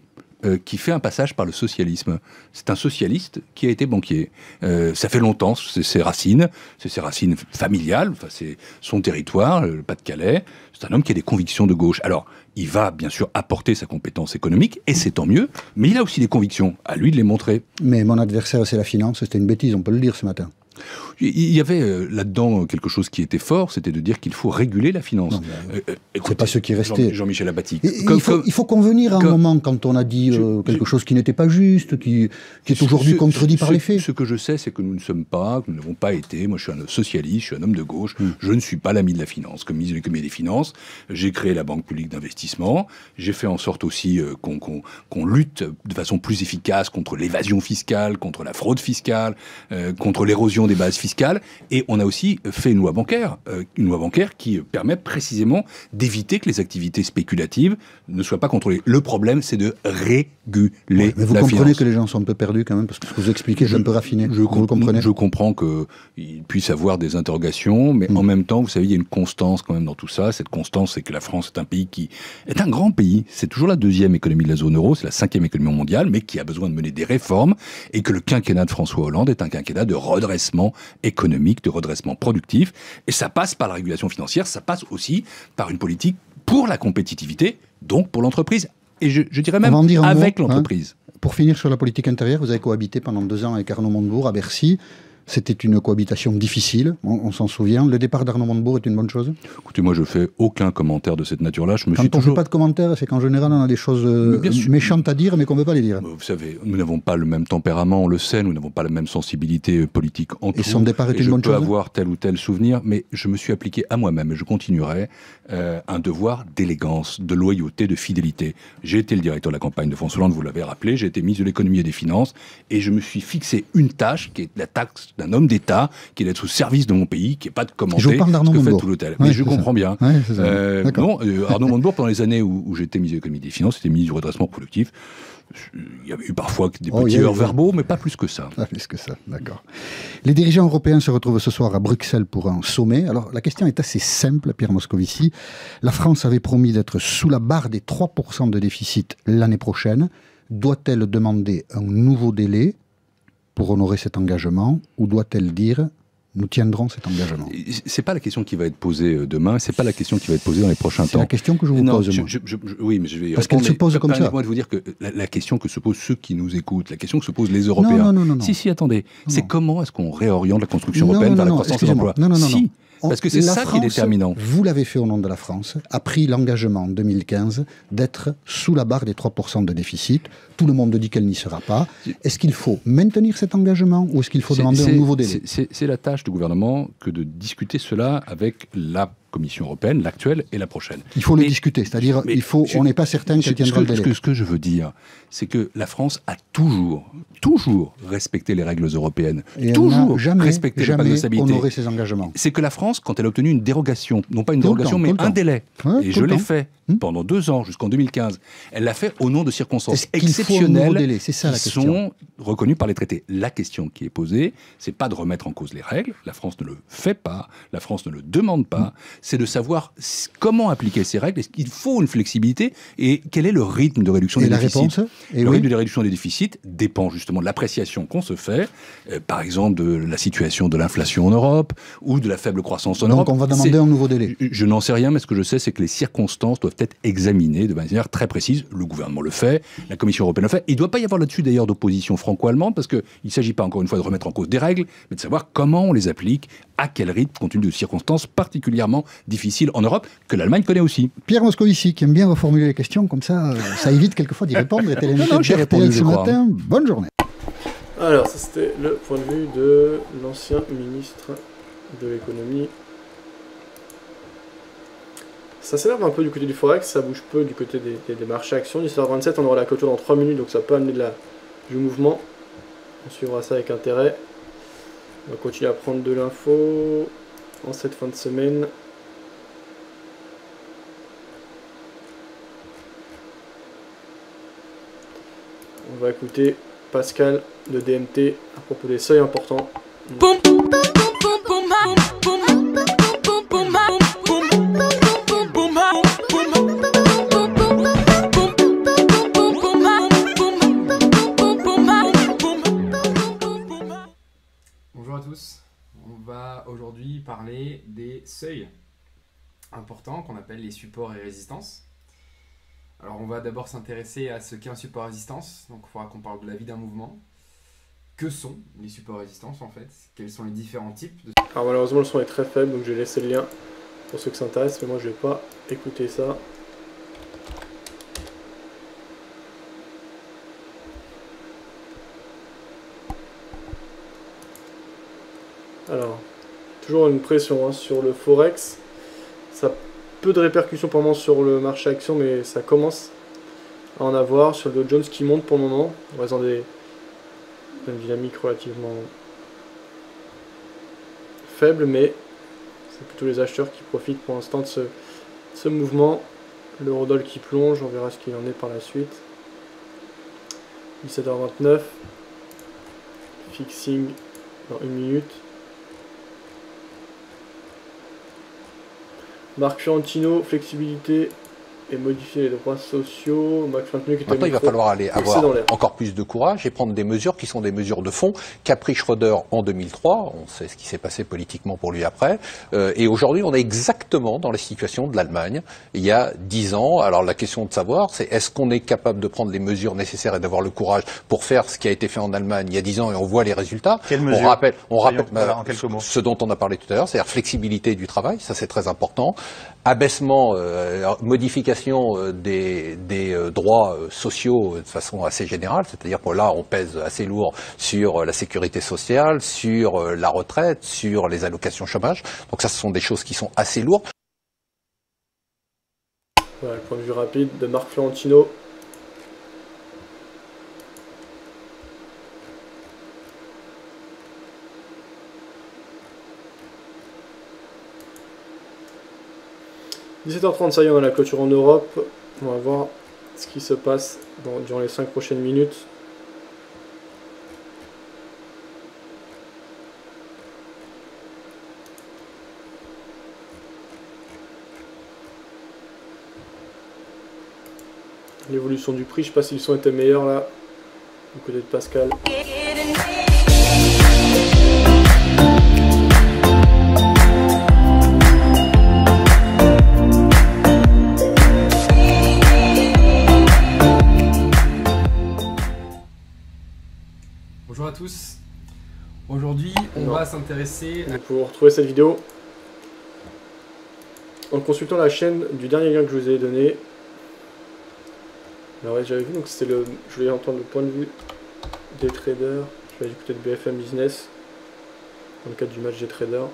S11: qui fait un passage par le socialisme. C'est un socialiste qui a été banquier. Ça fait longtemps, c'est ses racines familiales, enfin, c'est son territoire, le Pas-de-Calais. C'est un homme qui a des convictions de gauche. Alors, il va bien sûr apporter sa compétence économique, et c'est tant mieux, mais il a aussi des convictions. À lui de les montrer.
S10: Mais mon adversaire, c'est la finance. C'était une bêtise, on peut le dire ce matin.
S11: Il y avait là-dedans quelque chose qui était fort, c'était de dire qu'il faut réguler la finance.
S10: C'est pas ce qui restait.
S11: Jean-Michel Apathy.
S10: Il faut convenir à un moment quand on a dit quelque chose qui n'était pas juste, qui est aujourd'hui contredit par les faits.
S11: Ce que je sais, c'est que nous ne sommes pas, que nous n'avons pas été. Moi, je suis un socialiste, je suis un homme de gauche. Je ne suis pas l'ami de la finance. Comme ministre de l'économie et des finances, j'ai créé la Banque publique d'investissement. J'ai fait en sorte aussi qu'on lutte de façon plus efficace contre l'évasion fiscale, contre la fraude fiscale, contre l'érosion des bases fiscales, et on a aussi fait une loi bancaire qui permet précisément d'éviter que les activités spéculatives ne soient pas contrôlées. Le problème, c'est de réguler
S10: mais vous
S11: la
S10: comprenez
S11: finance.
S10: Que les gens sont un peu perdus quand même, parce que ce que vous expliquez est un peu raffiné. Vous le comprenez.
S11: Je comprends qu'ils puissent avoir des interrogations, mais en même temps, vous savez, il y a une constance quand même dans tout ça. Cette constance, c'est que la France est un pays qui est un grand pays. C'est toujours la 2e économie de la zone euro, c'est la 5e économie mondiale, mais qui a besoin de mener des réformes, et que le quinquennat de François Hollande est un quinquennat de redressement économique, de redressement productif, et ça passe par la régulation financière, ça passe aussi par une politique pour la compétitivité, donc pour l'entreprise, et je dirais même avec l'entreprise.
S10: Pour finir sur la politique intérieure, vous avez cohabité pendant 2 ans avec Arnaud Montebourg à Bercy. C'était une cohabitation difficile, on s'en souvient. Le départ d'Arnaud Montebourg est une bonne chose ?
S11: Écoutez, moi je fais aucun commentaire de cette nature-là.
S10: Quand on ne fait pas de commentaires, c'est qu'en général on a des choses méchantes à dire, mais qu'on ne veut pas les dire.
S11: Vous savez, nous n'avons pas le même tempérament, on le sait, nous n'avons pas la même sensibilité politique en tout.
S10: Et son départ est une bonne chose ?
S11: Je peux avoir tel ou tel souvenir, mais je me suis appliqué à moi-même, et je continuerai, un devoir d'élégance, de loyauté, de fidélité. J'ai été le directeur de la campagne de François Hollande, vous l'avez rappelé, j'ai été ministre de l'économie et des finances, et je me suis fixé une tâche qui est la tâche d'un homme d'État, qui est d'être au service de mon pays, qui n'est pas de commenter ce que fait tout l'hôtel. Mais je comprends bien. Arnaud Montebourg, pendant les années où j'étais ministre de l'économie et des finances, c'était ministre du redressement productif. Il y avait eu parfois des petits heurts verbaux, mais pas plus que ça.
S10: Pas plus que ça, d'accord. Les dirigeants européens se retrouvent ce soir à Bruxelles pour un sommet. Alors, la question est assez simple, Pierre Moscovici. La France avait promis d'être sous la barre des 3% de déficit l'année prochaine. Doit-elle demander un nouveau délai pour honorer cet engagement, ou doit-elle dire nous tiendrons cet engagement.
S11: C'est pas la question qui va être posée demain, c'est pas la question qui va être posée dans les prochains temps.
S10: C'est la question que je vous pose.
S11: Oui, mais je vais
S10: parce qu'elle se pose comme ça.
S11: Permettez-moi de vous dire que la question que se posent ceux qui nous écoutent, la question que se posent les Européens.
S10: Non.
S11: Si, attendez. C'est comment est-ce qu'on réoriente la construction européenne vers la croissance et l'emploi.
S10: Non.
S11: Parce que c'est ça qui est déterminant.
S10: Vous l'avez fait au nom de la France, a pris l'engagement en 2015 d'être sous la barre des 3% de déficit. Tout le monde dit qu'elle n'y sera pas. Est-ce qu'il faut maintenir cet engagement ou est-ce qu'il faut demander un nouveau délai?
S11: C'est la tâche du gouvernement que de discuter cela avec la Commission européenne, l'actuelle et la prochaine.
S10: Il faut le discuter, c'est-à-dire on n'est pas certain qu'elle tiendra le délai.
S11: Ce que je veux dire, c'est que la France a toujours respecté les règles européennes,
S10: et
S11: toujours respecté le pacte de stabilité.
S10: Honoré ses engagements.
S11: C'est que la France, quand elle a obtenu une dérogation, non pas une dérogation, mais un délai, et je l'ai fait pendant 2 ans, jusqu'en 2015, elle l'a fait au nom de circonstances exceptionnelles qui sont reconnues par les traités. La question qui est posée, c'est pas de remettre en cause les règles, la France ne le fait pas, la France ne le demande pas, c'est de savoir comment appliquer ces règles, est-ce qu'il faut une flexibilité, et quel est le rythme de réduction des déficits. Le rythme de réduction des déficits dépend justement de l'appréciation qu'on se fait, par exemple de la situation de l'inflation en Europe, ou de la faible croissance en Europe.
S10: Donc on va demander un nouveau délai.
S11: Je n'en sais rien, mais ce que je sais, c'est que les circonstances doivent être examinées de manière très précise. Le gouvernement le fait, la Commission européenne le fait. Il ne doit pas y avoir là-dessus d'ailleurs d'opposition franco-allemande, parce qu'il ne s'agit pas encore une fois de remettre en cause des règles, mais de savoir comment on les applique, à quel rythme, compte tenu de circonstances particulièrement difficiles en Europe, que l'Allemagne connaît aussi.
S10: Pierre Moscovici, qui aime bien reformuler les questions, comme ça évite quelquefois d'y répondre.
S11: J'ai répondu
S10: ce matin. Bonne journée.
S1: Alors, ça c'était le point de vue de l'ancien ministre de l'économie. Ça s'énerve un peu du côté du Forex, ça bouge peu du côté des marchés actions. 17h27, on aura la clôture dans 3 minutes, donc ça peut amener du mouvement. On suivra ça avec intérêt. On va continuer à prendre de l'info en cette fin de semaine. On va écouter Pascal de DMT à propos des seuils importants.
S8: Bonjour à tous, on va aujourd'hui parler des seuils importants qu'on appelle les supports et résistances. Alors on va d'abord s'intéresser à ce qu'est un support résistance, donc il faudra qu'on parle de la vie d'un mouvement. Que sont les supports résistances en fait? Quels sont les différents types de...
S1: Alors malheureusement le son est très faible, donc je vais laisser le lien pour ceux qui s'intéressent, mais moi je vais pas écouter ça. Alors, toujours une pression sur le Forex. Ça a peu de répercussions pour le moment sur le marché action, mais ça commence à en avoir sur le Dow Jones qui monte pour le moment. On reste dans une dynamique relativement faible, mais c'est plutôt les acheteurs qui profitent pour l'instant de ce mouvement. L'eurodoll qui plonge, on verra ce qu'il en est par la suite. 17h29. Fixing dans 1 minute. Marc Fiorentino, flexibilité et modifier les droits sociaux.
S12: Maintenant, il va falloir avoir encore plus de courage et prendre des mesures qui sont des mesures de fond. Capri Schröder en 2003, on sait ce qui s'est passé politiquement pour lui après. Et aujourd'hui, on est exactement dans la situation de l'Allemagne il y a 10 ans. Alors la question de savoir, c'est est-ce qu'on est capable de prendre les mesures nécessaires et d'avoir le courage pour faire ce qui a été fait en Allemagne il y a 10 ans et on voit les résultats.
S13: Quelles mesures?
S12: On rappelle
S13: en quelques mots.
S12: Ce dont on a parlé tout à l'heure, c'est-à-dire flexibilité du travail, ça c'est très important. Abaissement, modification des droits sociaux de façon assez générale, c'est-à-dire que là on pèse assez lourd sur la sécurité sociale, sur la retraite, sur les allocations chômage. Donc ça, ce sont des choses qui sont assez lourdes.
S1: Voilà, le point de vue rapide de Marc Fiorentino. « 17h30, ça y est, on a la clôture en Europe. On va voir ce qui se passe durant les 5 prochaines minutes. L'évolution du prix, je ne sais pas si le son était meilleur là, du côté de Pascal.
S8: tous. Aujourd'hui, on va s'intéresser à...
S1: Vous pouvez retrouver cette vidéo en consultant la chaîne du dernier lien que je vous ai donné. Alors ouais, j'avais vu, donc c'était le... Je voulais entendre le point de vue des traders. Je vais écouter de BFM Business dans le cadre du match des traders.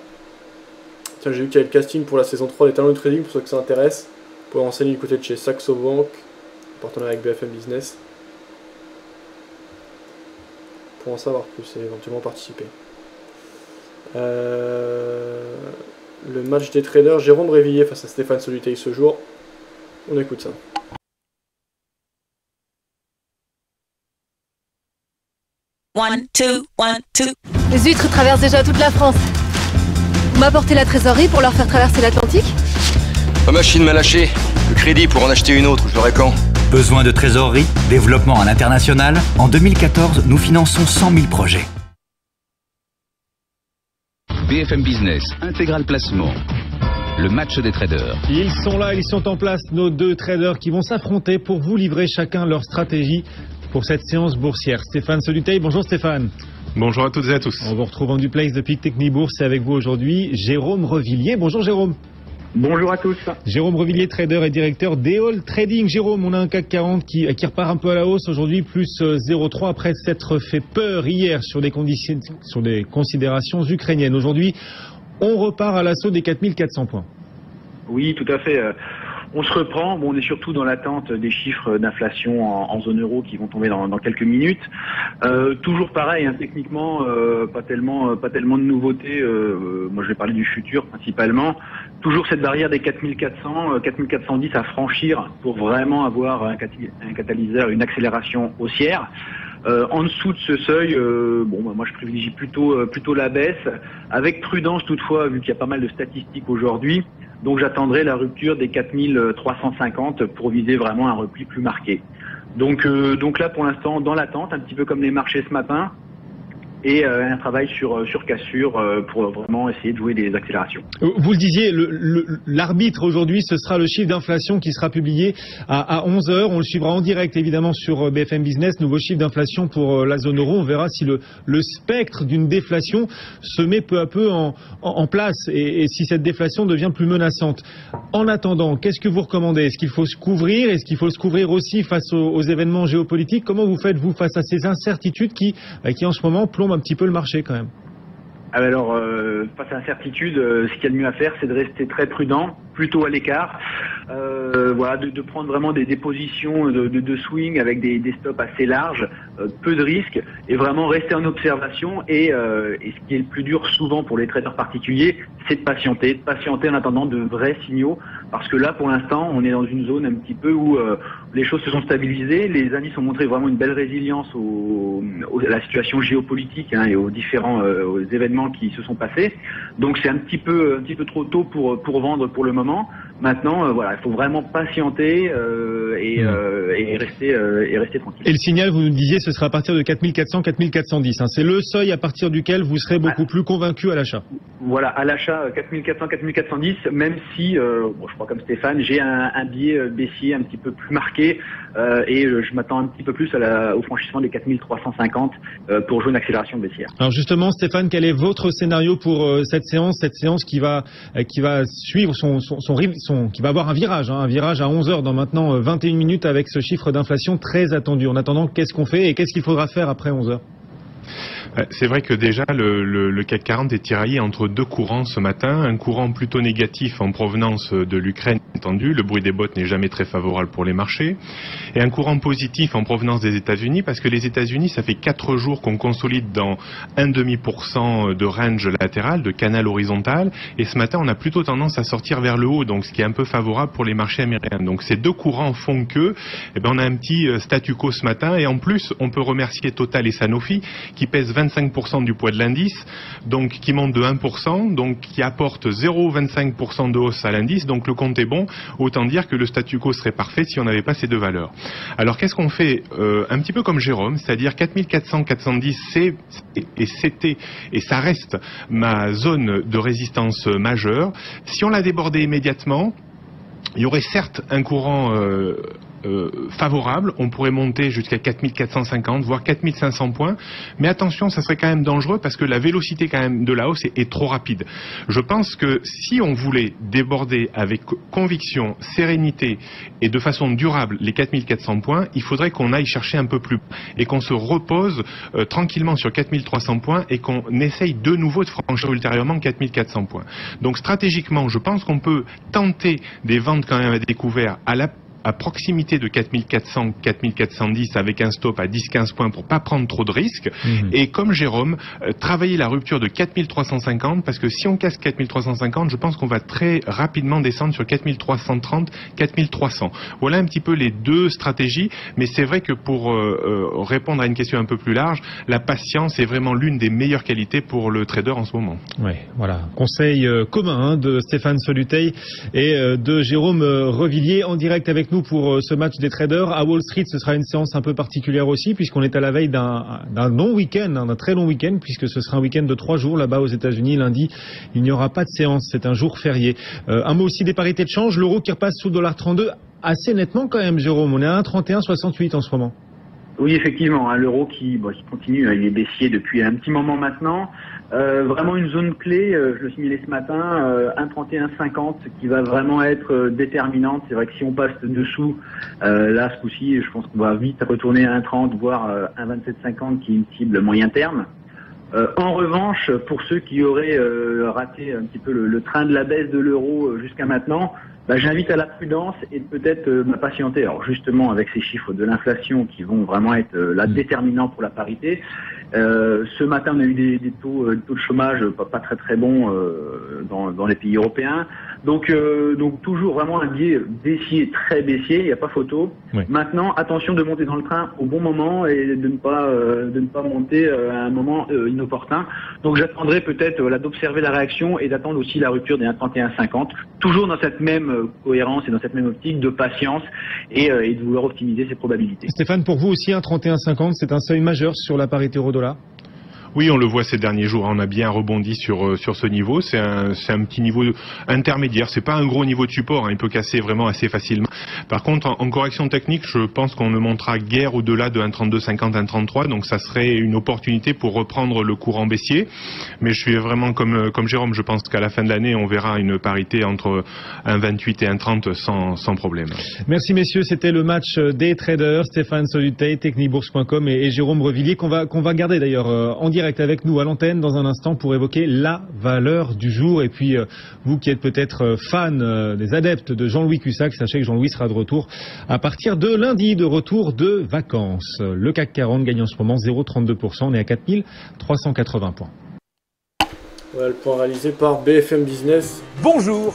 S1: Tiens, j'ai vu qu'il y avait le casting pour la saison 3 des talents de trading, pour ceux que ça intéresse. Vous pouvez renseigner du côté de chez Saxo Bank, partenariat avec BFM Business, pour en savoir plus et éventuellement participer. Le match des traders, Jérôme Révillier face à Stéphane Soluteil ce jour. On écoute ça.
S13: One, two, one, two.
S14: Les huîtres traversent déjà toute la France. Vous m'apportez la trésorerie pour leur faire traverser l'Atlantique?
S15: Ma machine m'a lâché. Le crédit pour en acheter une autre, je l'aurai quand?
S16: Besoin de trésorerie? Développement à l'international? En 2014, nous finançons 100 000 projets.
S17: BFM Business, intégral placement. Le match des traders.
S18: Ils sont là, ils sont en place, nos deux traders qui vont s'affronter pour vous livrer chacun leur stratégie pour cette séance boursière. Stéphane Soluteil, bonjour Stéphane.
S19: Bonjour à toutes et à tous.
S18: On vous retrouve en duplex depuis Technibourse et avec vous aujourd'hui Jérôme Revillier. Bonjour Jérôme.
S20: Bonjour à tous.
S18: Jérôme Revillier, trader et directeur d'Eol Trading. Jérôme, on a un CAC 40 qui repart un peu à la hausse aujourd'hui, plus 0,3 après s'être fait peur hier sur des considérations ukrainiennes. Aujourd'hui, on repart à l'assaut des 4400 points.
S20: Oui, tout à fait. On se reprend. Bon, on est surtout dans l'attente des chiffres d'inflation en zone euro qui vont tomber dans quelques minutes. Toujours pareil, hein, techniquement, pas tellement de nouveautés. Moi, je vais parler du futur principalement. Toujours cette barrière des 4400, 4410 à franchir pour vraiment avoir un catalyseur, une accélération haussière. En dessous de ce seuil, moi je privilégie plutôt la baisse, avec prudence toutefois, vu qu'il y a pas mal de statistiques aujourd'hui. Donc j'attendrai la rupture des 4350 pour viser vraiment un repli plus marqué. Donc là pour l'instant dans l'attente, un petit peu comme les marchés ce matin, et un travail sur cassure pour vraiment essayer de jouer des accélérations.
S18: Vous le disiez, l'arbitre aujourd'hui, ce sera le chiffre d'inflation qui sera publié à 11h. On le suivra en direct évidemment sur BFM Business, nouveau chiffre d'inflation pour la zone euro. On verra si le spectre d'une déflation se met peu à peu en place et si cette déflation devient plus menaçante. En attendant, qu'est-ce que vous recommandez? Est-ce qu'il faut se couvrir? Est-ce qu'il faut se couvrir aussi face aux événements géopolitiques? Comment vous faites, vous, face à ces incertitudes qui en ce moment plombent un petit peu le marché quand même?
S20: Alors, face à l'incertitude, ce qu'il y a de mieux à faire, c'est de rester très prudent, plutôt à l'écart. Voilà, de prendre vraiment des positions de swing avec des stops assez larges, peu de risques, et vraiment rester en observation. Et ce qui est le plus dur souvent pour les traders particuliers, c'est de patienter en attendant de vrais signaux. Parce que là, pour l'instant, on est dans une zone un petit peu où les choses se sont stabilisées. Les indices ont montré vraiment une belle résilience à la situation géopolitique et aux différents aux événements qui se sont passés. Donc c'est un petit peu trop tôt pour vendre pour le moment. Maintenant, voilà, il faut vraiment patienter et rester tranquille.
S18: Et le signal, vous nous disiez, ce sera à partir de 4400, 4410. Hein. C'est le seuil à partir duquel vous serez beaucoup plus convaincu à l'achat.
S20: Voilà, à l'achat 4400, 4410, même si, je crois comme Stéphane, j'ai un biais baissier un petit peu plus marqué et je m'attends un petit peu plus au franchissement des 4350 pour jouer une accélération baissière.
S18: Alors justement, Stéphane, quel est votre scénario pour cette séance qui va suivre qui va avoir un virage à 11h dans maintenant 21 minutes avec ce chiffre d'inflation très attendu. En attendant, qu'est-ce qu'on fait et qu'est-ce qu'il faudra faire après 11h?
S19: C'est vrai que déjà le CAC 40 est tiraillé entre deux courants ce matin. Un courant plutôt négatif en provenance de l'Ukraine, entendu. Le bruit des bottes n'est jamais très favorable pour les marchés. Et un courant positif en provenance des États-Unis, parce que les États-Unis, ça fait 4 jours qu'on consolide dans 1,5% de range latéral, de canal horizontal. Et ce matin, on a plutôt tendance à sortir vers le haut, donc ce qui est un peu favorable pour les marchés américains. Donc ces deux courants font que, on a un petit statu quo ce matin. Et en plus, on peut remercier Total et Sanofi, qui pèsent 25% du poids de l'indice, donc qui monte de 1%, donc qui apporte 0,25% de hausse à l'indice, donc le compte est bon, autant dire que le statu quo serait parfait si on n'avait pas ces deux valeurs. Alors qu'est-ce qu'on fait? Un petit peu comme Jérôme, c'est-à-dire 4400, 410, c'était et ça reste ma zone de résistance majeure. Si on l'a débordé immédiatement, il y aurait certes un courant favorable. On pourrait monter jusqu'à 4450, voire 4500 points. Mais attention, ça serait quand même dangereux parce que la vélocité quand même de la hausse est trop rapide. Je pense que si on voulait déborder avec conviction, sérénité et de façon durable les 4400 points, il faudrait qu'on aille chercher un peu plus et qu'on se repose tranquillement sur 4300 points et qu'on essaye de nouveau de franchir ultérieurement 4400 points. Donc stratégiquement, je pense qu'on peut tenter des ventes quand même à découvert à proximité de 4400, 4410 avec un stop à 10-15 points pour pas prendre trop de risques. Et comme Jérôme, travailler la rupture de 4350 parce que si on casse 4350, je pense qu'on va très rapidement descendre sur 4330, 4300. Voilà un petit peu les deux stratégies, mais c'est vrai que pour répondre à une question un peu plus large, la patience est vraiment l'une des meilleures qualités pour le trader en ce moment.
S18: Ouais, voilà. Conseil commun de Stéphane Soluteil et de Jérôme Revillier en direct avec nous pour ce match des traders. À Wall Street, ce sera une séance un peu particulière aussi, puisqu'on est à la veille d'un long week-end, d'un très long week-end, puisque ce sera un week-end de 3 jours là-bas aux États-Unis. Lundi, il n'y aura pas de séance, c'est un jour férié. Un mot aussi des parités de change, l'euro qui repasse sous le $32 assez nettement quand même, Jérôme. On est à 1,3168 en ce moment.
S20: Oui, effectivement, hein, l'euro qui continue, il est baissier depuis un petit moment maintenant. Vraiment une zone clé, je le signalais ce matin, 1,3150 qui va vraiment être déterminante. C'est vrai que si on passe dessous, là ce coup-ci, je pense qu'on va vite retourner à 1,30 voire 1,2750 qui est une cible moyen terme. En revanche, pour ceux qui auraient raté un petit peu le train de la baisse de l'euro jusqu'à maintenant, j'invite à la prudence et peut-être patienter. Alors justement avec ces chiffres de l'inflation qui vont vraiment être là déterminants pour la parité. Ce matin on a eu des taux de chômage pas très très bons dans les pays européens. Donc toujours vraiment un biais baissier, très baissier, il n'y a pas photo. Oui. Maintenant, attention de monter dans le train au bon moment et de ne pas monter à un moment inopportun. Donc j'attendrai peut-être d'observer la réaction et d'attendre aussi la rupture des 1,3150, toujours dans cette même cohérence et dans cette même optique de patience et de vouloir optimiser ses probabilités.
S18: Stéphane, pour vous aussi, 1,3150, c'est un seuil majeur sur la parité euro-dollar?
S19: Oui, on le voit ces derniers jours, on a bien rebondi sur ce niveau, c'est un petit niveau intermédiaire, c'est pas un gros niveau de support, hein, il peut casser vraiment assez facilement. Par contre, en correction technique, je pense qu'on ne montera guère au-delà de 1,3250, 1,33, donc ça serait une opportunité pour reprendre le courant baissier, mais je suis vraiment comme Jérôme, je pense qu'à la fin de l'année, on verra une parité entre 1,28 et 1,30 sans problème.
S18: Merci messieurs, c'était le match des traders, Stéphane Soluteil, technibourse.com et Jérôme Revillier, qu'on va garder d'ailleurs en direct avec nous à l'antenne dans un instant pour évoquer la valeur du jour. Et puis vous qui êtes peut-être fan des adeptes de Jean-Louis Cussac, sachez que Jean-Louis sera de retour à partir de lundi, de retour de vacances. Le CAC 40 gagne en ce moment 0,32%, on est à 4380 points.
S1: Voilà le point réalisé par BFM Business.
S21: Bonjour.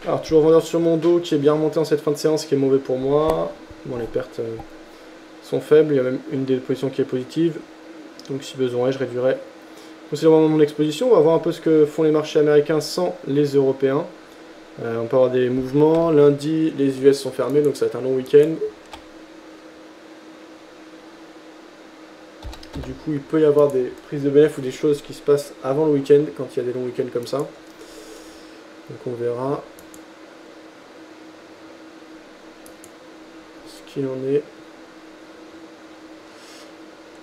S1: Alors toujours vendeur sur mon dos qui est bien remonté en cette fin de séance, qui est mauvais pour moi. Bon, les pertes sont faibles, il y a même une des positions qui est positive. Donc si besoin, je réduirai considérablement mon exposition. On va voir un peu ce que font les marchés américains sans les Européens. On peut avoir des mouvements. Lundi, les US sont fermés, donc ça va être un long week-end. Du coup, il peut y avoir des prises de bénéfices ou des choses qui se passent avant le week-end, quand il y a des longs week-ends comme ça. Donc on verra ce qu'il en est.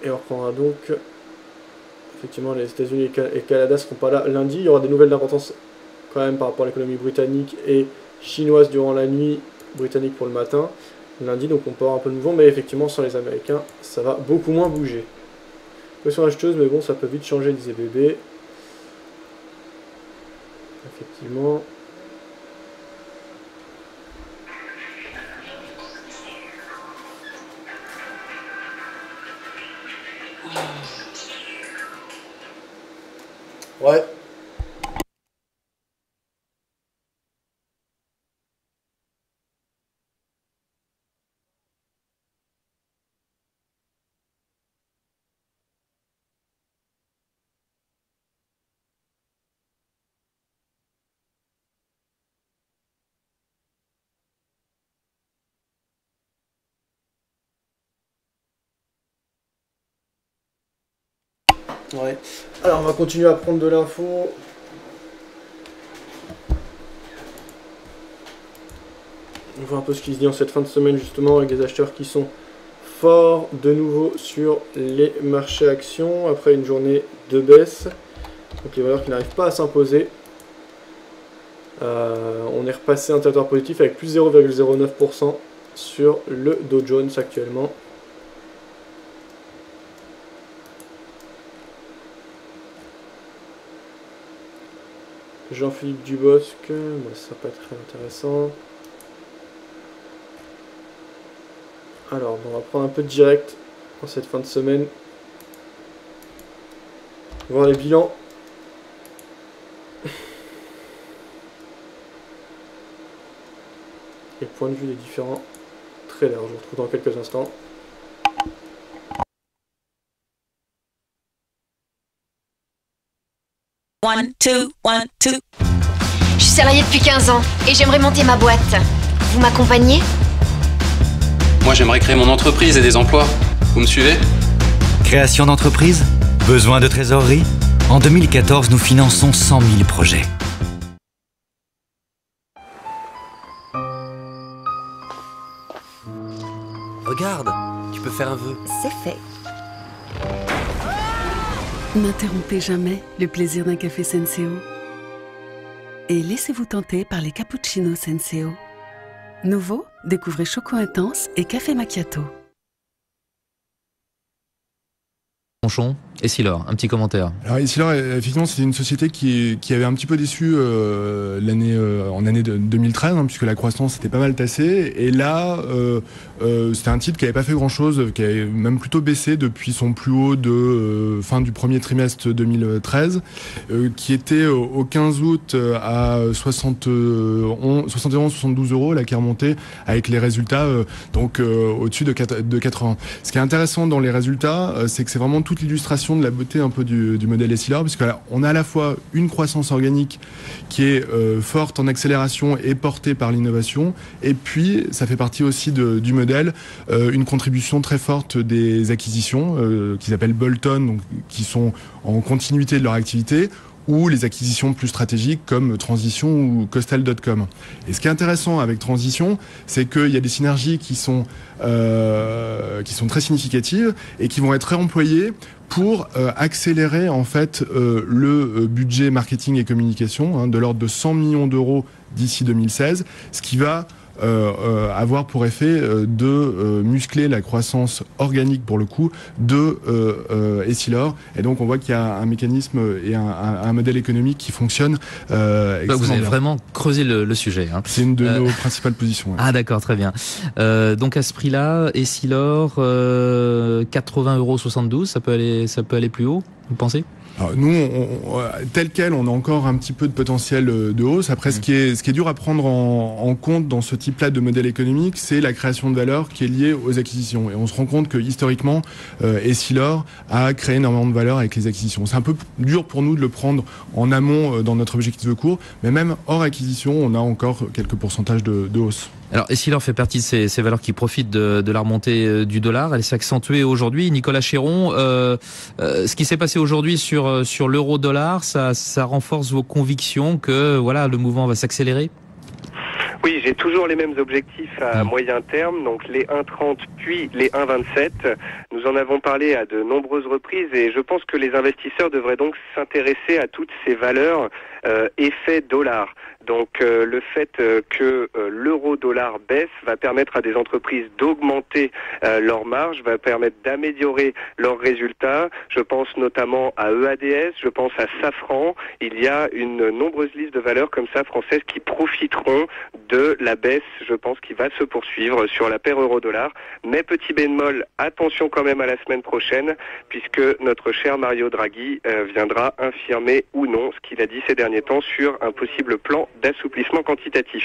S1: Et on reprendra donc, effectivement, les États-Unis et le Canada ne seront pas là lundi. Il y aura des nouvelles d'importance quand même par rapport à l'économie britannique et chinoise durant la nuit, britannique pour le matin. Lundi, donc on peut avoir un peu de mouvement, mais effectivement, sans les Américains, ça va beaucoup moins bouger. Pression acheteuse, mais bon, ça peut vite changer, disait Bébé. Effectivement. Ouais. Ouais. Alors on va continuer à prendre de l'info. On voit un peu ce qui se dit en cette fin de semaine justement avec des acheteurs qui sont forts de nouveau sur les marchés actions après une journée de baisse. Donc les valeurs qui n'arrivent pas à s'imposer. On est repassé un territoire positif avec plus 0,09% sur le Dow Jones actuellement. Jean-Philippe Dubosc, moi ça pas très intéressant. Alors on va prendre un peu de direct en cette fin de semaine. Voir les bilans. Et le point de vue des différents traders. Je vous retrouve dans quelques instants.
S13: One, two, one, two.
S21: Je suis salarié depuis 15 ans et j'aimerais monter ma boîte. Vous m'accompagnez?
S15: Moi, j'aimerais créer mon entreprise et des emplois. Vous me suivez?
S16: Création d'entreprise? Besoin de trésorerie? En 2014, nous finançons 100 000 projets.
S22: Regarde, tu peux faire un vœu.
S23: C'est fait. N'interrompez jamais le plaisir d'un café Senseo. Et laissez-vous tenter par les cappuccinos Senseo. Nouveau, découvrez Choco Intense et Café Macchiato.
S24: Essilor, un petit commentaire.
S25: Alors Essilor, effectivement, c'était une société qui avait un petit peu déçu en année 2013, puisque la croissance était pas mal tassée. Et là, c'était un titre qui n'avait pas fait grand-chose, qui avait même plutôt baissé depuis son plus haut de fin du premier trimestre 2013, qui était au 15 août à 71-72 euros, là qui est remonté avec les résultats au-dessus de 80. Ce qui est intéressant dans les résultats, c'est que c'est vraiment toute l'illustration de la beauté un peu du modèle Essilor, puisque on a à la fois une croissance organique qui est forte en accélération et portée par l'innovation, et puis ça fait partie aussi du modèle, une contribution très forte des acquisitions qu'ils appellent bolt-on, donc qui sont en continuité de leur activité, ou les acquisitions plus stratégiques comme Transition ou Costal.com. Et ce qui est intéressant avec Transition, c'est qu'il y a des synergies qui sont très significatives et qui vont être réemployées pour accélérer en fait le budget marketing et communication de l'ordre de 100 millions d'euros d'ici 2016, ce qui va avoir pour effet de muscler la croissance organique pour le coup de Essilor. Et donc on voit qu'il y a un mécanisme et un modèle économique qui fonctionne.
S24: Vous avez vraiment creusé le sujet.
S25: C'est une de nos principales positions. Ouais.
S24: Ah d'accord, très bien. Donc à ce prix-là, Essilor, 80,72 €, ça peut aller plus haut, vous pensez?
S25: Alors nous, tel quel, on a encore un petit peu de potentiel de hausse. Après, ce qui est dur à prendre en compte dans ce type-là de modèle économique, c'est la création de valeur qui est liée aux acquisitions. Et on se rend compte que historiquement, Essilor a créé énormément de valeur avec les acquisitions. C'est un peu dur pour nous de le prendre en amont dans notre objectif de cours, mais même hors acquisition, on a encore quelques pourcentages de hausse.
S24: Alors Essilor fait partie de ces valeurs qui profitent de la remontée du dollar. Elle s'est accentuée aujourd'hui. Nicolas Chéron, ce qui s'est passé aujourd'hui sur l'euro-dollar, ça renforce vos convictions que voilà, le mouvement va s'accélérer?
S26: Oui, j'ai toujours les mêmes objectifs à moyen terme, donc les 1,30 puis les 1,27. Nous en avons parlé à de nombreuses reprises et je pense que les investisseurs devraient donc s'intéresser à toutes ces valeurs effet dollar. Donc le fait que l'euro-dollar baisse va permettre à des entreprises d'augmenter leurs marges, va permettre d'améliorer leurs résultats. Je pense notamment à EADS, je pense à Safran. Il y a une nombreuse liste de valeurs comme ça françaises qui profiteront de la baisse, je pense, qui va se poursuivre sur la paire euro-dollar. Mais petit bémol, attention quand même à la semaine prochaine, puisque notre cher Mario Draghi viendra infirmer ou non ce qu'il a dit ces derniers temps sur un possible plan d'assouplissement quantitatif.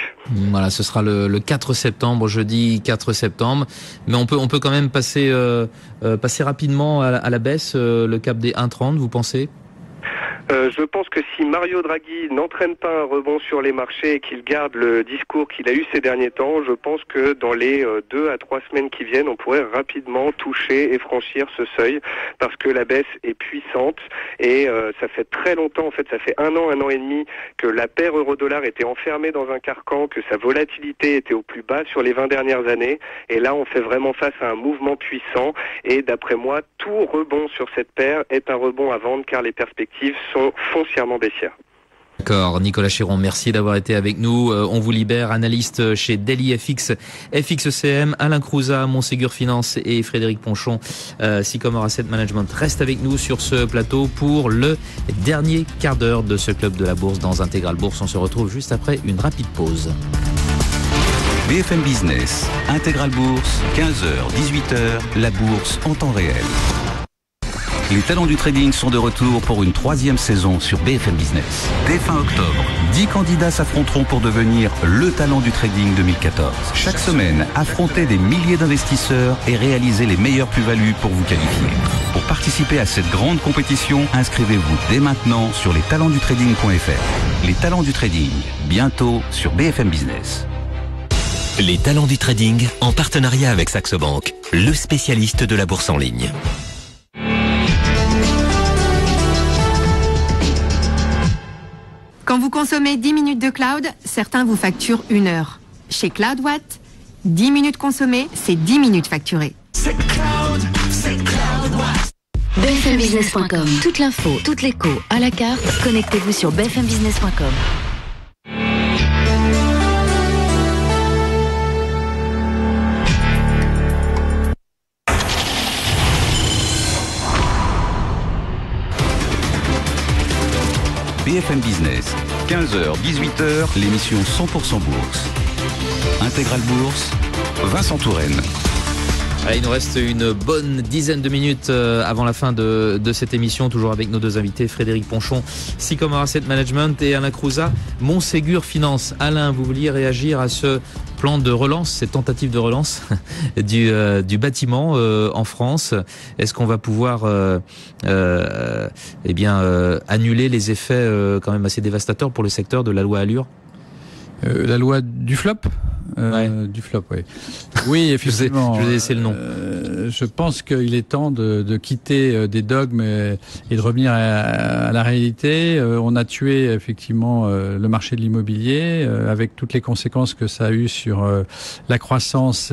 S24: Voilà, ce sera le 4 septembre, jeudi 4 septembre. Mais on peut quand même passer rapidement à la baisse, le cap des 1,30, vous pensez ?
S26: Je pense que si Mario Draghi n'entraîne pas un rebond sur les marchés et qu'il garde le discours qu'il a eu ces derniers temps, je pense que dans les 2 à 3 semaines qui viennent, on pourrait rapidement toucher et franchir ce seuil parce que la baisse est puissante et ça fait très longtemps, en fait, ça fait 1 an et demi que la paire euro-dollar était enfermée dans un carcan, que sa volatilité était au plus bas sur les 20 dernières années et là on fait vraiment face à un mouvement puissant et d'après moi, tout rebond sur cette paire est un rebond à vendre car les perspectives sont foncièrement baissières.
S24: D'accord, Nicolas Chéron, merci d'avoir été avec nous. On vous libère, analyste chez Daily FX, FXCM, Alain Crouza, Montségur Finance et Frédéric Ponchon, Sycomore Asset Management. Reste avec nous sur ce plateau pour le dernier quart d'heure de ce club de la bourse dans Intégral Bourse. On se retrouve juste après une rapide pause.
S17: BFM Business, Intégral Bourse, 15h, 18h, la bourse en temps réel. Les talents du trading sont de retour pour une 3e saison sur BFM Business. Dès fin octobre, 10 candidats s'affronteront pour devenir le talent du trading 2014. Chaque semaine, affrontez des milliers d'investisseurs et réalisez les meilleures plus-values pour vous qualifier. Pour participer à cette grande compétition, inscrivez-vous dès maintenant sur lestalentsdutrading.fr. Les talents du trading, bientôt sur BFM Business.
S2: Les talents du trading en partenariat avec Saxo Bank, le spécialiste de la bourse en ligne.
S4: Quand vous consommez 10 minutes de cloud, certains vous facturent 1 heure. Chez CloudWatt, 10 minutes consommées, c'est 10 minutes facturées.
S21: C'est CloudWatt. BFMbusiness.com. Toute l'info, toute l'écho, à la carte, connectez-vous sur BFMbusiness.com.
S17: BFM Business, 15h, 18h, l'émission 100% Bourse. Intégral Bourse, Vincent Touraine.
S24: Allez, il nous reste une bonne dizaine de minutes avant la fin de cette émission, toujours avec nos 2 invités, Frédéric Ponchon, Sycomore Asset Management et Alain Crouza, Montségur Finance. Alain, vous vouliez réagir à ce plan de relance, cette tentative de relance du bâtiment en France. Est-ce qu'on va pouvoir annuler les effets quand même assez dévastateurs pour le secteur de la loi Allure?
S5: La loi du flop du flop, oui. Oui, effectivement.
S24: Je vous ai laissé le nom.
S5: Je pense qu'il est temps de quitter des dogmes et de revenir à la réalité. On a tué effectivement le marché de l'immobilier avec toutes les conséquences que ça a eu sur la croissance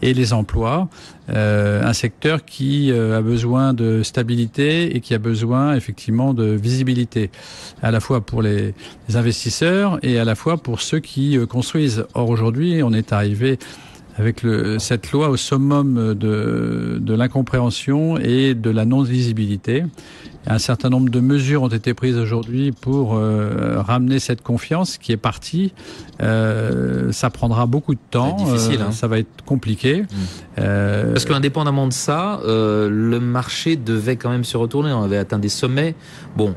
S5: et les emplois. Un secteur qui a besoin de stabilité et qui a besoin effectivement de visibilité, à la fois pour les investisseurs et à la fois pour ceux qui construisent. Or aujourd'hui, on est arrivé avec cette loi au summum de l'incompréhension et de la non-visibilité. Un certain nombre de mesures ont été prises aujourd'hui pour ramener cette confiance qui est partie. Ça prendra beaucoup de temps.
S24: C'est difficile, hein.
S5: Ça va être compliqué.
S24: Parce qu'indépendamment de ça, le marché devait quand même se retourner. On avait atteint des sommets. Bon,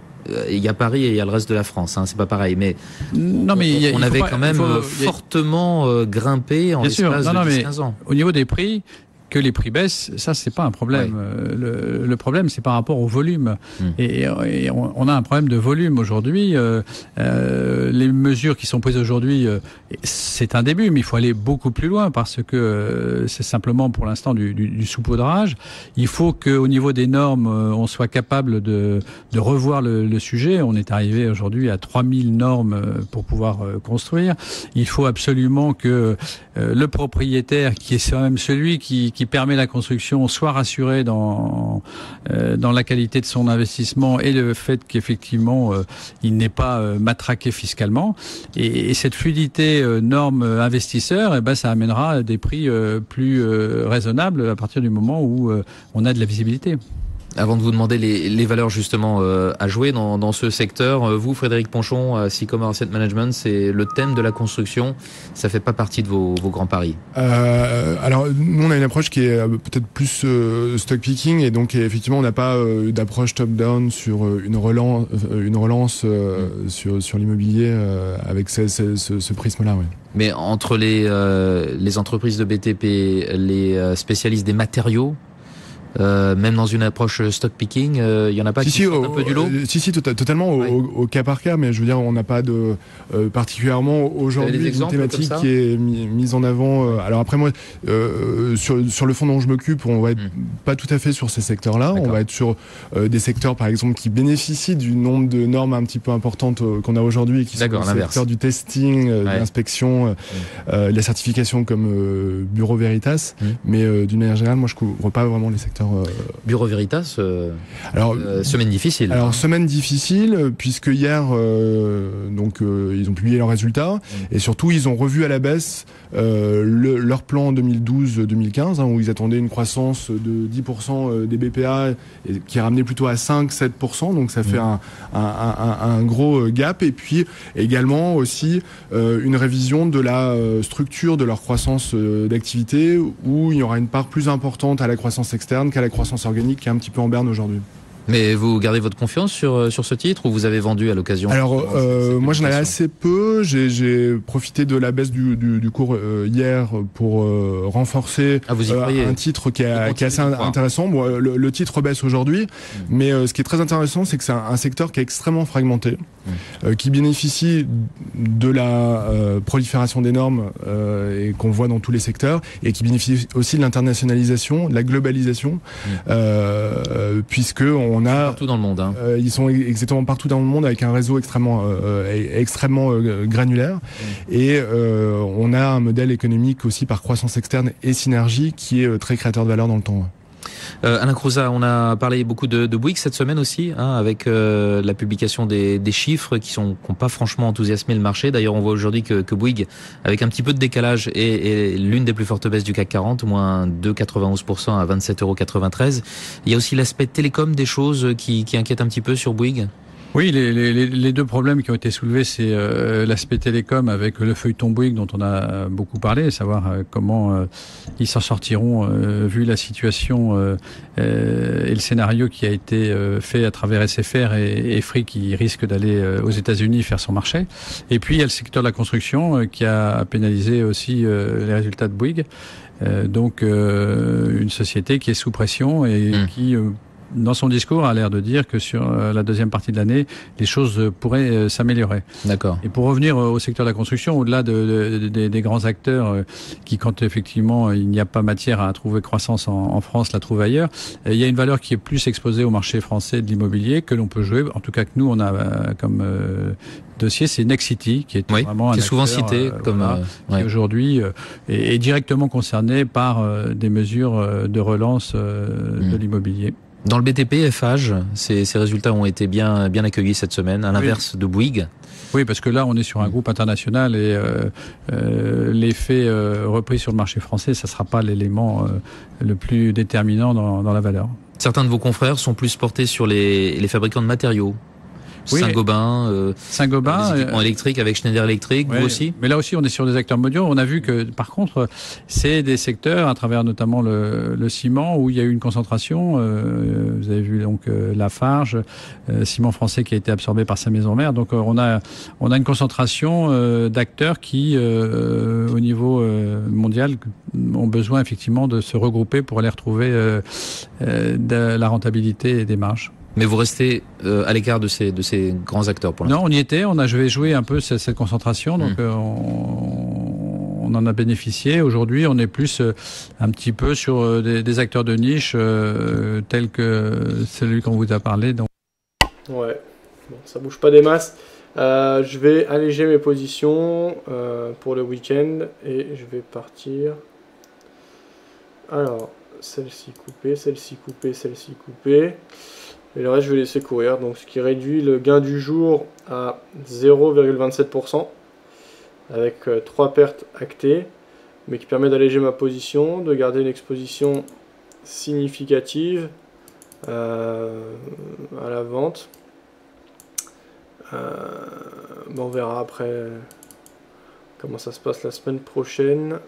S24: il y a Paris et il y a le reste de la France, hein, c'est pas pareil, mais on avait quand même fortement grimpé en l'espace de 15 ans.
S5: Au niveau des prix, que les prix baissent, ça c'est pas un problème. Ouais. Le problème c'est par rapport au volume. Et on a un problème de volume aujourd'hui. Les mesures qui sont prises aujourd'hui, c'est un début, mais il faut aller beaucoup plus loin parce que c'est simplement pour l'instant du saupoudrage. Il faut qu'au niveau des normes, on soit capable de revoir le sujet. On est arrivé aujourd'hui à 3000 normes pour pouvoir construire. Il faut absolument que le propriétaire, qui est quand même celui qui permet la construction, soit rassuré dans la qualité de son investissement et le fait qu'effectivement il n'est pas matraqué fiscalement. Et cette fluidité norme investisseur, eh ben ça amènera des prix plus raisonnables à partir du moment où on a de la visibilité.
S24: Avant de vous demander les valeurs justement à jouer dans ce secteur, vous, Frédéric Ponchon, Sycomore Asset Management, c'est le thème de la construction, ça fait pas partie de vos grands paris?
S25: Alors, nous, on a une approche qui est peut-être plus stock picking, et donc effectivement, on n'a pas d'approche top-down sur une relance sur l'immobilier avec ce prisme-là. Ouais.
S24: Mais entre les entreprises de BTP, les spécialistes des matériaux, même dans une approche stock picking, il y en a pas qui sortent un peu du lot?
S25: Totalement au cas par cas, mais je veux dire, on n'a pas de particulièrement aujourd'hui une thématique qui est mise en avant. Alors après moi, sur le fonds dont je m'occupe, on va être pas tout à fait sur ces secteurs-là. On va être sur des secteurs, par exemple, qui bénéficient du nombre de normes un petit peu importantes qu'on a aujourd'hui, et qui sont le secteur du testing, de l'inspection, la certification comme Bureau Veritas. Mais d'une manière générale, moi, je couvre pas vraiment les secteurs.
S24: Bureau Veritas, semaine difficile.
S25: Alors, semaine difficile, puisque hier, ils ont publié leurs résultats, et surtout, ils ont revu à la baisse leur plan en 2012-2015, où ils attendaient une croissance de 10% des BPA, qui est ramené plutôt à 5-7%, donc ça fait un gros gap. Et puis également aussi une révision de la structure de leur croissance d'activité, où il y aura une part plus importante à la croissance externe qu'à la croissance organique, qui est un petit peu en berne aujourd'hui.
S24: Mais vous gardez votre confiance sur ce titre, ou vous avez vendu à l'occasion?
S25: Alors, moi j'en avais assez peu. J'ai profité de la baisse du cours hier pour renforcer un titre qui est assez intéressant. Bon, le titre baisse aujourd'hui, mais ce qui est très intéressant, c'est que c'est un secteur qui est extrêmement fragmenté, qui bénéficie de la prolifération des normes et qu'on voit dans tous les secteurs, et qui bénéficie aussi de l'internationalisation, de la globalisation, puisque on a
S24: partout dans le monde.
S25: Ils sont exactement partout dans le monde, avec un réseau extrêmement granulaire, et on a un modèle économique aussi par croissance externe et synergie qui est très créateur de valeur dans le temps.
S24: Alain Crouzat, on a parlé beaucoup de Bouygues cette semaine aussi, avec la publication des chiffres qui n'ont pas franchement enthousiasmé le marché. D'ailleurs, on voit aujourd'hui que Bouygues, avec un petit peu de décalage, est l'une des plus fortes baisses du CAC 40, moins 2,91% à 27,93 €. Il y a aussi l'aspect télécom des choses qui inquiète un petit peu sur Bouygues.
S5: Oui, les deux problèmes qui ont été soulevés, c'est l'aspect télécom avec le feuilleton Bouygues dont on a beaucoup parlé, savoir comment ils s'en sortiront vu la situation et le scénario qui a été fait à travers SFR et Free, qui risque d'aller aux États-Unis faire son marché. Et puis il y a le secteur de la construction qui a pénalisé aussi les résultats de Bouygues. Donc une société qui est sous pression et qui dans son discours a l'air de dire que sur la deuxième partie de l'année, les choses pourraient s'améliorer.
S24: D'accord.
S5: Et pour revenir au secteur de la construction, au-delà des grands acteurs qui, quand effectivement il n'y a pas matière à trouver croissance en France, la trouvent ailleurs, il y a une valeur qui est plus exposée au marché français de l'immobilier, que l'on peut jouer, en tout cas que nous on a comme dossier, c'est Nexity, qui est vraiment
S24: qui est
S5: un
S24: souvent
S5: acteur,
S24: cité comme
S5: qui aujourd'hui est directement concerné par des mesures de relance de l'immobilier.
S24: Dans le BTP, FH, ces résultats ont été bien accueillis cette semaine, à l'inverse de Bouygues.
S5: Oui, parce que là, on est sur un groupe international et l'effet repris sur le marché français, ça ne sera pas l'élément le plus déterminant dans la valeur.
S24: Certains de vos confrères sont plus portés sur les fabricants de matériaux. Oui, Saint-Gobain, des équipements électriques avec Schneider Electric, vous aussi.
S5: Mais là aussi, on est sur des acteurs mondiaux. On a vu que, par contre, c'est des secteurs, à travers notamment le ciment, où il y a eu une concentration. Vous avez vu donc Lafarge, ciment français qui a été absorbé par sa maison mère. Donc on a une concentration d'acteurs qui, au niveau mondial, ont besoin effectivement de se regrouper pour aller retrouver de la rentabilité et des marges.
S24: Mais vous restez à l'écart de ces grands acteurs pour l'instant.
S5: Non, on y était. Je vais jouer un peu cette concentration. Donc on en a bénéficié. Aujourd'hui, on est plus un petit peu sur des acteurs de niche tels que celui qu'on vous a parlé. Donc.
S1: Ouais, bon, ça bouge pas des masses. Je vais alléger mes positions pour le week-end et je vais partir. Alors, celle-ci coupée, celle-ci coupée, celle-ci coupée. Et le reste, je vais laisser courir. Donc, ce qui réduit le gain du jour à 0,27%, avec 3 pertes actées, mais qui permet d'alléger ma position, de garder une exposition significative à la vente. Bon, on verra après comment ça se passe la semaine prochaine.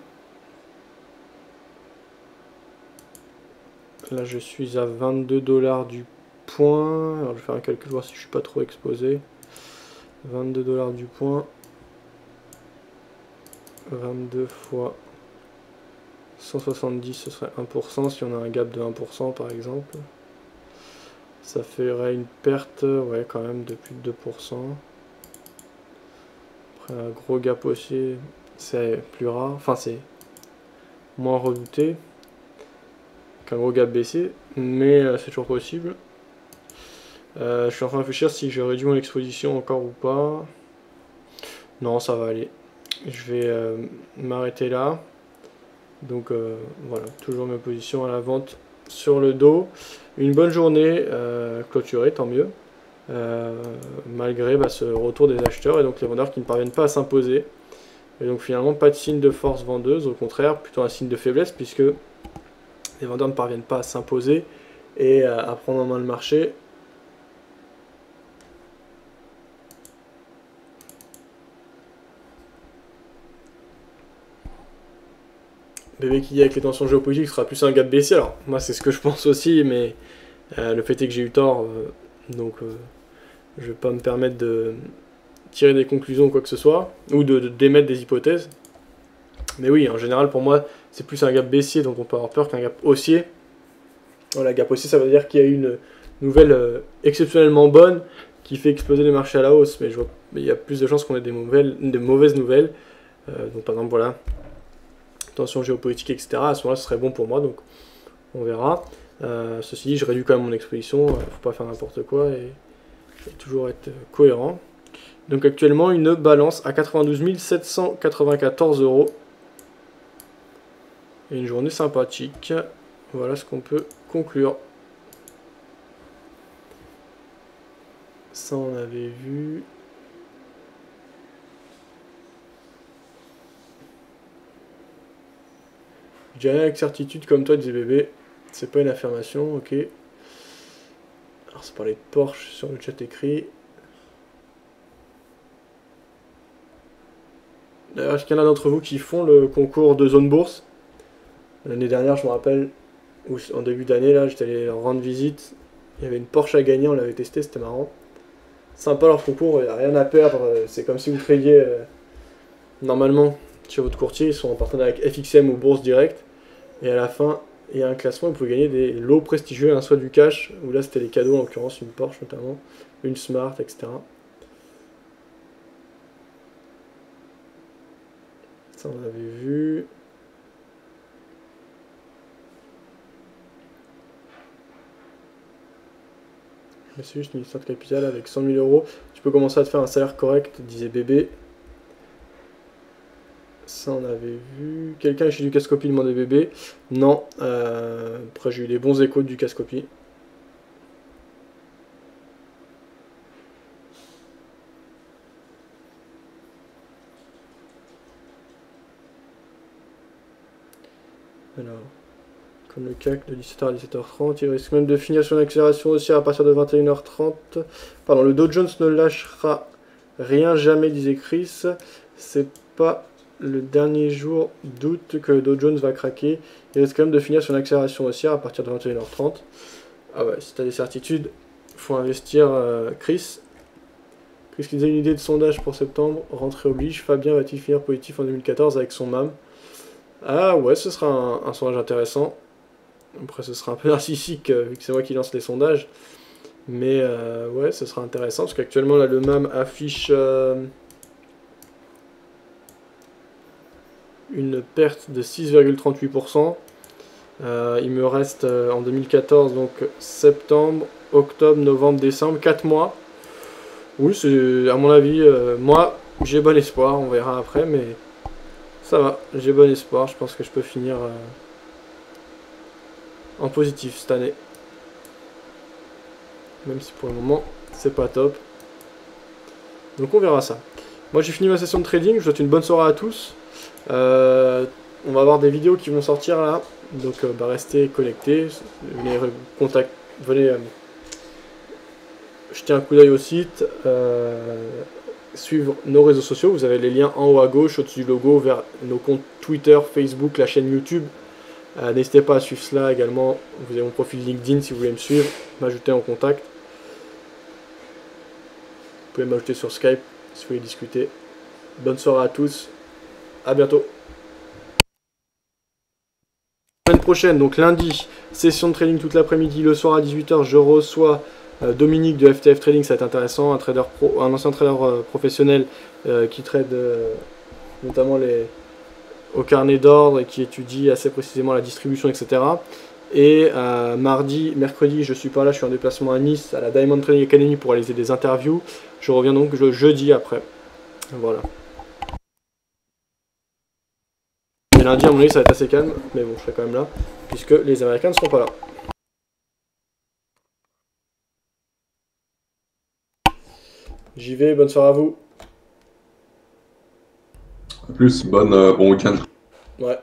S1: Là, je suis à 22 $ du point. Alors, je vais faire un calcul, voir si je suis pas trop exposé. 22 $ du point. 22 fois 170 ce serait 1% si on a un gap de 1% par exemple. Ça ferait une perte, ouais, quand même de plus de 2%. Après un gros gap haussier, c'est plus rare, enfin c'est moins redouté qu'un gros gap baissier, mais c'est toujours possible. Je suis en train de réfléchir si je réduis mon exposition encore ou pas. Non, ça va aller. Je vais m'arrêter là. Donc voilà, toujours mes positions à la vente sur le dos. Une bonne journée clôturée, tant mieux. Malgré ce retour des acheteurs et donc les vendeurs qui ne parviennent pas à s'imposer. Et donc finalement pas de signe de force vendeuse, au contraire plutôt un signe de faiblesse puisque les vendeurs ne parviennent pas à s'imposer et à prendre en main le marché. Bébé qui dit avec les tensions géopolitiques sera plus un gap baissier. Alors moi c'est ce que je pense aussi, mais le fait est que j'ai eu tort, donc je vais pas me permettre de tirer des conclusions ou quoi que ce soit, ou d'émettre des hypothèses. Mais oui, en général pour moi c'est plus un gap baissier, donc on peut avoir peur qu'un gap haussier. Voilà, gap haussier ça veut dire qu'il y a eu une nouvelle exceptionnellement bonne qui fait exploser les marchés à la hausse, mais je vois il y a plus de chances qu'on ait des mauvaises nouvelles. Donc par exemple voilà, tension géopolitique, etc. À ce moment-là, ce serait bon pour moi, donc on verra. Ceci dit, je réduis quand même mon exposition, faut pas faire n'importe quoi et toujours être cohérent. Donc actuellement, une balance à 92 794 €. Et une journée sympathique. Voilà ce qu'on peut conclure. Ça, on avait vu. Je dis rien avec certitude comme toi, disait bébé. C'est pas une affirmation, ok. Alors c'est parler de Porsche sur le chat écrit. D'ailleurs, est-ce qu'il y en a d'entre vous qui font le concours de zone bourse? L'année dernière, je me rappelle, en début d'année, là, j'étais allé leur rendre visite. Il y avait une Porsche à gagner, on l'avait testé, c'était marrant. Sympa leur concours, il n'y a rien à perdre. C'est comme si vous tradiez normalement chez votre courtier, ils sont en partenariat avec FXM ou Bourse Direct. Et à la fin, il y a un classement, vous pouvez gagner des lots prestigieux, soit du cash, ou là c'était des cadeaux, en l'occurrence une Porsche notamment, une Smart, etc. Ça on avait vu. Je me suis juste une histoire de capital avec 100 000 €. Tu peux commencer à te faire un salaire correct, disait bébé. Ça on avait vu. Quelqu'un chez Ducascopy demandait bébé. Non. Après j'ai eu des bons échos de Ducascopy. Alors, comme le CAC de 17h à 17h30, il risque même de finir sur une accélération haussière à partir de 21h30. Pardon, le Dow Jones ne lâchera rien jamais, disait Chris. C'est pas le dernier jour d'août que le Dow Jones va craquer. Il risque quand même de finir sur une accélération haussière à partir de 21h30. Ah ouais, si tu as des certitudes, faut investir. Chris qui disait une idée de sondage pour septembre, rentrée oblige. Fabien va-t-il finir positif en 2014 avec son MAM? Ah ouais, ce sera un sondage intéressant. Après ce sera un peu narcissique vu que c'est moi qui lance les sondages. Mais ouais, ce sera intéressant parce qu'actuellement là le MAM affiche une perte de 6,38%. Il me reste en 2014 donc septembre, octobre, novembre, décembre, 4 mois. Oui, c'est à mon avis, moi j'ai bon espoir, on verra après, mais ça va, j'ai bon espoir, je pense que je peux finir en positif cette année. Même si pour le moment c'est pas top. Donc on verra ça. Moi j'ai fini ma session de trading, je vous souhaite une bonne soirée à tous. On va avoir des vidéos qui vont sortir là, donc restez connectés, venez jeter un coup d'œil au site, suivre nos réseaux sociaux, vous avez les liens en haut à gauche, au-dessus du logo, vers nos comptes Twitter, Facebook, la chaîne YouTube. N'hésitez pas à suivre cela également, vous avez mon profil LinkedIn si vous voulez me suivre, m'ajouter en contact. Vous pouvez m'ajouter sur Skype si vous voulez discuter. Bonne soirée à tous, à bientôt. Semaine prochaine, donc lundi, session de trading toute l'après-midi, le soir à 18 h, je reçois Dominique de FTF Trading, ça va être intéressant, un ancien trader professionnel qui trade notamment au carnet d'ordre et qui étudie assez précisément la distribution, etc. Et mercredi, je suis pas là, je suis en déplacement à Nice, à la Diamond Trading Academy pour réaliser des interviews. Je reviens donc le jeudi après. Voilà. Et lundi, à mon avis, ça va être assez calme, mais bon, je serai quand même là, puisque les Américains ne seront pas là. J'y vais, bonne soirée à vous.
S3: A plus, bon week-end.
S1: Ouais.